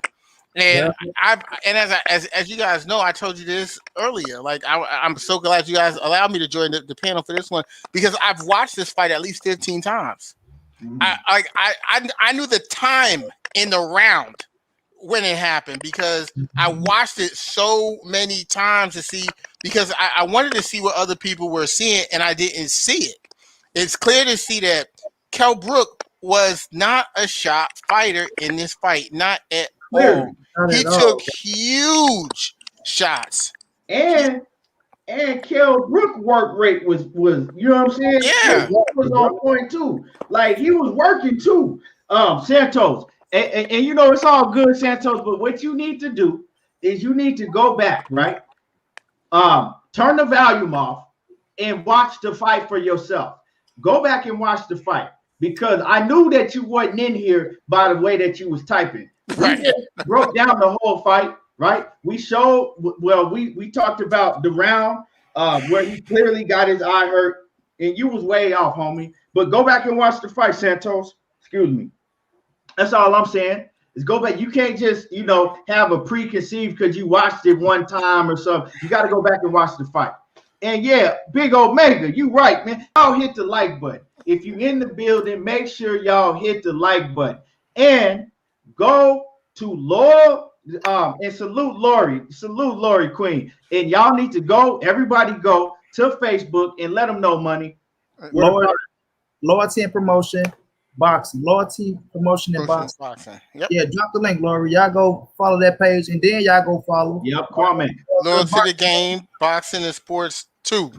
F: And as you guys know, I told you this earlier. Like I'm so glad you guys allowed me to join the panel for this one, because I've watched this fight at least 15 times. I knew the time in the round when it happened because I watched it so many times to see, because I wanted to see what other people were seeing, and I didn't see it. It's clear to see that Kell Brook was not a shot fighter in this fight, not at all. He took huge shots.
D: And Kell Brook work rate was you know what I'm saying?
F: Yeah,
D: was on point too. Like he was working too. Santos, and you know it's all good, Santos. But what you need to do is you need to go back, right? Turn the volume off and watch the fight for yourself. Go back and watch the fight, because I knew that you wasn't in here by the way that you was typing. We just broke down the whole fight. Right, we showed. Well, we talked about the round where he clearly got his eye hurt, and you was way off, homie. But go back and watch the fight, Santos. Excuse me. That's all I'm saying. Is go back. You can't just have a preconceived because you watched it one time or something. You got to go back and watch the fight. And yeah, Big Omega, you right, man. Y'all hit the like button. If you in the building, make sure y'all hit the like button and go to Loyal. And salute Lori Queen. And y'all need to go, everybody go to Facebook and let them know, Money.
E: Loyalty and promotion, boxing. Loyalty, promotion, and boxing. Yep. Yeah, drop the link, Lori. Y'all go follow that page, and then y'all go follow.
D: Yep, Kwame.
F: Loyalty to the game, boxing and sports too.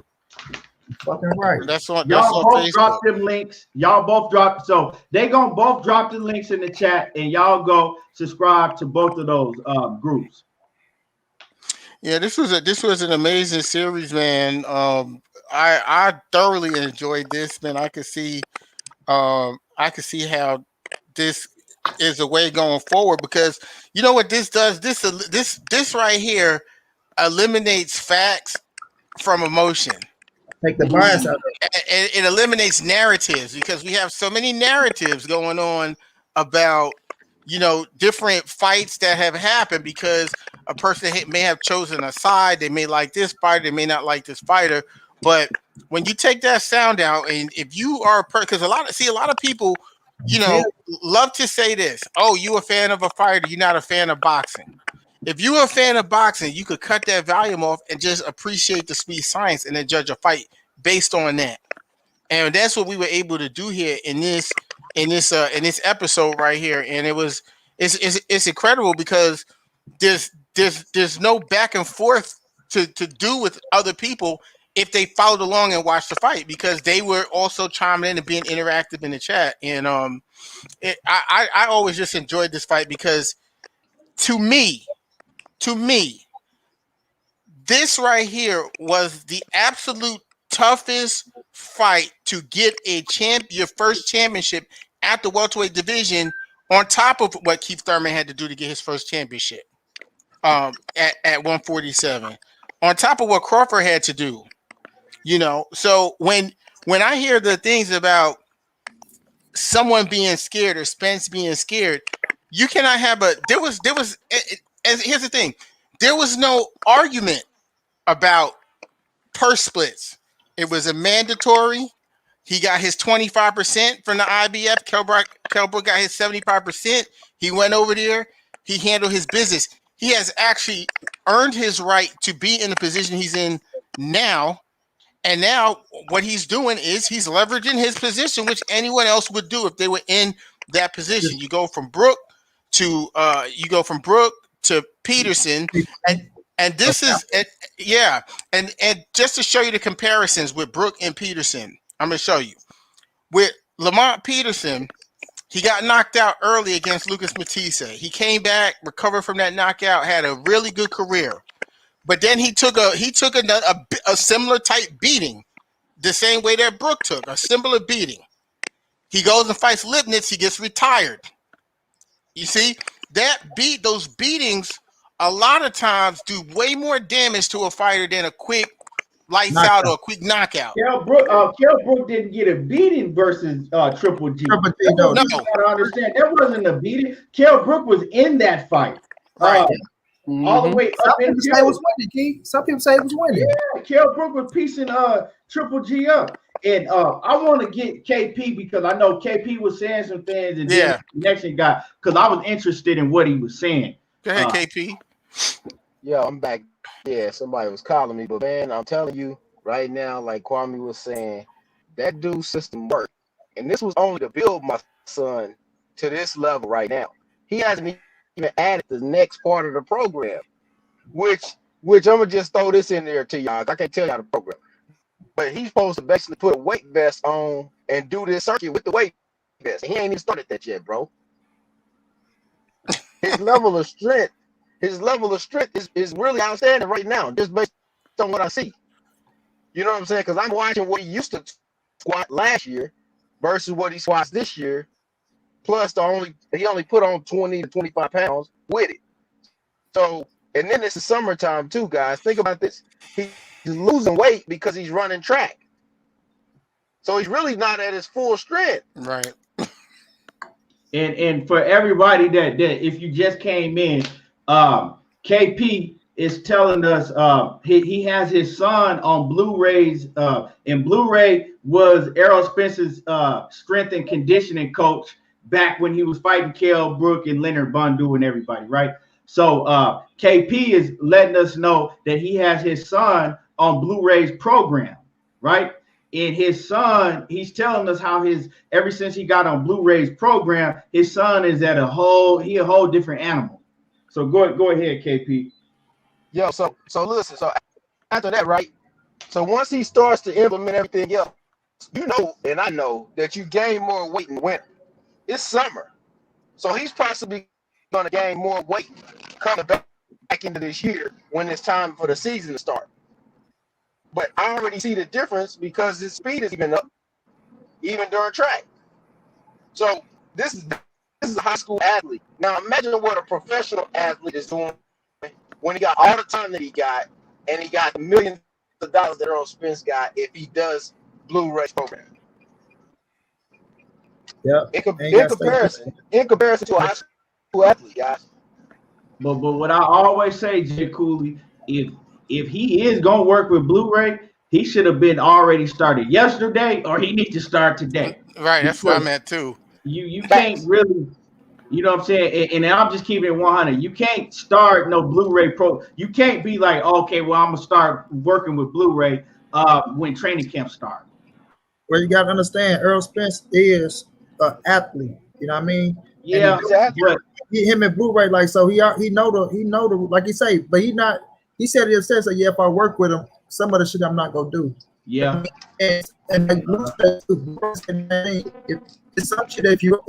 E: Fucking right.
F: That's on
D: both
F: Facebook.
D: Drop them links. Y'all both drop. So they gonna both drop the links in the chat, and y'all go subscribe to both of those groups.
F: Yeah, this was an amazing series, man. I thoroughly enjoyed this, man. I could see how this is a way going forward, because you know what this does. This right here eliminates facts from emotion.
E: Take the bias out of
F: it. It eliminates narratives, because we have so many narratives going on about different fights that have happened, because a person may have chosen a side. They may like this fighter, they may not like this fighter. But when you take that sound out, and if you are because a lot of people love to say this: oh, you a fan of a fighter, you're not a fan of boxing. If you're a fan of boxing, you could cut that volume off and just appreciate the sweet science, and then judge a fight based on that. And that's what we were able to do here in this episode right here. And it's incredible, because there's no back and forth to do with other people if they followed along and watched the fight, because they were also chiming in and being interactive in the chat. And I always just enjoyed this fight, because to me, this right here was the absolute toughest fight to get your first championship at the welterweight division, on top of what Keith Thurman had to do to get his first championship at 147, on top of what Crawford had to do. So when I hear the things about someone being scared or Spence being scared, you cannot have here's the thing. There was no argument about purse splits. It was a mandatory. He got his 25% from the IBF. Kell Brook got his 75%. He went over there. He handled his business. He has actually earned his right to be in the position he's in now. And now what he's doing is he's leveraging his position, which anyone else would do if they were in that position. You go from Brook to Peterson, And this is yeah, and just to show you the comparisons with Brook and Peterson, I'm gonna show you. With Lamont Peterson, he got knocked out early against Lucas Matisse. He came back, recovered from that knockout, had a really good career. But then he took a similar type beating, the same way that Brook took, a similar beating. He goes and fights Lipnitz, he gets retired. You see, those beatings a lot of times do way more damage to a fighter than a quick lights out or a quick knockout.
D: Kell Brook didn't get a beating versus Triple G.
E: No.
D: You gotta understand, that wasn't a beating. Kell Brook was in that fight.
F: Right.
D: All the way up in
E: say it was winning, Key. Some people say it was winning.
D: Yeah, Kell Brook was piecing Triple G up. And I want to get KP because I know KP was saying some things and then the connection got, because I was interested in what he was saying.
F: Go ahead, KP.
G: Yeah, I'm back. Yeah, somebody was calling me, but man, I'm telling you right now, like Kwame was saying, that dude's system worked. And this was only to build my son to this level right now. He hasn't even added the next part of the program, which I'm gonna just throw this in there to y'all. I can't tell y'all the program, but he's supposed to basically put a weight vest on and do this circuit with the weight vest. He ain't even started that yet, bro. His level of strength is really outstanding right now, just based on what I see. You know what I'm saying? Because I'm watching what he used to squat last year versus what he squats this year. Plus, he only put on 20 to 25 pounds with it. So, and then it's the summertime too, guys. Think about this. He's losing weight because he's running track. So he's really not at his full strength.
F: Right.
D: And for everybody that if you just came in, KP is telling us he has his son on Blu-rays, and Blu-ray was Errol Spence's strength and conditioning coach back when he was fighting Kell Brook and Leonard Bundu and everybody, right? So KP is letting us know that he has his son on Blu-ray's program, right? And his son, he's telling us how ever since he got on Blu-ray's program, his son is a whole different animal. So go ahead, KP.
G: Yo, so listen, so after that, right? So once he starts to implement everything else, you know, and I know that you gain more weight in the winter. It's summer. So he's possibly going to gain more weight coming back into this year when it's time for the season to start. But I already see the difference because his speed is even up, even during track. So this is a high school athlete. Now imagine what a professional athlete is doing when he got all the time that he got, and he got millions of dollars that Errol Spence got if he does Blu-ray program.
E: Yeah.
G: In comparison to a high school athlete, guys.
D: But what I always say, J. Cooley, if he is gonna work with Blu-ray, he should have been already started yesterday, or he needs to start today.
F: Right, that's what I meant too.
D: You can't really, you know what I'm saying? And I'm just keeping it 100. You can't start no Blu-ray pro. You can't be like, okay, well, I'm gonna start working with Blu-ray when training camp starts.
E: Well, you gotta understand, Errol Spence is an athlete. You know what I mean?
D: Yeah,
E: but him and Blu-ray, like, so he know the like you say, but he said it himself. So yeah, if I work with him, some of the shit I'm not gonna do.
D: Yeah.
E: And like Blue said, if it's some shit, if you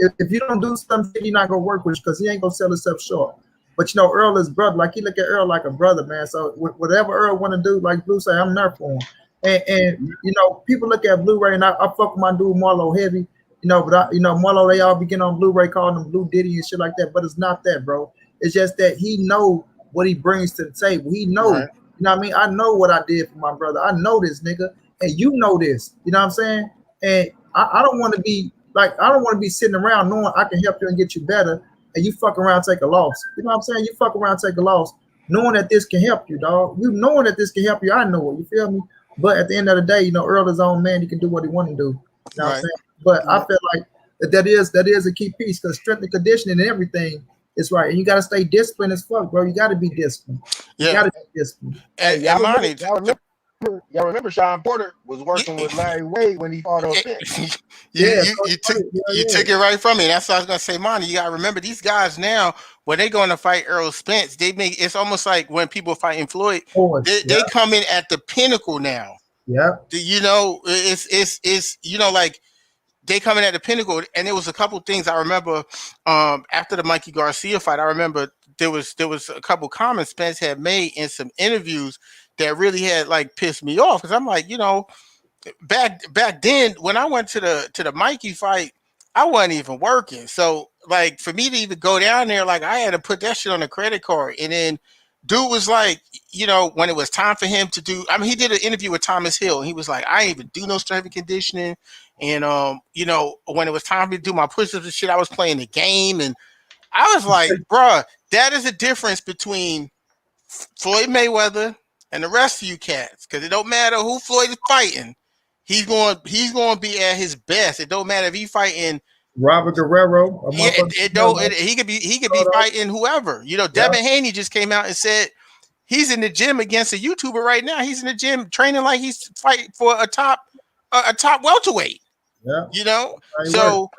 E: don't do something, you're not gonna work with you because he ain't gonna sell himself short. But you know, Earl is brother. Like, he look at Earl like a brother, man. So whatever Earl want to do, like Blue say, I'm there for him. And you know, people look at Blu-ray, and I fuck with my dude Marlo heavy. You know, but Marlo, they all begin on Blu-ray calling him Blue Diddy and shit like that. But it's not that, bro. It's just that he know what he brings to the table. He know, right. You know what I mean? I know what I did for my brother. I know this, nigga, and you know this. You know what I'm saying? And I don't want to be like, I don't want to be sitting around knowing I can help you and get you better, and you fuck around take a loss. You know what I'm saying? You fuck around take a loss, knowing that this can help you, dog. You knowing that this can help you, I know it. You feel me? But at the end of the day, you know, Earl is his own man. He can do what he want to do. You know what I'm saying? But I feel like that is a key piece, because strength and conditioning and everything is right. And you got to stay disciplined as fuck, bro. You got to be disciplined. You got to be disciplined.
F: And
G: y'all remember Sean Porter was working with Larry Wade when he fought Errol Spence.
F: You took it right from me. That's what I was gonna say, Monty. You gotta remember these guys now. When they going to fight Errol Spence, they make it's almost like when people fighting Floyd. They come in at the pinnacle now.
E: Yeah,
F: you know, it's you know, like they coming at the pinnacle, and there was a couple things I remember after the Mikey Garcia fight. I remember there was a couple comments Spence had made in some interviews that really had like pissed me off, because I'm like, you know, back then when I went to the Mikey fight, I wasn't even working. So like for me to even go down there, like I had to put that shit on a credit card. And then dude was like, you know, when it was time for him to do, I mean, he did an interview with Thomas Hill, and he was like, I ain't even do no strength and conditioning. And you know, when it was time to do my push-ups and shit, I was playing the game. And I was like, bruh, that is a difference between Floyd Mayweather and the rest of you cats. Because it don't matter who Floyd is fighting, he's going to be at his best. It don't matter if he's fighting
E: Robert Guerrero.
F: He could be fighting whoever. You know, Devin Haney just came out and said he's in the gym against a YouTuber right now. He's in the gym training like he's fighting for a top welterweight. Yeah, you know. So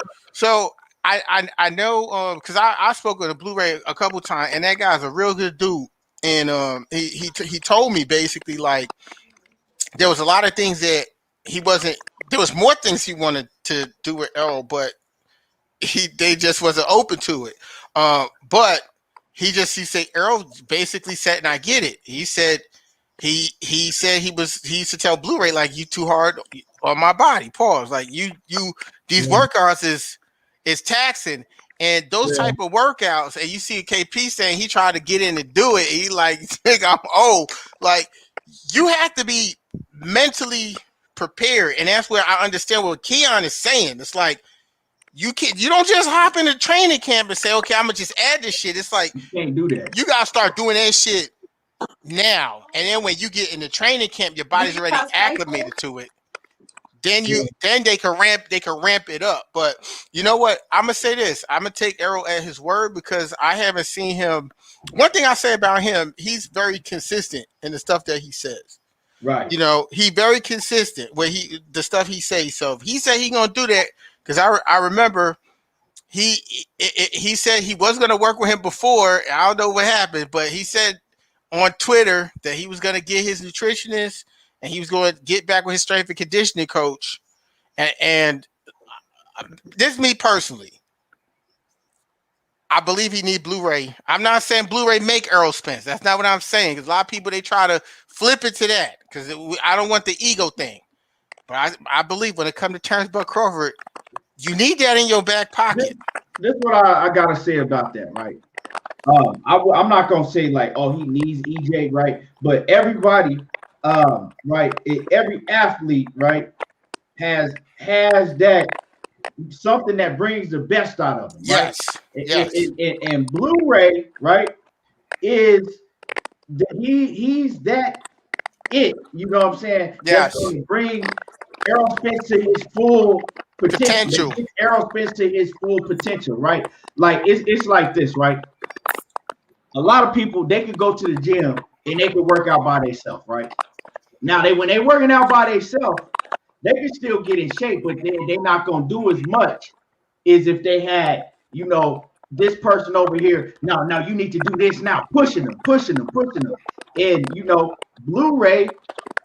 F: I know because I spoke with a Blu-ray a couple times, and that guy's a real good dude. And he told me basically like there was a lot of things that he wasn't. There was more things he wanted to do with Errol, but they just wasn't open to it. But he said Errol basically said, and I get it. He said he said he used to tell Blu-ray like, you too hard on my body. Pause. Like you these workouts is taxing, and those type of workouts. And you see KP saying he tried to get in and do it. He like, I'm old. Like you have to be mentally prepared, and that's where I understand what Keon is saying. It's like you don't just hop in the training camp and say, okay, I'm gonna just add this shit. It's like
D: you can't do that.
F: You gotta start doing that shit now, and then when you get in the training camp, your body's already acclimated to it. Then they can ramp it up. But you know what? I'm gonna say this. I'm gonna take Errol at his word, because I haven't seen him. One thing I say about him, he's very consistent in the stuff that he says.
D: Right.
F: You know, he very consistent with the stuff he says. So if he said he gonna do that, because I remember he said he was gonna work with him before. I don't know what happened, but he said on Twitter that he was gonna get his nutritionist and he was going to get back with his strength and conditioning coach. And this is me personally. I believe he needs Blu-ray. I'm not saying Blu-ray make Errol Spence. That's not what I'm saying. Because a lot of people, they try to flip it to that. Because I don't want the ego thing. But I believe when it comes to Terrence Buck Crawford, you need that in your back pocket.
D: This is what I got to say about that, right? I'm not going to say like, oh, he needs EJ, right? But everybody, right, every athlete, right, has that something that brings the best out of them. Right?
F: Yes.
D: And Blu-ray, right, is he's that it. You know what I'm saying?
F: Yes.
D: That's going to bring Errol Spence to his full potential. Errol Spence to his full potential, right? Like it's like this, right? A lot of people, they could go to the gym and they could work out by themselves, right? Now when they're working out by themselves, they can still get in shape, but then they're not gonna do as much as if they had, you know, this person over here. Now you need to do this now, pushing them. And you know, Blu-ray,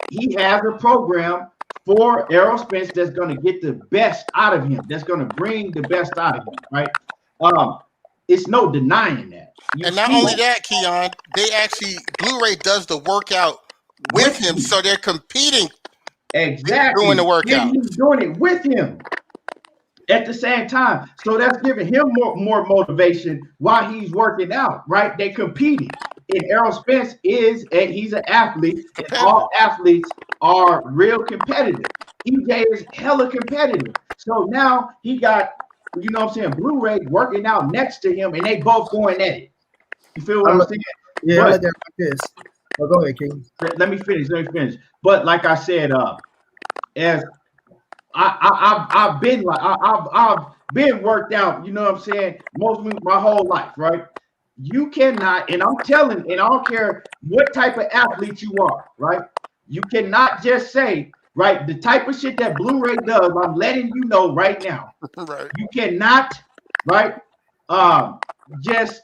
D: he has a program for Errol Spence that's gonna get the best out of him, that's gonna bring the best out of him, right? It's no denying that.
F: And not only that, Keon, they actually Blu-ray does the workout with him, so they're competing.
D: Exactly.
F: Doing the workout.
D: And he's doing it with him at the same time. So that's giving him more motivation while he's working out, right? They competing. And Errol Spence he's an athlete, and all athletes are real competitive. EJ is hella competitive. So now he got, you know what I'm saying, Blu-ray working out next to him, and they both going at it. You feel what I'm saying?
E: Yeah, I like that like this. Oh, go ahead, King.
D: Let me finish. But like I said, as I've been worked out, you know what I'm saying, my whole life, right? You cannot, and I'm telling, and I don't care what type of athlete you are, right? You cannot just say, right, the type of shit that Blu-ray does, I'm letting you know right now.
F: Right.
D: You cannot, right, just,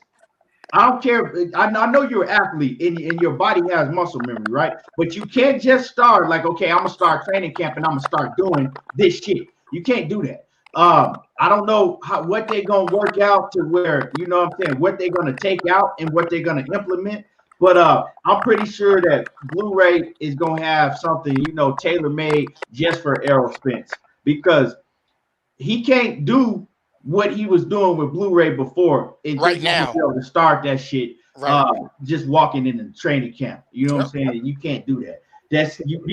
D: I don't care. I know you're an athlete and your body has muscle memory, right? But you can't just start like, okay, I'm gonna start training camp and I'm gonna start doing this shit. You can't do that. I don't know what they're gonna work out to where, you know what I'm saying, what they're gonna take out and what they're gonna implement. But I'm pretty sure that Blu-ray is gonna have something, you know, tailor-made just for Errol Spence, because he can't do what he was doing with Blu-ray before and
F: Right
D: think he's gonna
F: now.
D: be able to start that shit just walking in the training camp. You know what I'm saying? You can't do that. That's you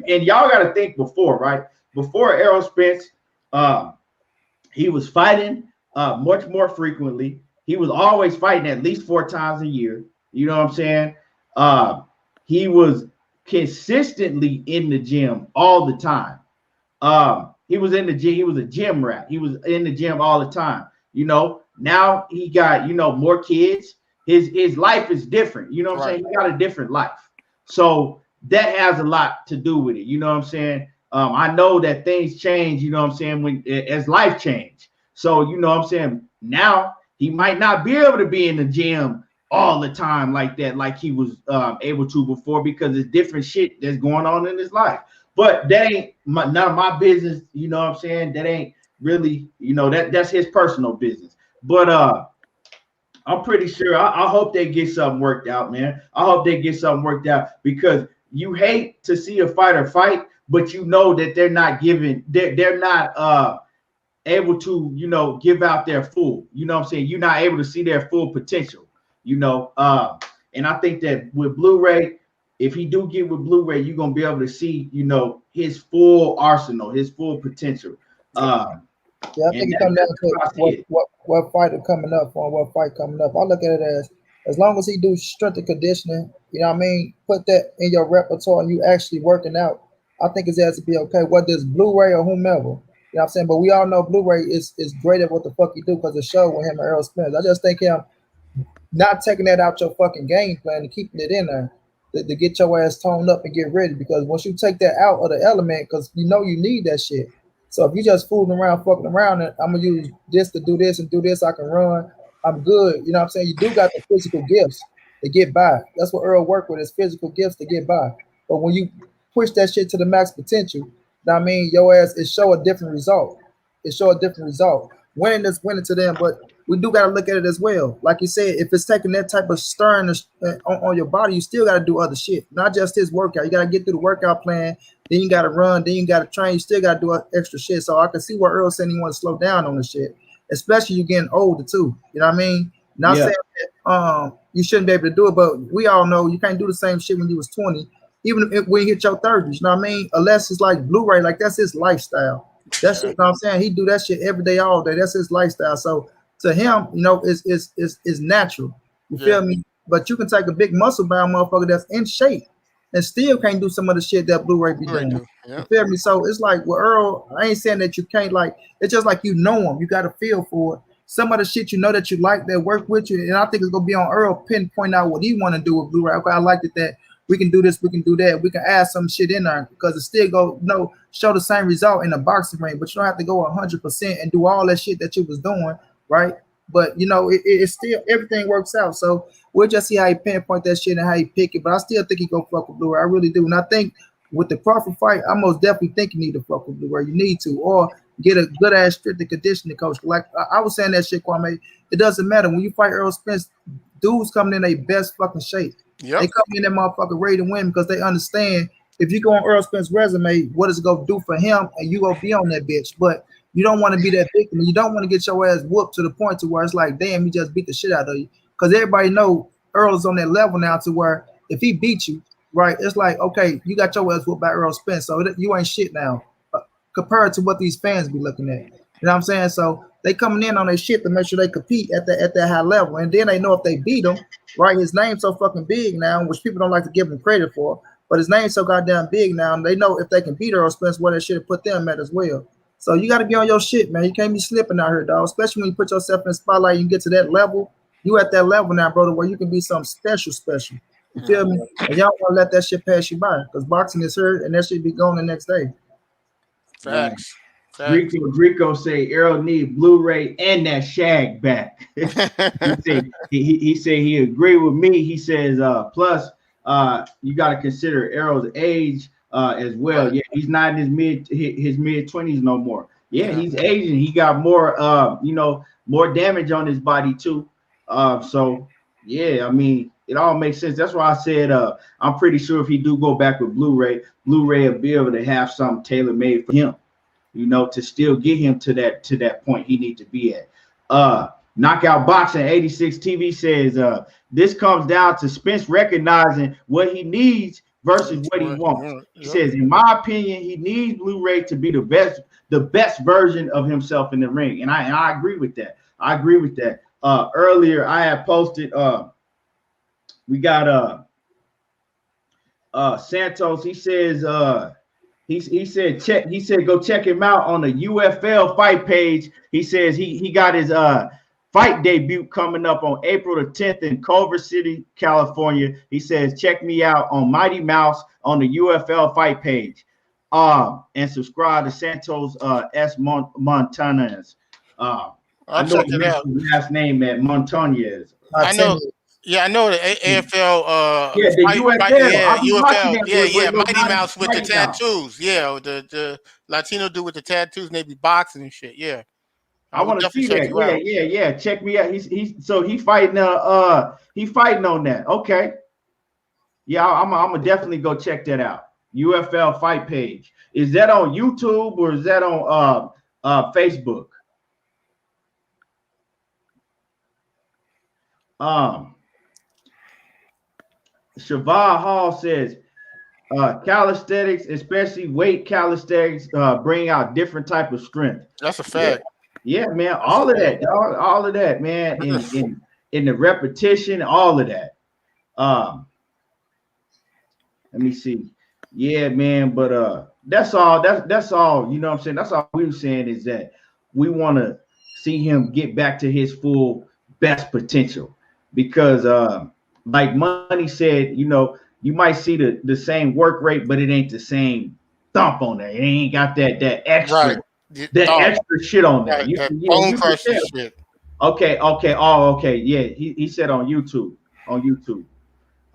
D: and y'all got to think before, right? Before Errol Spence, he was fighting much more frequently. He was always fighting at least 4 times a year. You know what I'm saying? He was consistently in the gym all the time. He was in the gym. He was a gym rat. He was in the gym all the time. You know, now he got, you know, more kids. His life is different. You know what I'm saying? He got a different life. So that has a lot to do with it. You know what I'm saying? I know that things change, you know what I'm saying, when as life change. So, you know what I'm saying? Now he might not be able to be in the gym all the time like that, like he was able to before, because there's different shit that's going on in his life. But that ain't none of my business, you know what I'm saying? That ain't really, you know, that's his personal business. But I'm pretty sure, I hope they get something worked out, man. I hope they get something worked out, because you hate to see a fighter fight, but you know that they're not giving, they're not able to, you know, give out their full, you know what I'm saying? You're not able to see their full potential, you know. And I think that with Blu-ray, if he do get with Blu-ray, you're gonna be able to see, you know, his full arsenal, his full potential.
E: I think it comes down to what fight are coming up on, what fight coming up. I look at it as long as he do strength and conditioning, you know what I mean, put that in your repertoire and you actually working out, I think it has to be okay, whether it's Blu-ray or whomever. You know what I'm saying? But we all know Blu-ray is great at what the fuck he do, because the show with him and Errol Spence. I just think him not taking that out your fucking game plan and keeping it in there to get your ass toned up and get ready, because once you take that out of the element, because you know you need that shit. So if you just fooling around, fucking around, and I'm gonna use this to do this and do this, I can run, I'm good. You know what I'm saying? You do got the physical gifts to get by. That's what Earl worked with, his physical gifts to get by. But when you push that shit to the max potential, I mean, your ass, it show a different result. It show a different result. Winning is winning to them, but we do got to look at it as well. Like you said, if it's taking that type of stirring on your body, you still got to do other shit, not just his workout. You got to get through the workout plan, then you got to run, then you got to train. You still got to do extra shit. So I can see where Earl saying he want to slow down on the shit, especially you getting older too. You know what I mean? Not saying that you shouldn't be able to do it, but we all know you can't do the same shit when you was 20, even if when you hit your 30s. You know what I mean? Unless it's like Blu-ray, like that's his lifestyle. That's shit, you know what I'm saying? He do that shit every day, all day. That's his lifestyle. So to him, you know, is natural. You feel me? But you can take a big muscle bound motherfucker that's in shape and still can't do some of the shit that Blu-ray be doing. You feel me? So it's like with Earl, I ain't saying that you can't, like, it's just like you know him. You got to feel for it. Some of the shit you know that you like that work with you, and I think it's gonna be on Earl pinpoint out what he want to do with Blu-ray. Okay, I like it that we can do this, we can do that, we can add some shit in there, because it still go, you know, show the same result in the boxing ring, but you don't have to go 100% and do all that shit that you was doing, right? But you know, it's still, everything works out. So we'll just see how he pinpoint that shit and how he pick it. But I still think he go fuck with Blu-ray. I really do. And I think with the Crawford fight, I most definitely think you need to fuck with Blu-ray. You need to, or get a good ass strength and conditioning coach. Like I was saying that shit, Kwame. It doesn't matter when you fight Errol Spence. Dudes coming in their best fucking shape. They come in that motherfucker ready to win, because they understand if you go on Errol Spence's resume, what is it gonna do for him, and you gonna be on that bitch. But you don't want to be that victim. You don't want to get your ass whooped to the point to where it's like, damn, he just beat the shit out of you. Because everybody know Earl's on that level now to where if he beat you, right, it's like, okay, you got your ass whooped by Errol Spence, so you ain't shit now compared to what these fans be looking at. You know what I'm saying? So they coming in on their shit to make sure they compete at that high level. And then they know if they beat him, right, his name's so fucking big now, which people don't like to give him credit for, but his name's so goddamn big now, and they know if they can beat Errol Spence, where they should have put them at as well. So you got to be on your shit, man. You can't be slipping out here, dog. Especially when you put yourself in the spotlight, you get to that level. You at that level now, brother, where you can be something special. You feel me? And y'all want to let that shit pass you by because boxing is hurt and that should be gone the next day.
F: Facts.
D: Rico say Errol need Blu-ray and that shag back. he said he agreed with me. He says plus you got to consider Errol's age as well.
F: Right.
D: Yeah, he's not in his mid 20s no more. Yeah, he's aging. He got more more damage on his body too. So yeah, I mean it all makes sense. That's why I said I'm pretty sure if he do go back with Blu-ray will be able to have something tailor-made for him, to still get him to that point he need to be at. Knockout Boxing 86 TV says this comes down to Spence recognizing what he needs versus what he wants. He says, in my opinion, he needs Blu-ray to be the best version of himself in the ring. And I agree with that. Earlier I had posted we got Santos. He says he said go check him out on the UFL fight page. He says he got his fight debut coming up on April the 10th in Culver City, California. He says check me out on Mighty Mouse on the UFL fight page. And subscribe to Santos S. Montanez. I know the last name at Montanez.
F: I know. Yeah, I know the AFL.
D: The UFL.
F: Yeah, Mighty Mouse with the tattoos. Yeah, the Latino dude with the tattoos, and they be boxing and shit. Yeah,
D: I want to see that. Yeah. Check me out. He's fighting. He fighting on that. Okay. Yeah, I'm gonna definitely go check that out. UFL fight page. Is that on YouTube or is that on Facebook? Shavah Hall says calisthenics, especially weight calisthenics, bring out different type of strength.
F: That's a fact.
D: Yeah, man. All of that, man. In the repetition, all of that. Let me see. Yeah, man. But that's all. That's all. You know what I'm saying? That's all we were saying is that we want to see him get back to his full best potential because like Money said, you might see the same work rate, but it ain't the same thump on there. It ain't got that extra extra shit on there.
F: Bone crushing shit.
D: Okay. Oh, okay. Yeah, he said on YouTube.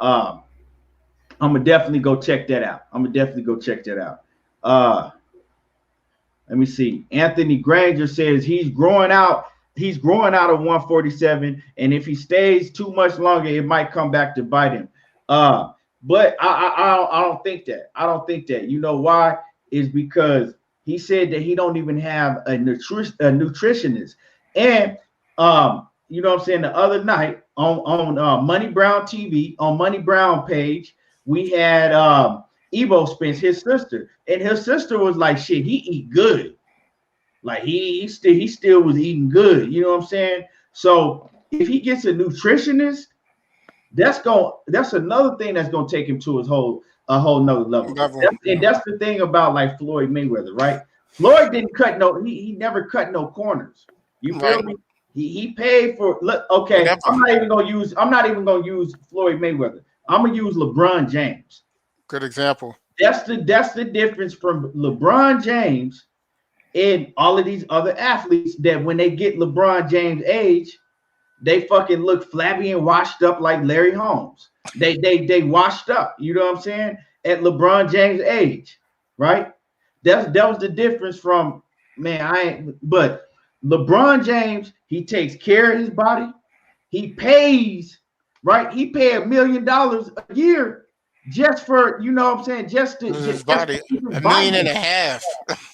D: I'm gonna definitely go check that out. Let me see. Anthony Granger says he's growing out of 147, and if he stays too much longer, it might come back to bite him. But I don't think that. You know why? Is because he said that he don't even have a nutritionist. And you know what I'm saying, the other night on Monnie Brown TV, on Monnie Brown page, we had Errol Spence, his sister, and his sister was like, shit, he eat good. Like he still was eating good, you know what I'm saying? So if he gets a nutritionist, that's another thing that's gonna take him to a whole nother level. And that's the thing about like Floyd Mayweather, right? Floyd didn't cut he never cut no corners. You feel me? He paid for okay. I'm not even gonna use Floyd Mayweather. I'm gonna use LeBron James.
F: Good example.
D: That's the difference from LeBron James and all of these other athletes, that when they get LeBron James' age, they fucking look flabby and washed up like Larry Holmes. They washed up, you know what I'm saying? At LeBron James' age, right? That was the difference from, but LeBron James, he takes care of his body. He pays, right? He paid $1 million a year just for, you know what I'm saying? Just to
F: his body, $1.5 million.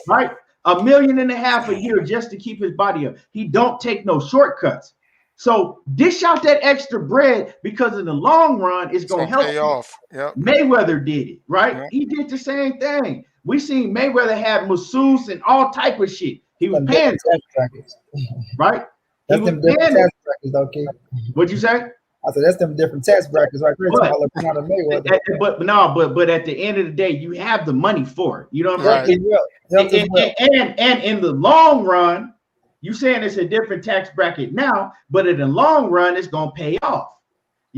D: Right? $1.5 million a year just to keep his body up. He don't take no shortcuts. So dish out that extra bread because in the long run, it's gonna help
F: pay off. Yep.
D: Mayweather did it, right? Yep. He did the same thing. We seen Mayweather had masseuse and all type of shit. He was paying right?
E: That's them different tax brackets, okay?
D: What'd you say?
E: I said that's them different tax brackets right there.
D: But at the end of the day, you have the money for it. You know what I'm saying? And in the long run, you saying it's a different tax bracket now, but in the long run, it's gonna pay off.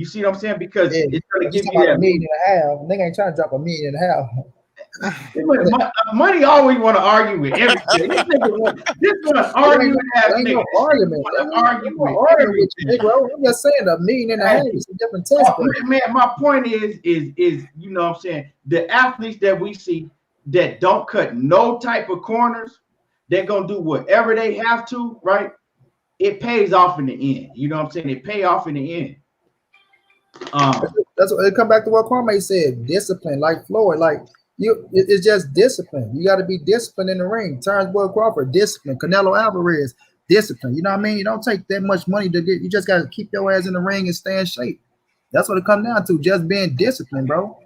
D: You see what I'm saying? Because
E: Yeah,
D: it's going to give
E: you
D: you that.
E: $1.5 million. Nigga ain't trying to drop $1.5 million.
D: Money always want to argue with everything. This one arguing ass
E: ain't
D: nigga.
E: no argument.
D: Argue with
E: with you,
D: everything.
E: bro. I'm just saying $1.5 million is a different test.
D: Man, my point is you know what I'm saying, the athletes that we see that don't cut no type of corners, they're gonna do whatever they have to, right? It pays off in the end. You know what I'm saying? It pay off in the end.
E: That's what it come back to what Kwame said. Discipline, like Floyd, like it's just discipline. You got to be disciplined in the ring. Terrence Boyd Crawford, discipline. Canelo Alvarez, discipline. You know what I mean? You don't take that much money to get. You just got to keep your ass in the ring and stay in shape. That's what it comes down to. Just being disciplined, bro.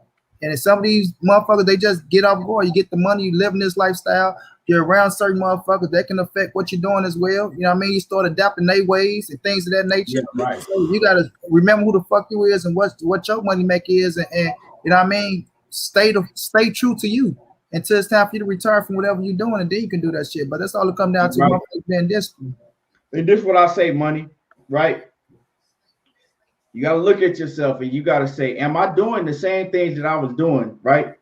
E: And if some of these motherfuckers, they just get off board. You get the money, you live in this lifestyle. You're around certain motherfuckers that can affect what you're doing as well. You know what I mean? You start adapting their ways and things of that nature.
D: Yeah, right.
E: So you gotta remember who the fuck you is and what your money make is, and you know what I mean. Stay true to you until it's time for you to retire from whatever you're doing, and then you can do that shit. But that's all it comes down to.
D: Right.
E: Being disciplined.
D: And this is what I say, Money. Right? You got to look at yourself and you got to say, am I doing the same things that I was doing, right?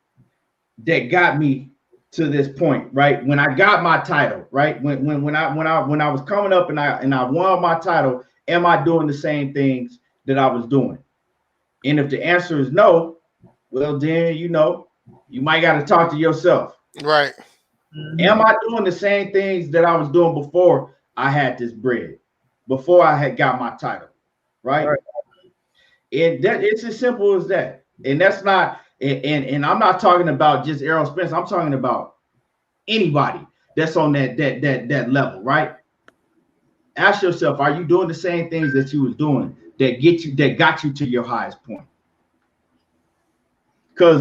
D: That got me to this point, right? When I got my title, right? When I was coming up and I won my title, am I doing the same things that I was doing? And if the answer is no, well then you know you might got to talk to yourself.
F: Right.
D: Am I doing the same things that I was doing before I had this bread, before I had got my title, right? And that it's as simple as that. And that's not, and I'm not talking about just Errol Spence. I'm talking about anybody that's on that level, right? Ask yourself, are you doing the same things that you was doing that got you to your highest point? Because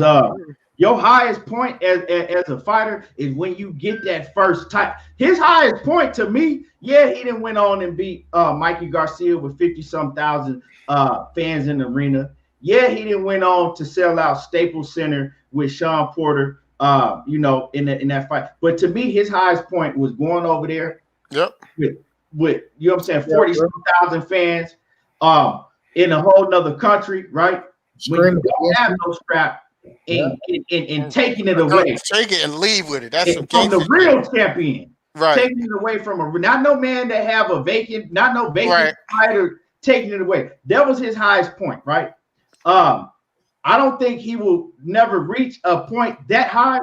D: your highest point as a fighter is when you get that first title. His highest point to me, yeah, he didn't went on and beat Mikey Garcia with 50-some thousand fans in the arena. Yeah, he didn't went on to sell out Staples Center with Sean Porter, you know, in that fight. But to me, his highest point was going over there.
F: Yep.
D: With you know what I'm saying, 40,000 fans, in a whole nother country, right? When you don't have no scrap and taking it away,
F: take it and leave with it. That's
D: from the real champion,
F: right?
D: Taking it away from not no man that have a vacant, not no vacant fighter taking it away. That was his highest point, right? I don't think he will never reach a point that high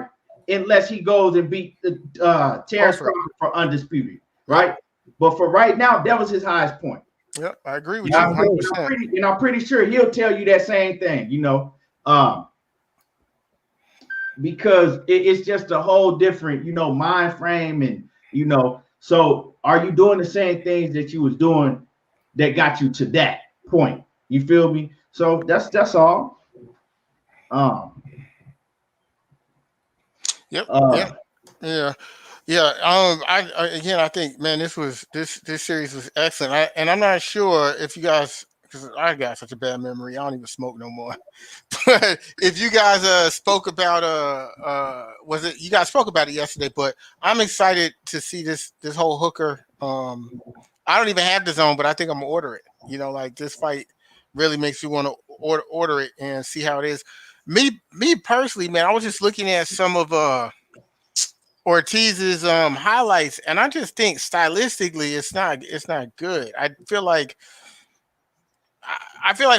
D: unless he goes and beat Terrence Crawford for undisputed, right? But for right now, that was his highest point.
F: Yep, I agree with you 100%.
D: And I'm pretty sure he'll tell you that same thing, you know, because it's just a whole different, you know, mind frame, and you know. So, are you doing the same things that you was doing that got you to that point? You feel me? So that's all.
F: Yep. Yeah. I think, man, this series was excellent. I'm not sure if you guys, because I got such a bad memory, I don't even smoke no more. But if you guys spoke about you guys spoke about it yesterday? But I'm excited to see this whole Hooker. I don't even have the zone, but I think I'm gonna order it. You know, like this fight really makes you want to order it and see how it is. Me personally, man, I was just looking at some of Ortiz's highlights, and I just think stylistically it's not good. I feel like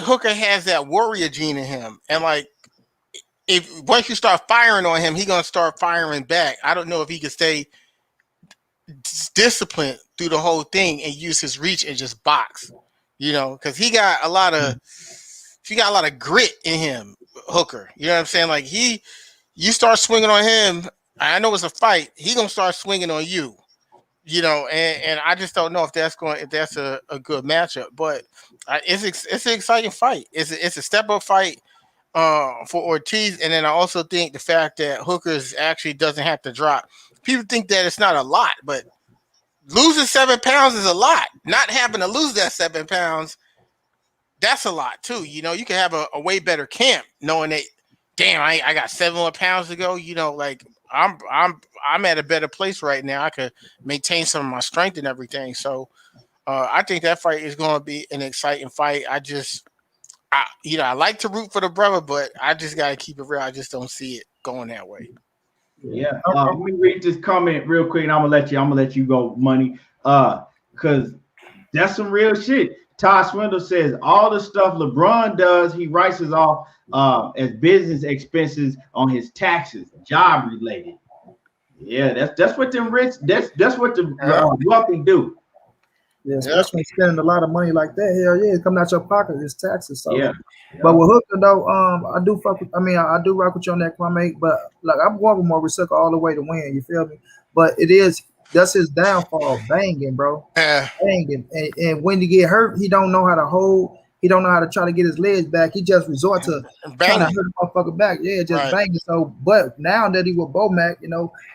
F: Hooker has that warrior gene in him, and like if once you start firing on him, he's gonna start firing back. I don't know if he can stay disciplined through the whole thing and use his reach and just box, you know, because he got a lot of grit in him, Hooker. You know what I'm saying? Like you start swinging on him. I know it's a fight. He gonna start swinging on you, you know, and I just don't know if that's a good matchup. But it's an exciting fight. It's a step up fight for Ortiz, and then I also think the fact that Hooker's actually doesn't have to drop. People think that it's not a lot, but losing 7 pounds is a lot. Not having to lose that 7 pounds, that's a lot too. You know, you can have a way better camp knowing that, damn, I got 7 more pounds to go. You know, like I'm at a better place right now. I could maintain some of my strength and everything. So I think that fight is going to be an exciting fight. I like to root for the brother, but I just gotta keep it real. I just don't see it going that way.
D: Yeah. Let me read this comment real quick, and I'm gonna let you go, Money. Because that's some real shit. Todd Swindle says all the stuff LeBron does, he writes it off as business expenses on his taxes, job related. Yeah, that's what them rich. That's what the wealthy do.
E: Yeah, especially when spending a lot of money like that. Hell yeah, it's coming out your pocket. It's taxes. So
D: yeah.
E: But with Hooker though, I do fuck with. I mean, I do rock with you on that, Kwame. But like, I'm going with Maurice Hooker all the way to win. You feel me? But that's his downfall, banging, bro. Banging, and when he get hurt, he don't know how to hold. He don't know how to try to get his legs back. He just resort to trying to hurt the motherfucker back. Yeah, just banging. So, but now that he with Bomac,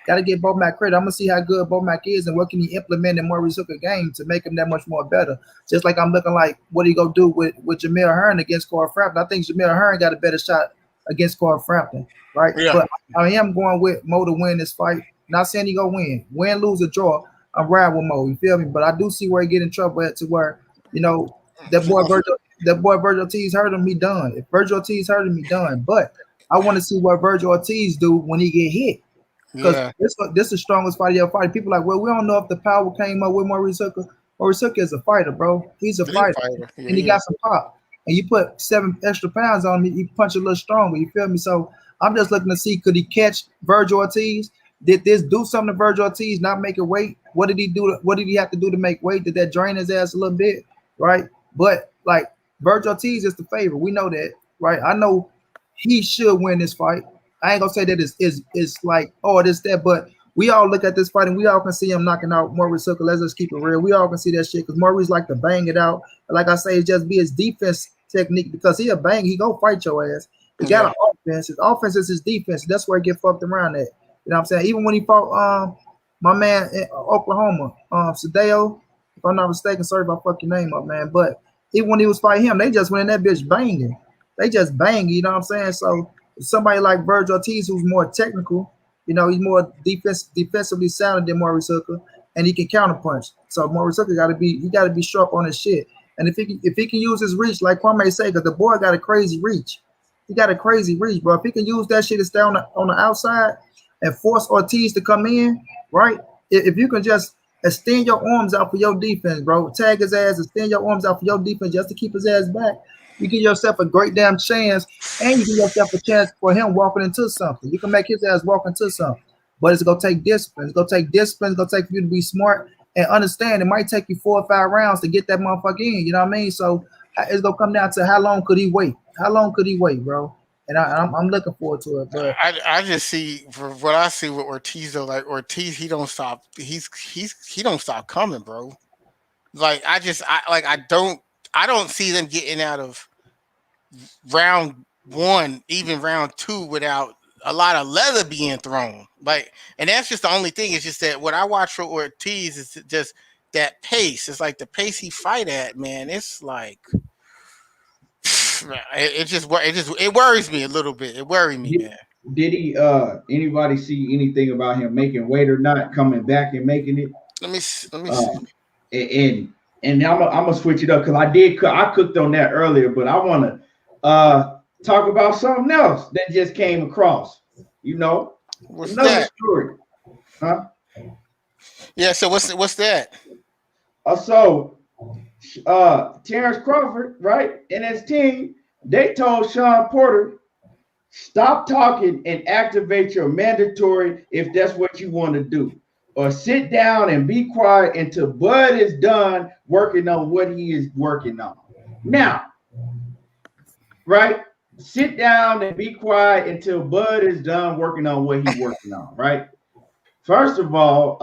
E: got to get Bomac credit. I'm gonna see how good Bomac is and what can he implement in Maurice Hooker game to make him that much more better. Just like I'm looking like what he gonna do with Jamil Hearn against Corey Frampton. I think Jamil Hearn got a better shot against Corey Frampton, right? Yeah. But I am going with Mo to win this fight. Not saying he gonna win, lose, or draw. I'm riding with Mo. You feel me? But I do see where he get in trouble at to where that boy Virgil Ortiz hurt him. He done. If Virgil Ortiz hurt him, he done. But I want to see what Virgil Ortiz do when he get hit. Because this is the strongest fight he'll fight. People like, well, we don't know if the power came up with Maurice Hooker. Maurice Hooker is a fighter, bro. He's a fighter. Yeah, and he got some pop. And you put 7 extra pounds on him, he punch a little stronger. You feel me? So I'm just looking to see, could he catch Virgil Ortiz? Did this do something to Virgil Ortiz, not make it weight? What did he do? What did he have to do to make weight? Did that drain his ass a little bit? Right? But like Virgil Ortiz is the favorite. We know that, right? I know he should win this fight. I ain't gonna say that it's like, oh, this, that, but we all look at this fight and we all can see him knocking out Maurice Hooker. Let's just keep it real. We all can see that shit because Maurice like to bang it out. Like I say, it's just be his defense technique because he'll bang, he go fight your ass. He got an offense. His offense is his defense. That's where he get fucked around at. You know what I'm saying? Even when he fought my man in Oklahoma, Sadeo, if I'm not mistaken, sorry if I fuck your name up, man. But even when he was fighting him, they just went in that bitch banging. They just banging, you know what I'm saying? So somebody like Virgil Ortiz, who's more technical, he's more defensively sounded than Maurice Hooker, and he can counterpunch. So Maurice Hooker gotta be sharp on his shit. And if he can use his reach, like Kwame say, because the boy got a crazy reach. He got a crazy reach, bro. If he can use that shit to stay on the outside and force Ortiz to come in, right? If you can just extend your arms out for your defense, bro, tag his ass, extend your arms out for your defense just to keep his ass back, you give yourself a great damn chance, and you give yourself a chance for him walking into something. You can make his ass walk into something, but it's gonna take discipline. It's gonna take discipline. It's gonna take you to be smart and understand. It might take you 4 or 5 rounds to get that motherfucker in. You know what I mean? So it's gonna come down to how long could he wait? How long could he wait, bro? And I'm looking forward to it. But
F: I just see, for what I see with Ortiz though, like Ortiz, he don't stop. He don't stop coming, bro. Like I don't see them getting out of round 1, even round 2, without a lot of leather being thrown. Like, and that's just the only thing. It's just that what I watch for Ortiz is just that pace. It's like the pace he fight at, man. It's like it worries me a little bit. It worries me, man.
D: Did he anybody see anything about him making weight or not, coming back and making it?
F: Let me see.
D: And I'm gonna switch it up because I cooked on that earlier, but I want to talk about something else that just came across.
F: What's
D: another
F: that?
D: Story, huh?
F: Yeah. So what's that?
D: So Terrence Crawford, right, and his team, they told Sean Porter, stop talking and activate your mandatory if that's what you want to do. Or sit down and be quiet until Bud is done working on what he is working on. Now, right? Sit down and be quiet until Bud is done working on what he's working on, right? First of all,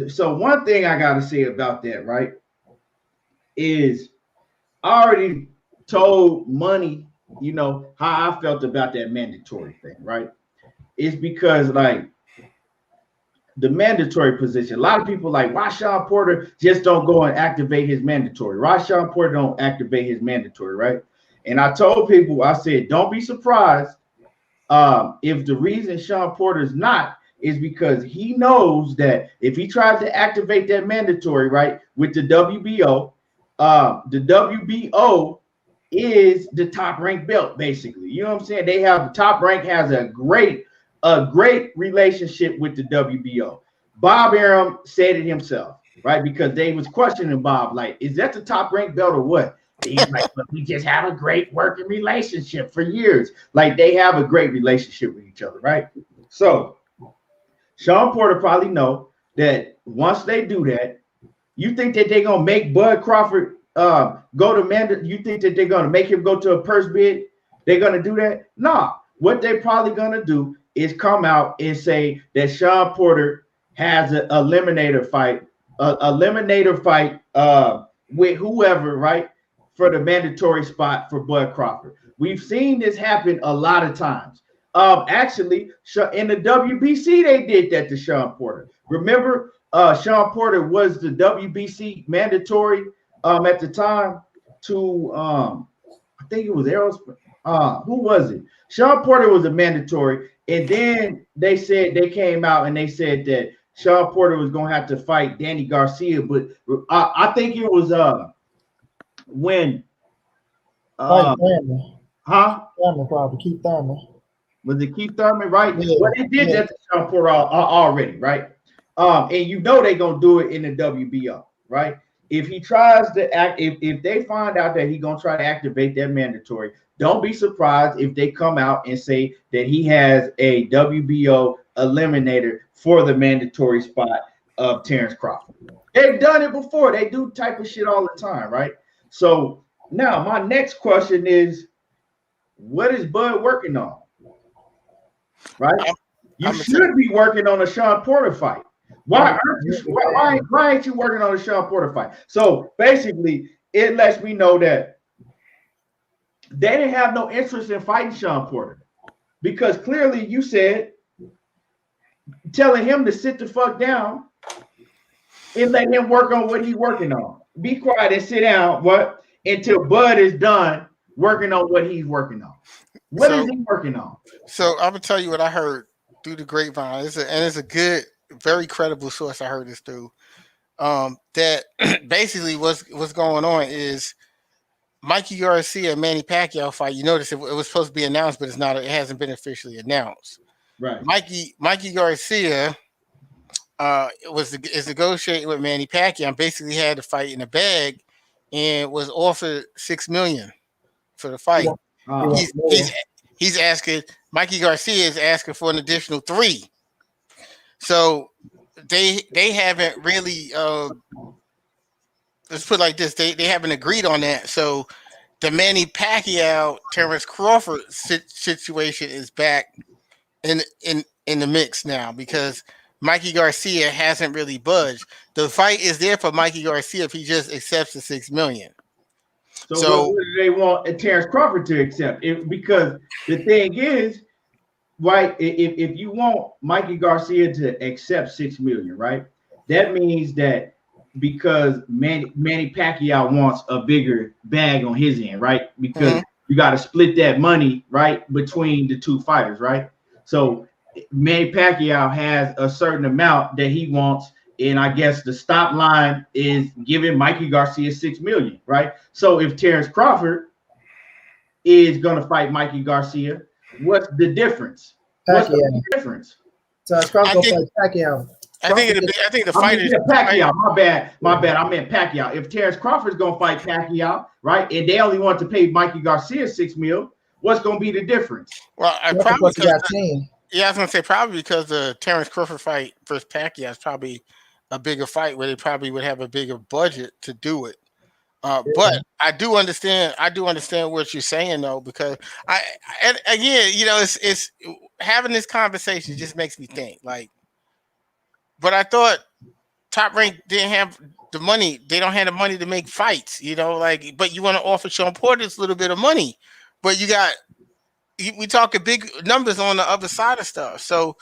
D: so one thing I got to say about that, right, is I already told Money, how I felt about that mandatory thing, right? It's because, like, the mandatory position, a lot of people like, why Sean Porter just don't go and activate his mandatory? Why Sean Porter don't activate his mandatory, right? And I told people, I said, don't be surprised if the reason Sean Porter's not is because he knows that if he tries to activate that mandatory, right, with the WBO is the top rank belt, basically. You know what I'm saying? They have Top Rank has a great relationship with the WBO. Bob Arum said it himself, right? Because they was questioning Bob, like, is that the Top Rank belt or what? He's like, but we just have a great working relationship for years. Like, they have a great relationship with each other, right? So Sean Porter probably know that once they do that, you think that they're gonna make Bud Crawford go to mandate? You think that they're gonna make him go to a purse bid? They're gonna do that? Nah. What they're probably gonna do is come out and say that Sean Porter has an eliminator fight with whoever, right, for the mandatory spot for Bud Crawford. We've seen this happen a lot of times. Actually, in the WBC, they did that to Sean Porter. Remember, Sean Porter was the WBC mandatory at the time to I think it was Errol Spence. Who was it? Sean Porter was a mandatory, and then they came out and they said that Sean Porter was gonna have to fight Danny Garcia, but I think it was when
E: Thurman.
D: huh?
E: Thurman, probably Keith Thurman.
D: Was it Keith Thurman, right?
E: Yeah,
D: Well, they did that to Sean Porter already, right? And you know they're gonna do it in the WBO, right? If he tries to act, if they find out that he's gonna try to activate that mandatory, don't be surprised if they come out and say that he has a WBO eliminator for the mandatory spot of Terrence Crawford. They've done it before. They do type of shit all the time, right? So now my next question is, what is Bud working on? Right? You should be working on a Sean Porter fight. Why ain't you working on a Sean Porter fight? So basically, it lets me know that they didn't have no interest in fighting Sean Porter, because clearly you said telling him to sit the fuck down and let him work on what he's working on. Be quiet and sit down until Bud is done working on what he's working on. What is he working on?
F: So I'm gonna tell you what I heard through the grapevine. It's a good, very credible source I heard this through. That basically what's going on is Mikey Garcia and Manny Pacquiao fight. You notice it was supposed to be announced, but it's not. It hasn't been officially announced.
D: Right.
F: Mikey Garcia is negotiating with Manny Pacquiao and basically had the fight in the bag and was offered $6 million for the fight. He's asking, Mikey Garcia is asking for an additional $3 million. So they haven't really let's put it like this, they haven't agreed on that. So the Manny Pacquiao Terrence Crawford situation is back in the mix now, because Mikey Garcia hasn't really budged. The fight is there for Mikey Garcia if he just accepts the $6 million.
D: So what do they want Terrence Crawford to accept? Because the thing is, right, if you want Mikey Garcia to accept $6 million, right, that means that because Manny Pacquiao wants a bigger bag on his end, right? Because you got to split that money, right, between the two fighters, right? So Manny Pacquiao has a certain amount that he wants, and I guess the stop line is giving Mikey Garcia $6 million, right? So if Terrence Crawford is going to fight Mikey Garcia, what's the difference? What's the difference?
E: So it's Crawford going to fight Pacquiao.
F: I think the fight is
D: Pacquiao. My bad. I meant Pacquiao. If Terrence Crawford's gonna fight Pacquiao, right, and they only want to pay Mikey Garcia $6 million, what's gonna be the difference?
F: Well, I was gonna say probably because the Terrence Crawford fight versus Pacquiao is probably a bigger fight where they probably would have a bigger budget to do it. But I do understand what you're saying though, because again, you know, it's having this conversation just makes me think like. But I thought Top Rank didn't have the money. They don't have the money to make fights, you know, like, but you want to offer Sean Porter this little bit of money, but we talking big numbers on the other side of stuff. So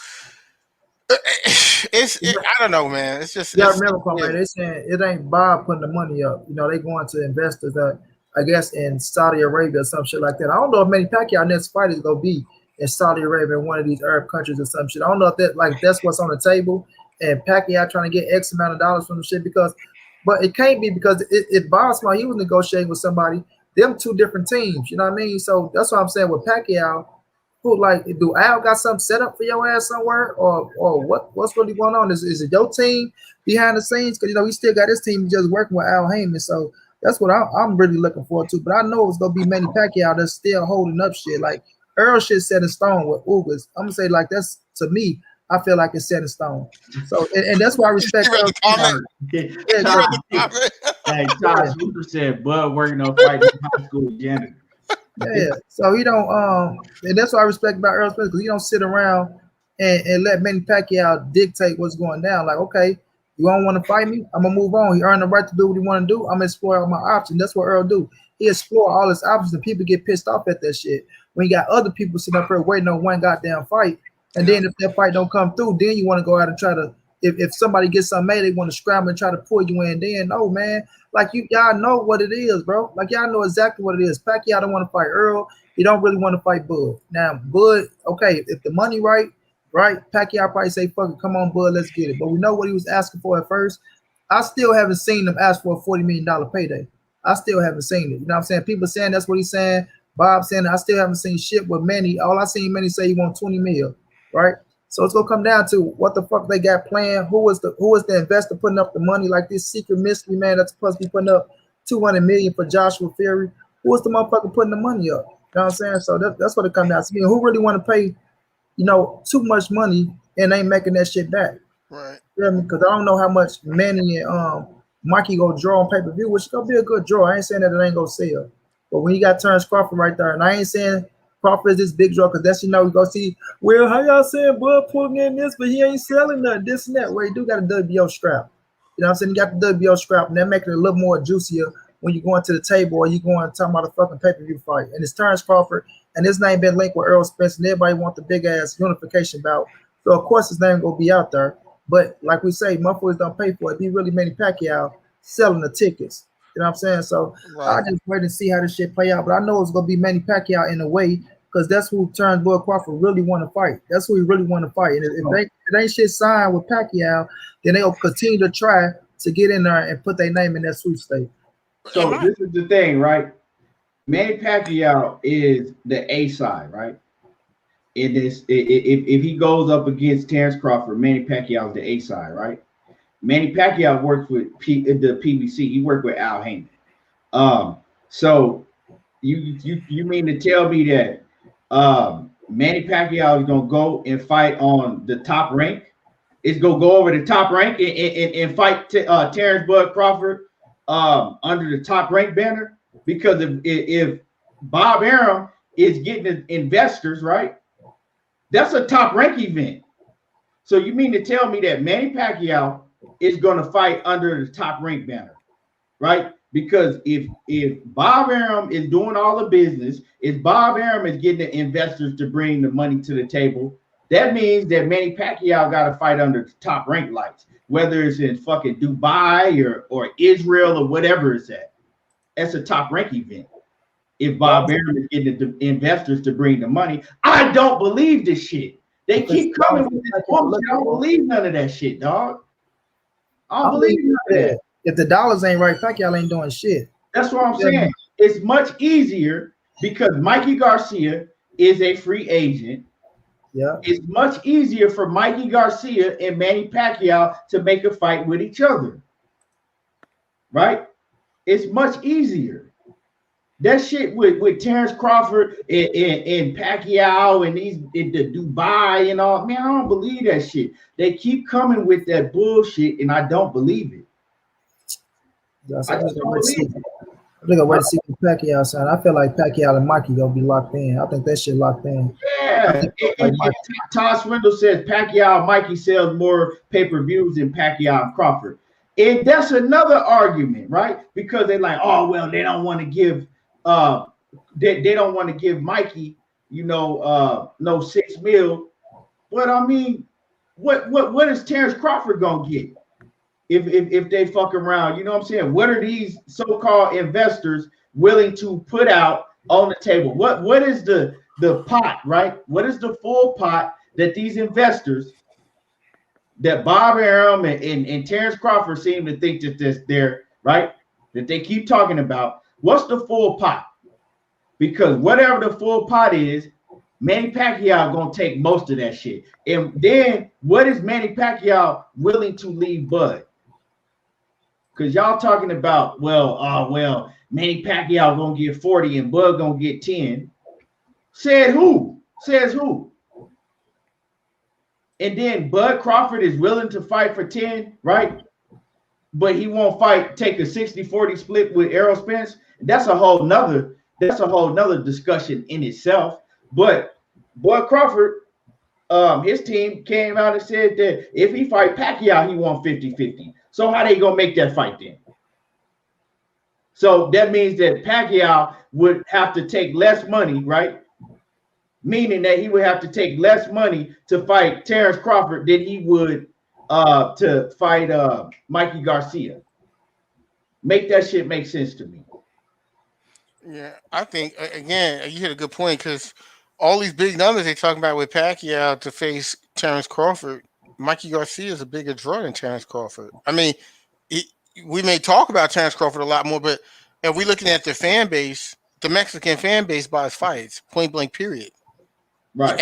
F: I don't know, man. It's just,
E: remember, they saying it ain't Bob putting the money up. You know, they going to investors that I guess in Saudi Arabia or some shit like that. I don't know if Manny Pacquiao next fight is gonna be in Saudi Arabia, one of these Arab countries or some shit. I don't know if that's what's on the table. And Pacquiao trying to get X amount of dollars from the shit but it can't be, because if Bob Smart, he was negotiating with somebody them two different teams. You know what I mean? So that's what I'm saying with Pacquiao. Who like do Al got something set up for your ass somewhere, or what's really going on? Is it your team behind the scenes? Because you know he still got his team just working with Al Heyman. So that's what I'm really looking forward to. But I know it's gonna be Manny Pacquiao that's still holding up shit. Like Earl shit set in stone with Ugas. I'm gonna say like that's to me. I feel like it's set in stone. So and that's why I respect Earl.
D: Hey, Todd Super said Bud working on fighting high school janitor.
E: Yeah, so he don't and that's what I respect about Errol Spence, because he don't sit around and let Manny Pacquiao dictate what's going down. Like, okay, you don't want to fight me, I'm gonna move on. He earned the right to do what he want to do. I'm gonna explore all my options. That's what Earl do. He explore all his options, and people get pissed off at that shit. When you got other people sitting up here waiting on one goddamn fight, and then if that fight don't come through, then you want to go out and try to. If somebody gets something made, they want to scramble and try to pull you in. Then no, man. Like y'all know what it is, bro. Like y'all know exactly what it is. Pacquiao don't want to fight Earl. He don't really want to fight Bud. Now, Bud, okay, if the money right, Pacquiao probably say, fuck it, come on, Bud, let's get it. But we know what he was asking for at first. I still haven't seen him ask for a $40 million payday. I still haven't seen it. You know what I'm saying? People saying that's what he's saying. Bob saying I still haven't seen shit with Manny. All I seen Manny say he want 20 mil, right? So it's gonna come down to what the fuck they got planned. Who was the investor putting up the money? Like this secret mystery man that's supposed to be putting up 200 million for Joshua Fury. Who was the motherfucker putting the money up? You know what I'm saying? So that's what it comes down to. Who really want to pay, you know, too much money and ain't making that shit back?
F: Right.
E: You know what I mean? Because I don't know how much Manny and Mikey go draw on pay-per-view, which is gonna be a good draw. I ain't saying that it ain't gonna sell. But when you got Terrence Crawford right there, and I ain't saying Crawford is this big draw, because that's, you know, we go see, well, how y'all saying Bud pulling in this, but he ain't selling nothing, this and that. Well, he do got a WBO strap. You know what I'm saying? You got the WBO strap, and that making it a little more juicier when you're going to the table or you going talking about a fucking pay-per-view fight. And it's Terrence Crawford, and his name been linked with Errol Spence, and everybody want the big-ass unification bout. So, of course, his name gonna be out there. But like we say, motherfuckers don't pay for it. It be really Manny Pacquiao selling the tickets. You know what I'm saying? So I just wait and see how this shit play out. But I know it's gonna be Manny Pacquiao in a way, because that's who Terrence Bud Crawford really want to fight. That's who he really want to fight. And if they ain't shit signed with Pacquiao, then they'll continue to try to get in there and put their name in that sweepstakes.
D: So this is the thing, right? Manny Pacquiao is the A side, right? In this, if he goes up against Terrence Crawford, Manny Pacquiao is the A side, right? Manny Pacquiao works with the PBC. He worked with Al Heyman. So you mean to tell me that Manny Pacquiao is gonna go and fight on the top rank? It's gonna go over the top rank and fight Terrence Bud Crawford under the top rank banner? Because if Bob Arum is getting the investors, right? That's a top rank event. So you mean to tell me that Manny Pacquiao is going to fight under the top rank banner, right? Because if Bob Arum is doing all the business, if Bob Arum is getting the investors to bring the money to the table, that means that Manny Pacquiao got to fight under the top rank lights, whether it's in fucking Dubai or Israel or whatever it's at. That's a top rank event. If Bob Arum is getting the investors to bring the money, I don't believe this shit. They keep coming with this bullshit. I don't believe none of that shit, dog. I don't believe none of that.
E: If the dollars ain't right, Pacquiao ain't doing shit.
D: That's what I'm saying. It's much easier because Mikey Garcia is a free agent.
E: Yeah.
D: It's much easier for Mikey Garcia and Manny Pacquiao to make a fight with each other. Right? It's much easier. That shit with Terrence Crawford and Pacquiao and the Dubai and all, man, I don't believe that shit. They keep coming with that bullshit, and I don't believe it.
E: I think I'm wait to see the Pacquiao side. I feel like Pacquiao and Mikey gonna be locked in. I think that shit locked in.
D: Yeah. Todd Swindle says Pacquiao and Mikey sells more pay-per-views than Pacquiao and Crawford. And that's another argument, right? Because they're like, oh, well, they don't want to give they don't want to give Mikey, you know, no $6 million. But I mean, what is Terrence Crawford gonna get if they fuck around? You know what I'm saying? What are these so-called investors willing to put out on the table? What is the pot, right? What is the full pot that these investors, that Bob Arum and Terrence Crawford seem to think that they're right, that they keep talking about? what's the full pot? Because whatever the full pot is, Manny Pacquiao gonna take most of that shit. And then what is Manny Pacquiao willing to leave Bud? Because y'all talking about, well, Manny Pacquiao gonna get 40 and Bud gonna get 10. Said who? Says who? And then Bud Crawford is willing to fight for 10, right? But he won't take a 60-40 split with Errol Spence. That's a whole nother discussion in itself. But Bud Crawford, his team came out and said that if he fight Pacquiao, he won 50-50. So how they gonna make that fight then? So that means that Pacquiao would have to take less money, right? Meaning that he would have to take less money to fight Terrence Crawford than he would to fight Mikey Garcia. Make that shit make sense to me.
F: Yeah, I think again you hit a good point because all these big numbers they're talking about with Pacquiao to face Terrence Crawford, Mikey Garcia is a bigger draw than Terrence Crawford. I mean, we may talk about Terrence Crawford a lot more, but if we're looking at the fan base, the Mexican fan base buys fights, point blank, period.
D: Right.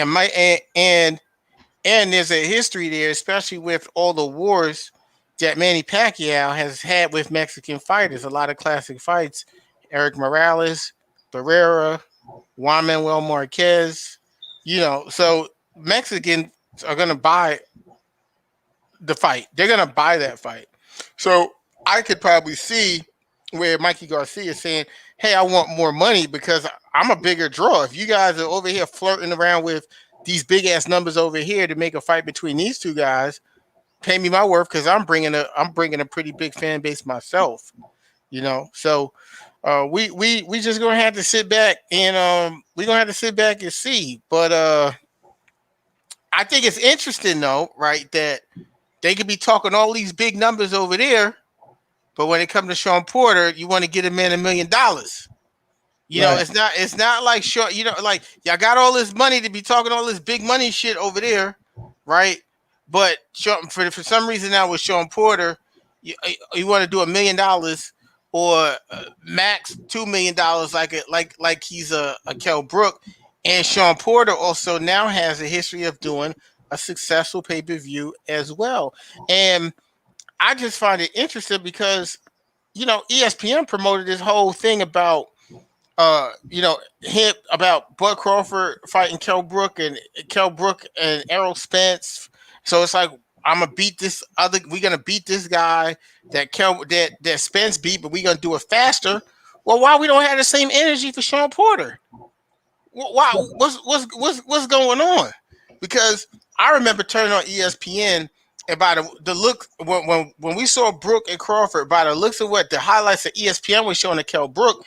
F: And there's a history there, especially with all the wars that Manny Pacquiao has had with Mexican fighters. A lot of classic fights: Eric Morales, Barrera, Juan Manuel Marquez. So Mexicans are gonna buy the fight. They're gonna buy that fight. So I could probably see where Mikey Garcia is saying, hey, I want more money because I'm a bigger draw. If you guys are over here flirting around with these big ass numbers over here to make a fight between these two guys, pay me my worth because I'm bringing a pretty big fan base myself. So we just gonna have to sit back and we're gonna have to sit back and see. But I think it's interesting though, right, that they could be talking all these big numbers over there, but when it comes to Sean Porter, you want to get him in $1 million. It's not like Sean, like y'all got all this money to be talking all this big money shit over there, right? But for some reason now with Sean Porter, you want to do $1 million or max $2 million, like he's a Kell Brook, and Sean Porter also now has a history of doing a successful pay-per-view as well. And I just find it interesting because, ESPN promoted this whole thing about, him about Bud Crawford fighting Kell Brook and Errol Spence. So it's like, we're gonna beat this guy that Spence beat, but we're gonna do it faster. Well, why we don't have the same energy for Sean Porter? Why? What's going on? Because I remember turning on ESPN and by the look when we saw Brook and Crawford, by the looks of what the highlights of ESPN was showing to Kell Brook,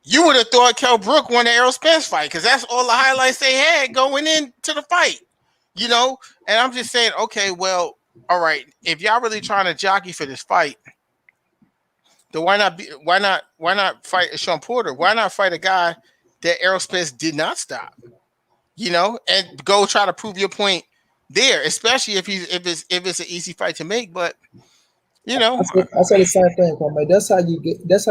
F: you would have thought Kell Brook won the Errol Spence fight because that's all the highlights they had going into the fight, And I'm just saying, okay, well, all right, if y'all really trying to jockey for this fight, then why not fight Sean Porter? Why not fight a guy that Errol Spence did not stop? And go try to prove your point there, especially if it's an easy fight to make. But I
E: say the same thing, man. That's how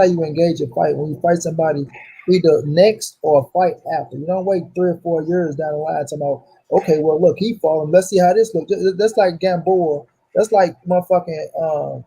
E: you engage a fight. When you fight somebody, either next or a fight after. You don't wait 3 or 4 years down the line to know, okay, well, look, he fought him. Let's see how this looks. That's like Gamboa. That's like motherfucking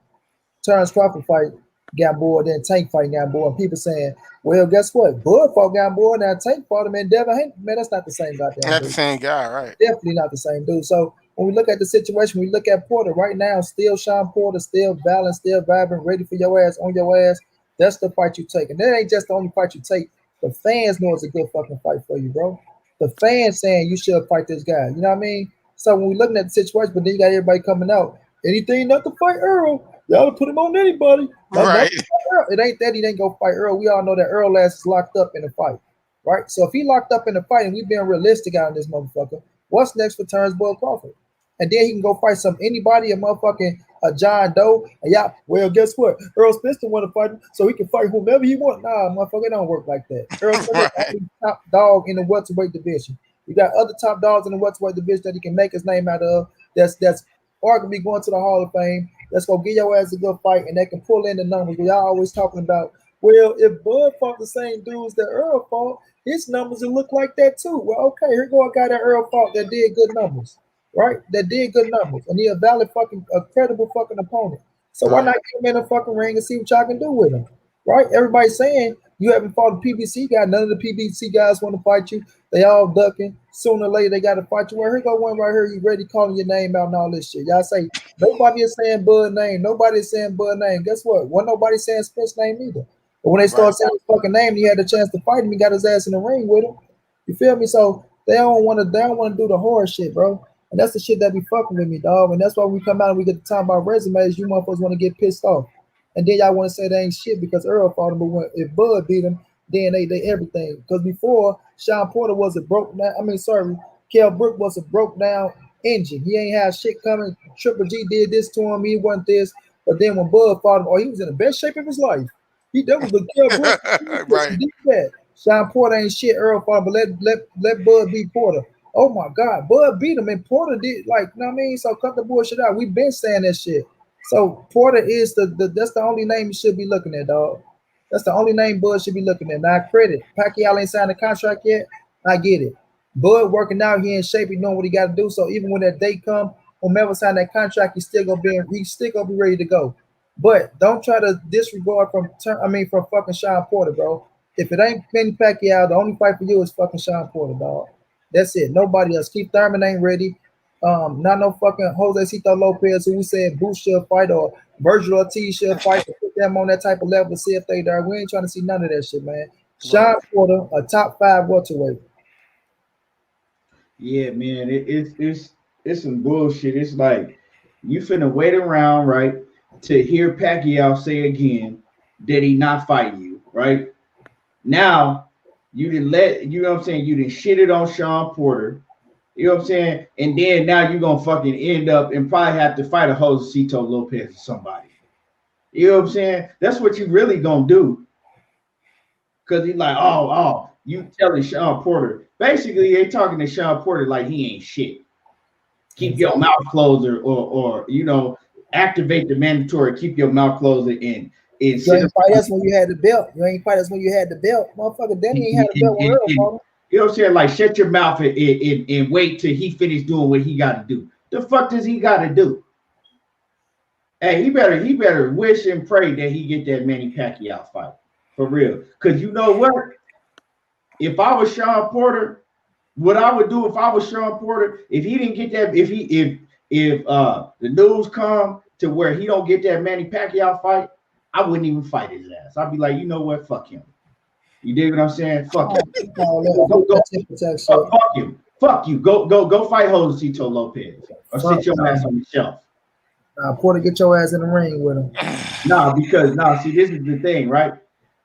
E: Terrence Crawford fight Gamboa, then Tank fight Gamboa. And people saying, well, guess what? Bud fought Gamboa, now Tank fought him, and Devin Hank. Man, that's not the same goddamn
F: not
E: dude.
F: The same guy, right?
E: Definitely not the same dude. So when we look at the situation, we look at Porter right now, still Sean Porter, still balanced, still vibrant, ready for your ass, on your ass. That's the fight you take. And that ain't just the only fight you take. The fans know it's a good fucking fight for you, bro. The fans saying you should fight this guy. You know what I mean? So when we're looking at the situation, but then you got everybody coming out, anything not to fight Earl, y'all put him on anybody.
F: Right.
E: It ain't that he didn't go fight Earl. We all know that Earl ass is locked up in the fight, right? So if he locked up in the fight and we being realistic out of this motherfucker, what's next for Terrence Bud Crawford? And then he can go fight anybody, a motherfucking John Doe. And y'all, well, guess what? Earl Spence want to fight him, so he can fight whomever he want. Nah, motherfucker, it don't work like that. Earl Spence is the top dog in the welterweight division. You got other top dogs in the welterweight division that he can make his name out of. That's arguably going to the Hall of Fame. Let's go get your ass a good fight, and they can pull in the numbers. We all always talking about Well, if Bud fought the same dudes that Earl fought, his numbers would look like that too. Well, okay, here go a guy that Earl fought that did good numbers, right? That did good numbers, and he a valid fucking, a credible fucking opponent. So why not get him in a fucking ring and see what y'all can do with him, right? Everybody's saying you haven't fought a PBC guy. None of the PBC guys want to fight you. They all ducking. Sooner or later they got to fight you. Well, here go one right here. You ready calling your name out and all this shit. Y'all say nobody is saying Bud name. Nobody is saying Bud name. Guess what? Wasn't nobody saying Spence name either. But when they start saying his fucking name, he had the chance to fight him. He got his ass in the ring with him. You feel me? So they don't want to do the horror shit, bro. And that's the shit that be fucking with me, dog. And that's why when we come out and we get to talk about resumes, you motherfuckers want to get pissed off. And then y'all want to say they ain't shit because Earl fought him. But if Bud beat him, then they everything. Because before, Sean Porter was a broke down, Kell Brook was a broke down engine. He ain't have shit coming. Triple G did this to him. He wasn't this. But then when Bud fought him, he was in the best shape of his life. That was the Kell Brook.
F: Right.
E: He did that. Sean Porter ain't shit. Earl fought him, but let Bud beat Porter. Oh my God, Bud beat him, and Porter did, like, you know what I mean? So cut the bullshit out. We've been saying that shit. So Porter is that's the only name you should be looking at, dog. That's the only name Bud should be looking at. Now, credit. Pacquiao ain't signed a contract yet. I get it. Bud working out, he in shape, he knowing what he got to do. So even when that day come, whomever signed that contract, he's still gonna be ready to go. But don't try to disregard from fucking Sean Porter, bro. If it ain't Manny Pacquiao, the only fight for you is fucking Sean Porter, dog. That's it. Nobody else. Keith Thurman ain't ready. Not no fucking Jose Cito Lopez, who we said Booth should fight, or Virgil Ortiz should fight to put them on that type of level to see if they there. We ain't trying to see none of that shit, man. Sean Porter, a top 5 welterweight.
D: Yeah, man, it's some bullshit. It's like you finna wait around, right, to hear Pacquiao say again that he not fighting you, right? Now you didn't you know what I'm saying? You didn't shit it on Sean Porter. You know what I'm saying? And then now you're gonna fucking end up and probably have to fight a Jose Cito Lopez or somebody. You know what I'm saying? That's what you really gonna do. Cause he's like, oh, you telling Sean Porter. Basically, they talking to Sean Porter like he ain't shit. Keep your mouth closed, or you know, activate the mandatory, keep your mouth closed and
E: you ain't fight us when you had the belt. You ain't fight us when you had the belt. Motherfucker, Danny ain't had the belt when Earl fought him.
D: You know what I'm saying? Like, shut your mouth and wait till he finish doing what he got to do. The fuck does he got to do? Hey, he better wish and pray that he get that Manny Pacquiao fight. For real. Because you know what? If I was Sean Porter, what I would do if I was Sean Porter, if he didn't get that, if the news come to where he don't get that Manny Pacquiao fight, I wouldn't even fight his ass. I'd be like, you know what? Fuck him. You dig what I'm saying? Fuck him. Fuck you. Fuck you. Go fight Jose Cito Lopez or sit your ass on the shelf.
E: Porter, get your ass in the ring with him.
D: See, this is the thing, right?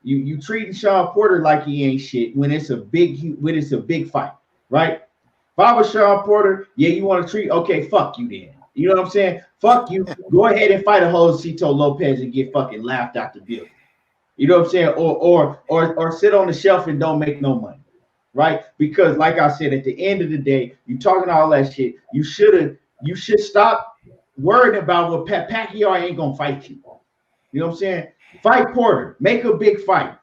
D: You treating Sean Porter like he ain't shit when it's a big fight, right? If I was Sean Porter, yeah, you want to treat, okay, fuck you then. You know what I'm saying? Fuck you. Go ahead and fight a Jose Cito Lopez and get fucking laughed out the building. You know what I'm saying? Or sit on the shelf and don't make no money, right? Because like I said, at the end of the day, you talking all that shit. You should stop worrying about what Pacquiao ain't gonna fight you. You know what I'm saying? Fight Porter. Make a big fight.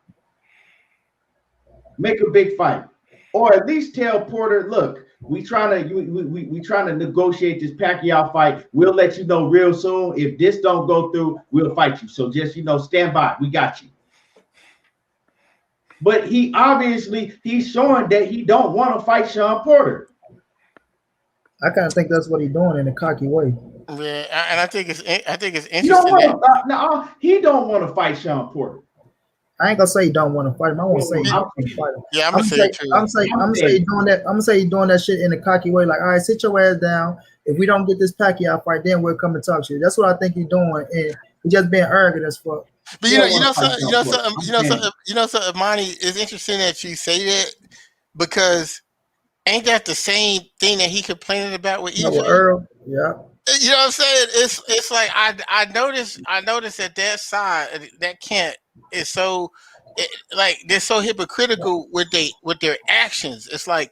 D: Make a big fight, or at least tell Porter, look, we trying to negotiate this Pacquiao fight. We'll let you know real soon. If this don't go through, we'll fight you. So just stand by. We got you. But he's showing that he don't want to fight Sean Porter.
E: I kind of think that's what he's doing in a cocky way.
F: Yeah, and I think it's interesting.
D: He don't want to fight Sean Porter.
E: I ain't gonna say he don't want to fight him. I won't say he don't want to fight him.
F: Yeah, I'm gonna say it too.
E: I'm gonna say he's doing that. I'm gonna say he's doing that shit in a cocky way. Like, all right, sit your ass down. If we don't get this Pacquiao fight, then we'll come and talk to you. That's what I think he's doing, and he's just being arrogant as fuck.
F: But you know something, Monty, it's interesting that you say that, because ain't that the same thing that he complaining about with EJ?
E: Earl, yeah.
F: You know what I'm saying? It's like I noticed that side, that camp is so they're so hypocritical with their actions. It's like,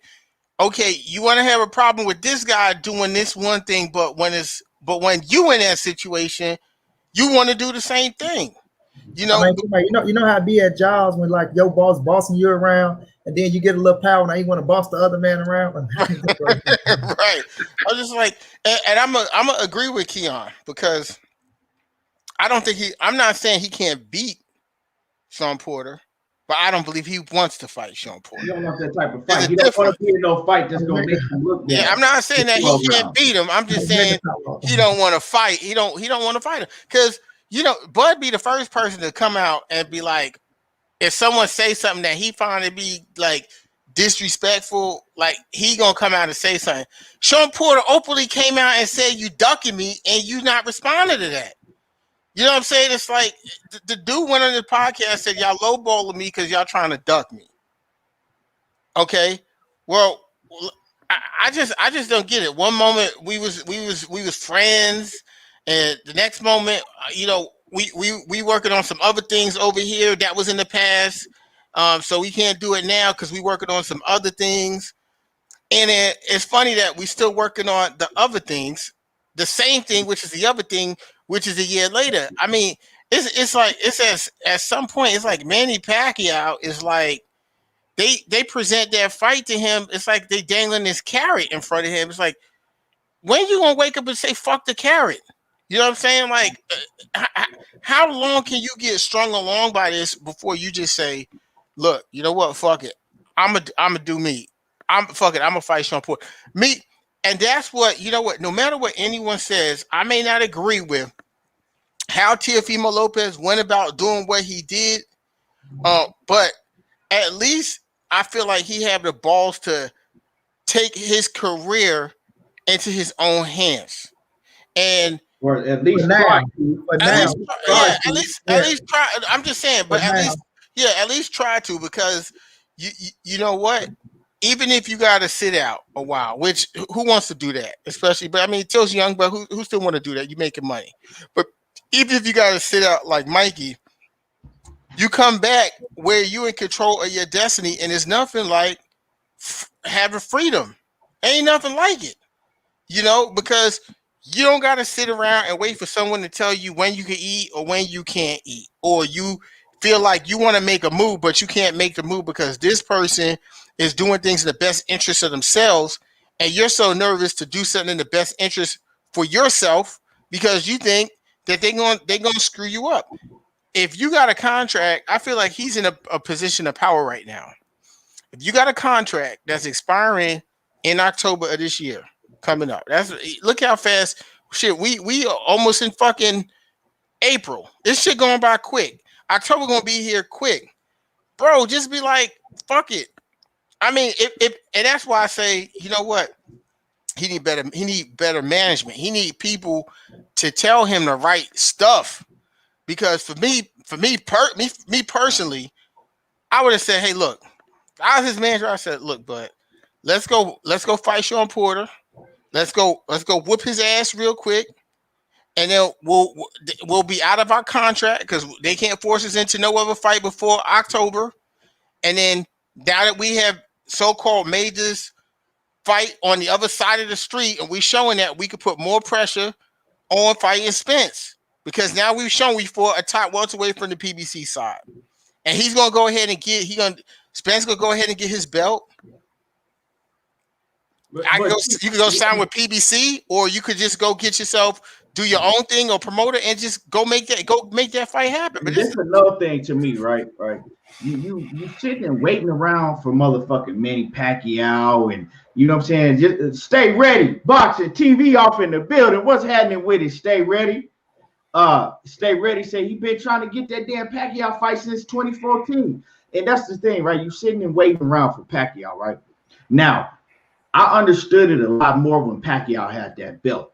F: okay, you want to have a problem with this guy doing this one thing, but when you in that situation, you want to do the same thing. You know,
E: I mean, you know how it be at jobs when like your boss bossing you around, and then you get a little power, now you want to boss the other man around.
F: right. I'm just like, and I'm gonna agree with Keon because I don't think I'm not saying he can't beat Sean Porter, but I don't believe he wants to fight Sean Porter.
D: You don't want that type of fight. You don't want to be in no fight that's gonna make you look bad.
F: Yeah, I'm not saying that he can't beat him. I'm just saying he don't want to fight. He don't want to fight him because Bud be the first person to come out and be like, if someone say something that he found to be like disrespectful, like he gonna come out and say something. Sean Porter openly came out and said, "You ducking me," and you not responding to that. You know what I'm saying? It's like the dude went on the podcast and said, "Y'all lowballing me because y'all trying to duck me." Okay, well, I just don't get it. One moment we was friends, and the next moment, we working on some other things over here that was in the past. So we can't do it now because we working on some other things. And it's funny that we still working on the other things, the same thing, which is the other thing, which is a year later. I mean, it's like at some point it's like Manny Pacquiao is like they present their fight to him. It's like they dangling this carrot in front of him. It's like, when you gonna wake up and say fuck the carrot? You know what I'm saying? Like, how long can you get strung along by this before you just say, look, you know what? Fuck it. I'm a do me. I'm gonna fight Sean Porter. Me, and that's what, you know what, no matter what anyone says, I may not agree with how Teofimo Lopez went about doing what he did. But at least I feel like he had the balls to take his career into his own hands. And
D: or at least try.
F: At least try. I'm just saying, but at least try to, because you know what? Even if you got to sit out a while, which who wants to do that? Especially, but I mean, Till's young, but who still want to do that? You making money, but even if you got to sit out like Mikey, you come back where you in control of your destiny, and it's nothing like having freedom. Ain't nothing like it, because you don't got to sit around and wait for someone to tell you when you can eat or when you can't eat, or you feel like you want to make a move, but you can't make the move because this person is doing things in the best interest of themselves, and you're so nervous to do something in the best interest for yourself because you think that they're going to screw you up. If you got a contract, I feel like he's in a position of power right now. If you got a contract that's expiring in October of this year, coming up, look how fast shit we almost in fucking April. This shit going by quick. October gonna be here quick, bro. Just be like, fuck it. I mean, and that's why I say, you know what? He need better management. He need people to tell him the right stuff. Because for me personally, I would have said, hey, look, I was his manager. I said, look, bud, let's go fight Sean Porter. Let's go whoop his ass real quick, and then we'll be out of our contract because they can't force us into no other fight before October. And then now that we have so-called made this fight on the other side of the street, and we showing that we could put more pressure on fighting Spence, because now we've shown we fought a top welterweight from the PBC side, and he's gonna go ahead and Spence gonna go ahead and get his belt. You can go sign with PBC, or you could just go get yourself, do your own thing or promote it, and just go make that fight happen. But
D: this is another thing to me, right? You sitting and waiting around for motherfucking Manny Pacquiao, and you know what I'm saying? Just stay ready. Boxing TV off in the building. What's happening with it? Stay ready. Stay ready. Say he been trying to get that damn Pacquiao fight since 2014, and that's the thing, right? You sitting and waiting around for Pacquiao, right? Now, I understood it a lot more when Pacquiao had that belt.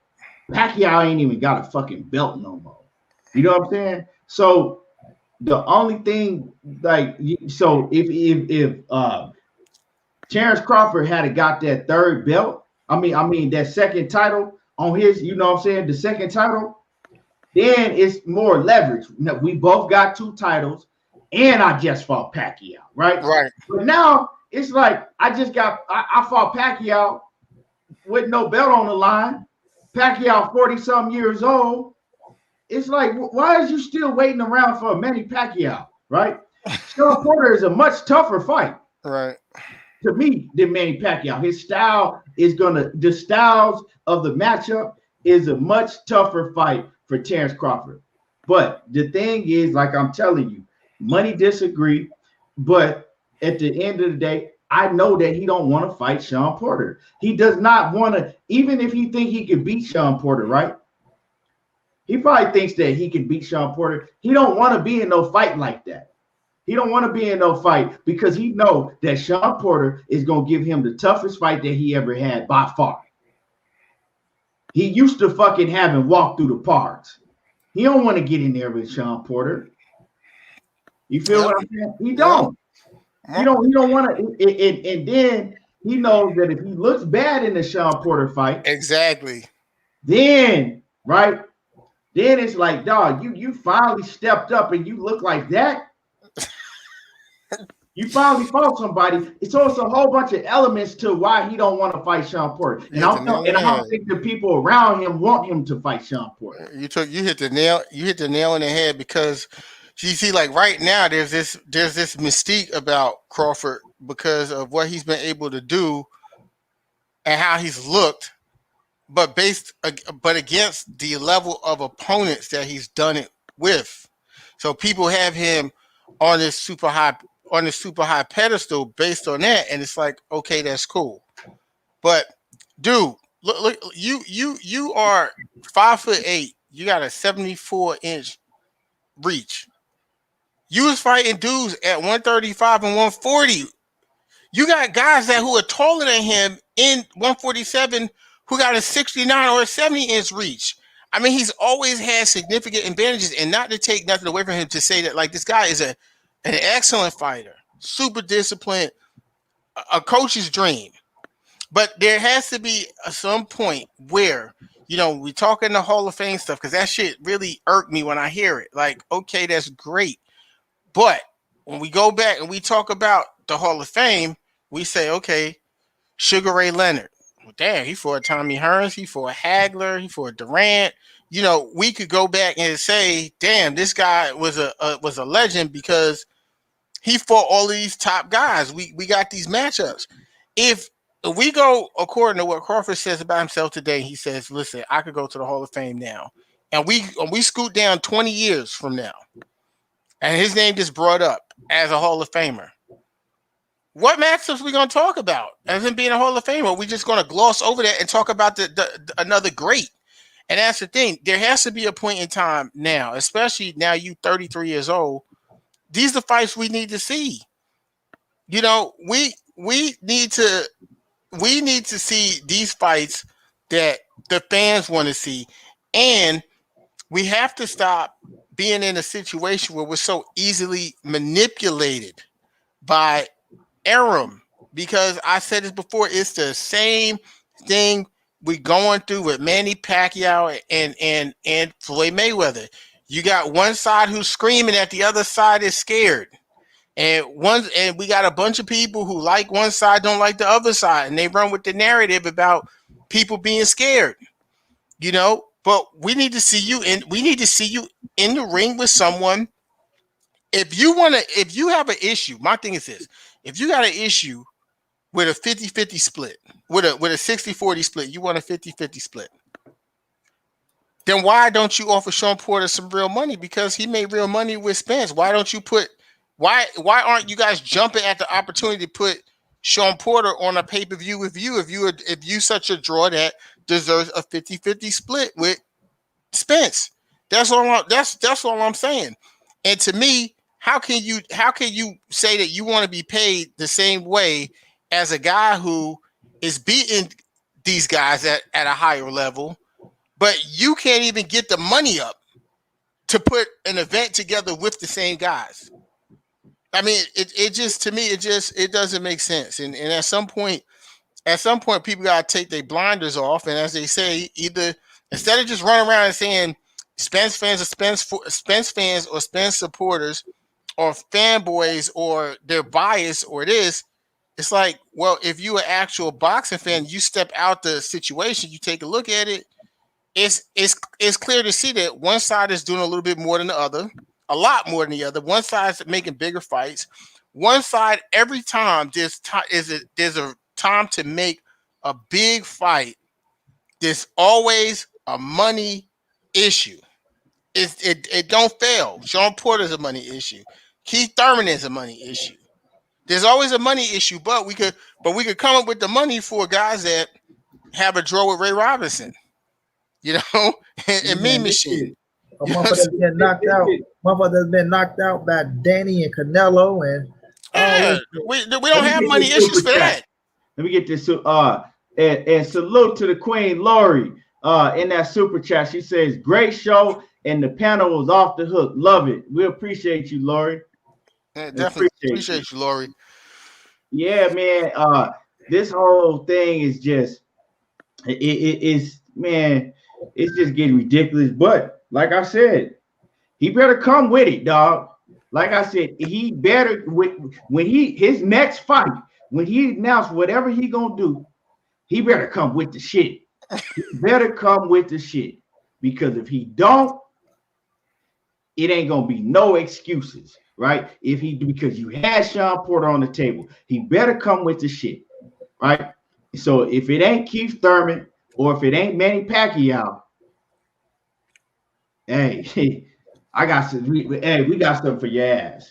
D: Pacquiao ain't even got a fucking belt no more. You know what I'm saying? So the only thing, if Terrence Crawford had got that third belt, I mean that second title on his, you know what I'm saying, the second title, then it's more leverage. Now, we both got 2 titles, and I just fought Pacquiao, right?
F: Right.
D: But now it's like I fought Pacquiao with no belt on the line. Pacquiao 40-something years old. it's like, why is you still waiting around for a Manny Pacquiao, right? Sean Porter is a much tougher fight.
F: Right.
D: To me, than Manny Pacquiao. His style is the styles of the matchup is a much tougher fight for Terrence Crawford. But the thing is, like I'm telling you, money disagree. But at the end of the day, I know that he don't want to fight Sean Porter. He does not want to, even if he think he can beat Sean Porter, right? He probably thinks that he can beat Sean Porter. He don't want to be in no fight like that. He don't want to be in no fight because he know that Sean Porter is going to give him the toughest fight that he ever had by far. He used to fucking having walked through the parks. He don't want to get in there with Sean Porter. You feel what I'm saying? He don't. He don't want to. And then he knows that if he looks bad in the Sean Porter fight,
F: exactly.
D: Then right, then it's like, dog, you finally stepped up and you look like that. You finally fought somebody. So it's a whole bunch of elements to why he don't want to fight Sean Porter. And I don't think the people around him want him to fight Sean Porter.
F: You hit the nail on the head because you see, like right now, there's this mystique about Crawford because of what he's been able to do and how he's looked, but against the level of opponents that he's done it with. So people have him on this super high pedestal based on that, and it's like, okay, that's cool. But dude, look, you are 5'8". You got a 74-inch reach. You was fighting dudes at 135 and 140. You got guys who are taller than him in 147 who got a 69 or a 70-inch reach. I mean, he's always had significant advantages, and not to take nothing away from him to say that like this guy is an excellent fighter, super disciplined, a coach's dream. But there has to be some point where, we talking the Hall of Fame stuff because that shit really irked me when I hear it. Like, okay, that's great. But when we go back and we talk about the Hall of Fame, we say, okay, Sugar Ray Leonard. Well, damn, he fought Tommy Hearns, he fought Hagler, he fought Durant. We could go back and say, damn, this guy was a legend because he fought all of these top guys. We got these matchups. If we go according to what Crawford says about himself today, he says, listen, I could go to the Hall of Fame now. And we scoot down 20 years from now, and his name just brought up as a Hall of Famer. What matchups are we going to talk about as him being a Hall of Famer? We just going to gloss over that and talk about the another great. And that's the thing. There has to be a point in time now, especially now you 33 years old. These are fights we need to see. We need to see these fights that the fans want to see. And we have to stop being in a situation where we're so easily manipulated by Arum, because I said this before, it's the same thing we're going through with Manny Pacquiao and Floyd Mayweather. You got one side who's screaming at the other side is scared. And we got a bunch of people who like one side, don't like the other side, and they run with the narrative about people being scared. But we need to see you in the ring with someone. If you have an issue, my thing is this. If you got an issue with a 50-50 split, with a 60-40 split, you want a 50-50 split, then why don't you offer Sean Porter some real money? Because he made real money with Spence. Why aren't you guys jumping at the opportunity to put Sean Porter on a pay-per-view with you if you such a draw that deserves a 50-50 split with Spence? That's all I'm saying. And to me, how can you say that you want to be paid the same way as a guy who is beating these guys at a higher level, but you can't even get the money up to put an event together with the same guys? I mean, it doesn't make sense. And at some point, people gotta take their blinders off. And as they say, either instead of just running around and saying Spence fans or Spence fans or Spence supporters or fanboys or they're biased or this, it's like, well, if you're an actual boxing fan, you step out the situation, you take a look at it. it's clear to see that one side is doing a little bit more than the other, a lot more than the other. One side's making bigger fights. One side, every time there's a time to make a big fight, there's always a money issue. It don't fail. Sean Porter's a money issue. Keith Thurman is a money issue. There's always a money issue, but we could come up with the money for guys that have a draw with Ray Robinson, you know, and Mean Machine.
E: A motherfucker that's been knocked out. Motherfucker that's been knocked out by Danny and Canelo and
F: we don't have money issues for that.
D: Let me get this. And salute to the Queen Lori in that super chat. She says, "Great show, and the panel was off the hook. Love it. We appreciate you, Lori."
F: Yeah, definitely appreciate you, Lori.
D: Yeah, man. This whole thing is just it's just getting ridiculous. But like I said, he better come with it, dog. Like I said, he better when his next fight, when he announced whatever he gonna do, he better come with the shit. He better come with the shit, because if he don't, it ain't gonna be no excuses, right? Because you had Sean Porter on the table, he better come with the shit, right? So if it ain't Keith Thurman or if it ain't Manny Pacquiao, hey, I got some. We got something for your ass.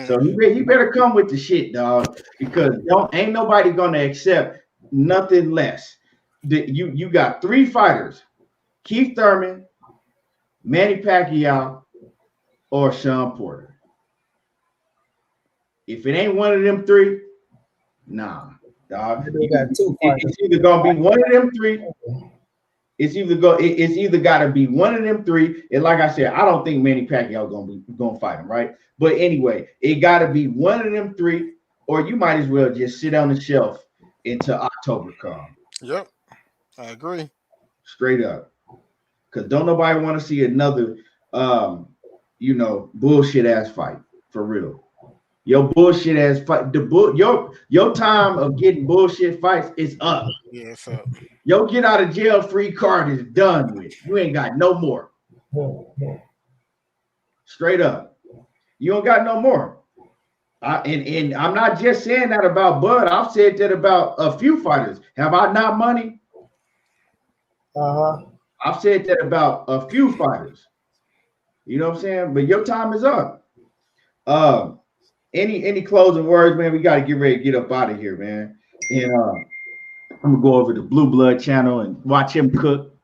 D: So he better come with the shit, dog, because ain't nobody gonna accept nothing less. You got 3 fighters: Keith Thurman, Manny Pacquiao, or Sean Porter. If it ain't one of them 3, nah, dog. It's either gonna be one of them 3. It's either got to be one of them 3. And like I said, I don't think Manny Pacquiao gonna fight him, right? But anyway, it got to be one of them 3, or you might as well just sit on the shelf until October come.
F: Yep, I agree.
D: Straight up, because don't nobody want to see another, bullshit ass fight for real. Your bullshit ass fight, your time of getting bullshit fights is up.
F: Yeah, it's up.
D: Your get out of jail free card is done with. You ain't got no more. Straight up, you don't got no more. And I'm not just saying that about Bud. I've said that about a few fighters. Have I not, Money? I've said that about a few fighters. You know what I'm saying? But your time is up. Any closing words, man? We got to get ready to get up out of here, man. And I'm gonna go over to Blue Blood channel and watch him cook.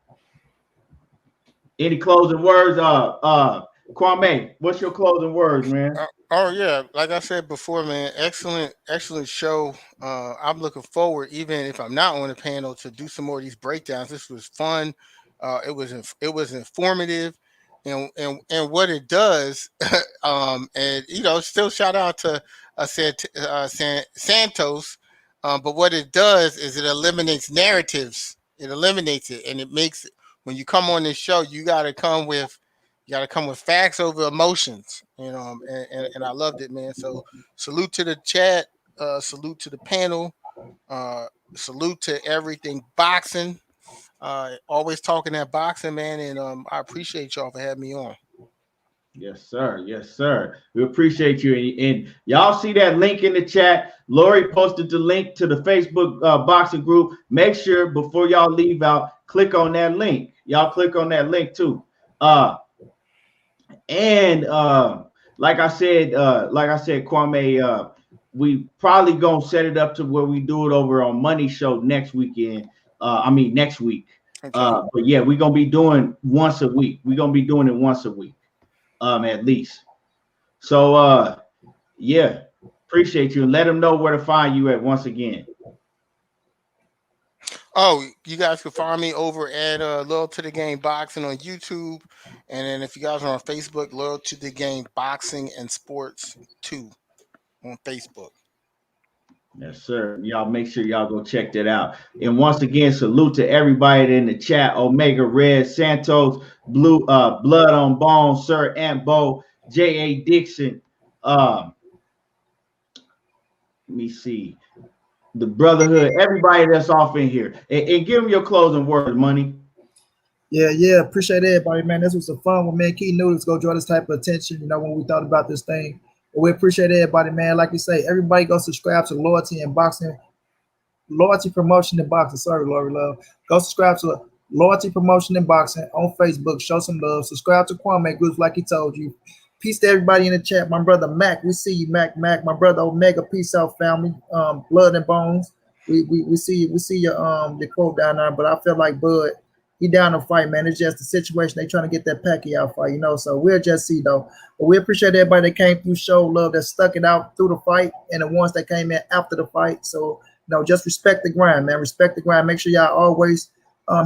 D: Any closing words? Kwame, what's your closing words, man?
F: Oh yeah, like I said before, man, excellent show. I'm looking forward, even if I'm not on the panel, to do some more of these breakdowns. This was fun. It was informative, and what it does, and still shout out to Santos. But what it does is it eliminates narratives. It eliminates it, and it makes it, when you come on this show, you got to come with facts over emotions, and I loved it, man. So salute to the chat, salute to the panel, salute to everything boxing. Always talking that boxing, man, and I appreciate y'all for having me on.
D: Yes, sir. Yes, sir. We appreciate you. And y'all see that link in the chat. Lori posted the link to the Facebook boxing group. Make sure before y'all leave out, click on that link. Y'all click on that link too. And like I said, Kwame, we probably gonna set it up to where we do it over on Money Show next weekend. Next week. Okay. But yeah, we're gonna be doing once a week. We're gonna be doing it once a week. At least. So yeah, appreciate you, and let them know where to find you at once again.
F: Oh, you guys can find me over at Loyal to the Game Boxing on YouTube, and then if you guys are on Facebook, Loyal to the Game Boxing and Sports 2 on Facebook.
D: Yes, sir. Y'all make sure y'all go check that out. And once again, salute to everybody in the chat: Omega Red, Santos, Blue, Blood on Bone, Sir Ambo, J.A. Dixon. Let me see. The Brotherhood, everybody that's off in here. And give them your closing words, Money.
E: Yeah. Appreciate everybody, man. This was a fun one, man. Key Noodles go draw this type of attention, you know, when we thought about this thing. But we appreciate everybody, man. Like we say, everybody go subscribe to Loyalty and Boxing. Loyalty Promotion and Boxing. Sorry, Lori Love. Go subscribe to Loyalty Promotion and Boxing on Facebook. Show some love. Subscribe to Kwame Groups like he told you. Peace to everybody in the chat. My brother Mac, we see you, Mac. My brother Omega, peace out, family. Blood and Bones. We see your quote down there, but I feel like Bud, he down to fight, man. It's just the situation. They trying to get that Pacquiao fight, you know. So we'll just see though. But we appreciate everybody that came through, show love, that stuck it out through the fight, and the ones that came in after the fight. So no, just respect the grind, man. Respect the grind. Make sure y'all always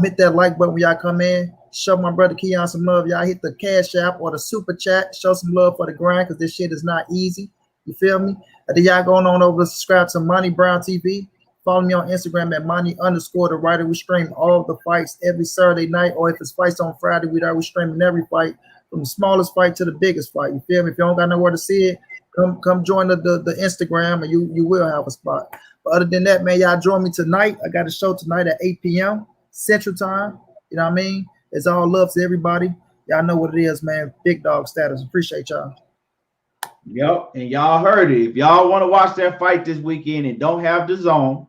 E: hit that like button when y'all come in. Show my brother Keon some love. Y'all hit the Cash App or the Super Chat. Show some love for the grind because this shit is not easy. You feel me? And then y'all going on over to subscribe to Monnie Brown TV. Follow me on Instagram at Monnie_the writer. We stream all of the fights every Saturday night, or if it's fights on Friday, we streaming every fight from the smallest fight to the biggest fight. You feel me? If you don't got nowhere to see it, come join the Instagram and you will have a spot. But other than that, man, y'all join me tonight. I got a show tonight at 8 p.m. Central Time. You know what I mean? It's all love to everybody. Y'all know what it is, man. Big dog status. Appreciate y'all.
D: Yep, and y'all heard it. If y'all want to watch that fight this weekend and don't have the zone,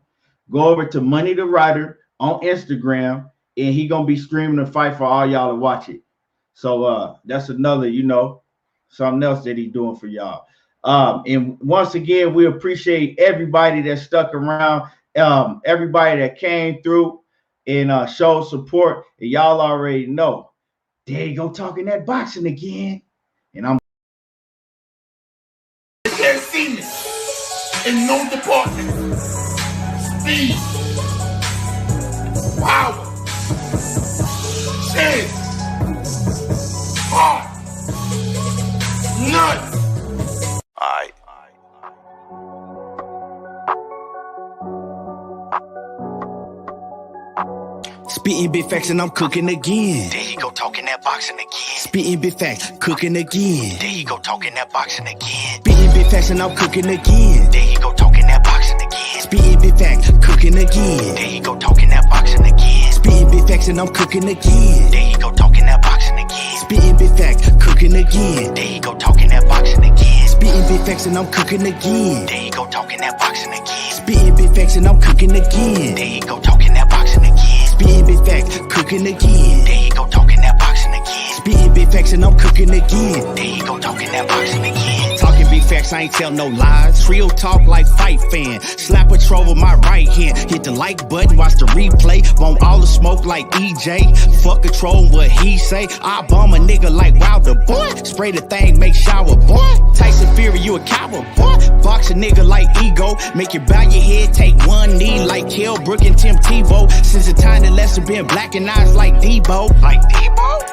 D: go over to Money the Writer on Instagram, and he gonna be streaming the fight for all y'all to watch it. So that's another, you know, something else that he's doing for y'all. And once again, we appreciate everybody that stuck around, everybody that came through and showed support. And y'all already know, there you go talking that boxing again. And I'm
A: Legacies in no department. Speed, power, chance, heart, nuts.
B: Alright.
C: Spitting big facts and I'm cooking again.
B: There you go talking that boxing again.
C: Spitting big facts, cooking again.
B: There you go talking that boxing again.
C: Spitting big facts and I'm cooking again.
B: There you go talking that boxing again.
C: Spitting big facts, cooking again.
B: There you go talking that boxing again.
C: Spitting big facts and I'm cooking again.
B: There you go talking that boxing again.
C: Spitting big facts, cooking again.
B: There you go talking that boxing again.
C: Spitting big facts and I'm cooking again.
B: There you go talking that boxing again.
C: Spitting big facts and I'm cooking again.
B: There you go talking that boxing again.
C: Spitting big facts, cooking again.
B: There you go talking that boxing again.
C: Spitting big facts and I'm cooking again.
B: There you go talking that boxing again.
C: Talking big facts, I ain't tell no lies. Real talk like fight fan. Slap a troll with my right hand. Hit the like button, watch the replay. Want all the smoke like EJ. Fuck a troll, what he say. I bomb a nigga like Wilder, boy. Spray the thing, make shower, boy. Tyson Fury, you a coward, boy. Box a nigga like Ego. Make you bow your head, take one knee like Kell Brook and Tim Tebow. Since the time the lesser been black and eyes like Debo. Like Debo?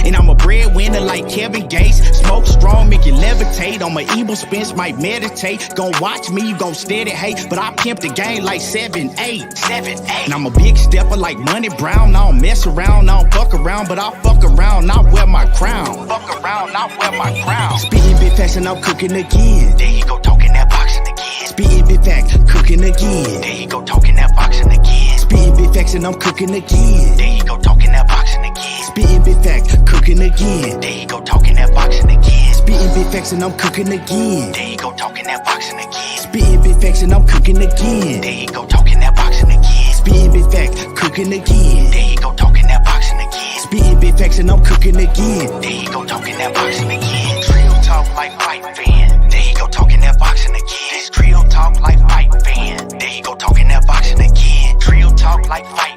C: And I'm a breadwinner like Kevin Gates. Smoke strong, make you levitate. On my evil Spence, might meditate. Gon' watch me, you gon' steady hate. But I pimp the game like 7-8. 7-8. And I'm a big stepper like Monnie Brown. I don't mess around, I don't fuck around. But I fuck around, I wear my crown. Fuck around, I wear my crown. Spitting big facts and I'm cooking again.
B: There you go talking that boxing again.
C: Spitting big facts, cooking again.
B: There you go talking that boxing again.
C: Spitting big facts and I'm cooking again.
B: There you go talking that boxing again.
C: Spitting big facts, cooking again.
B: There you go talking that boxing again.
C: Spitting big facts and I'm cooking again.
B: There you go talking that boxing again.
C: Spitting big facts and I'm cooking again.
B: There you go talking that boxing again.
C: Spitting big facts, cooking again.
B: There you go talking that boxing again.
C: Spitting big facts and I'm cooking again.
B: There you go talking that boxing again. Trio talk like fight fan. There you go talking that boxing again. This trio talk like fight fan. There you go talking that boxing again. Trio talk like fight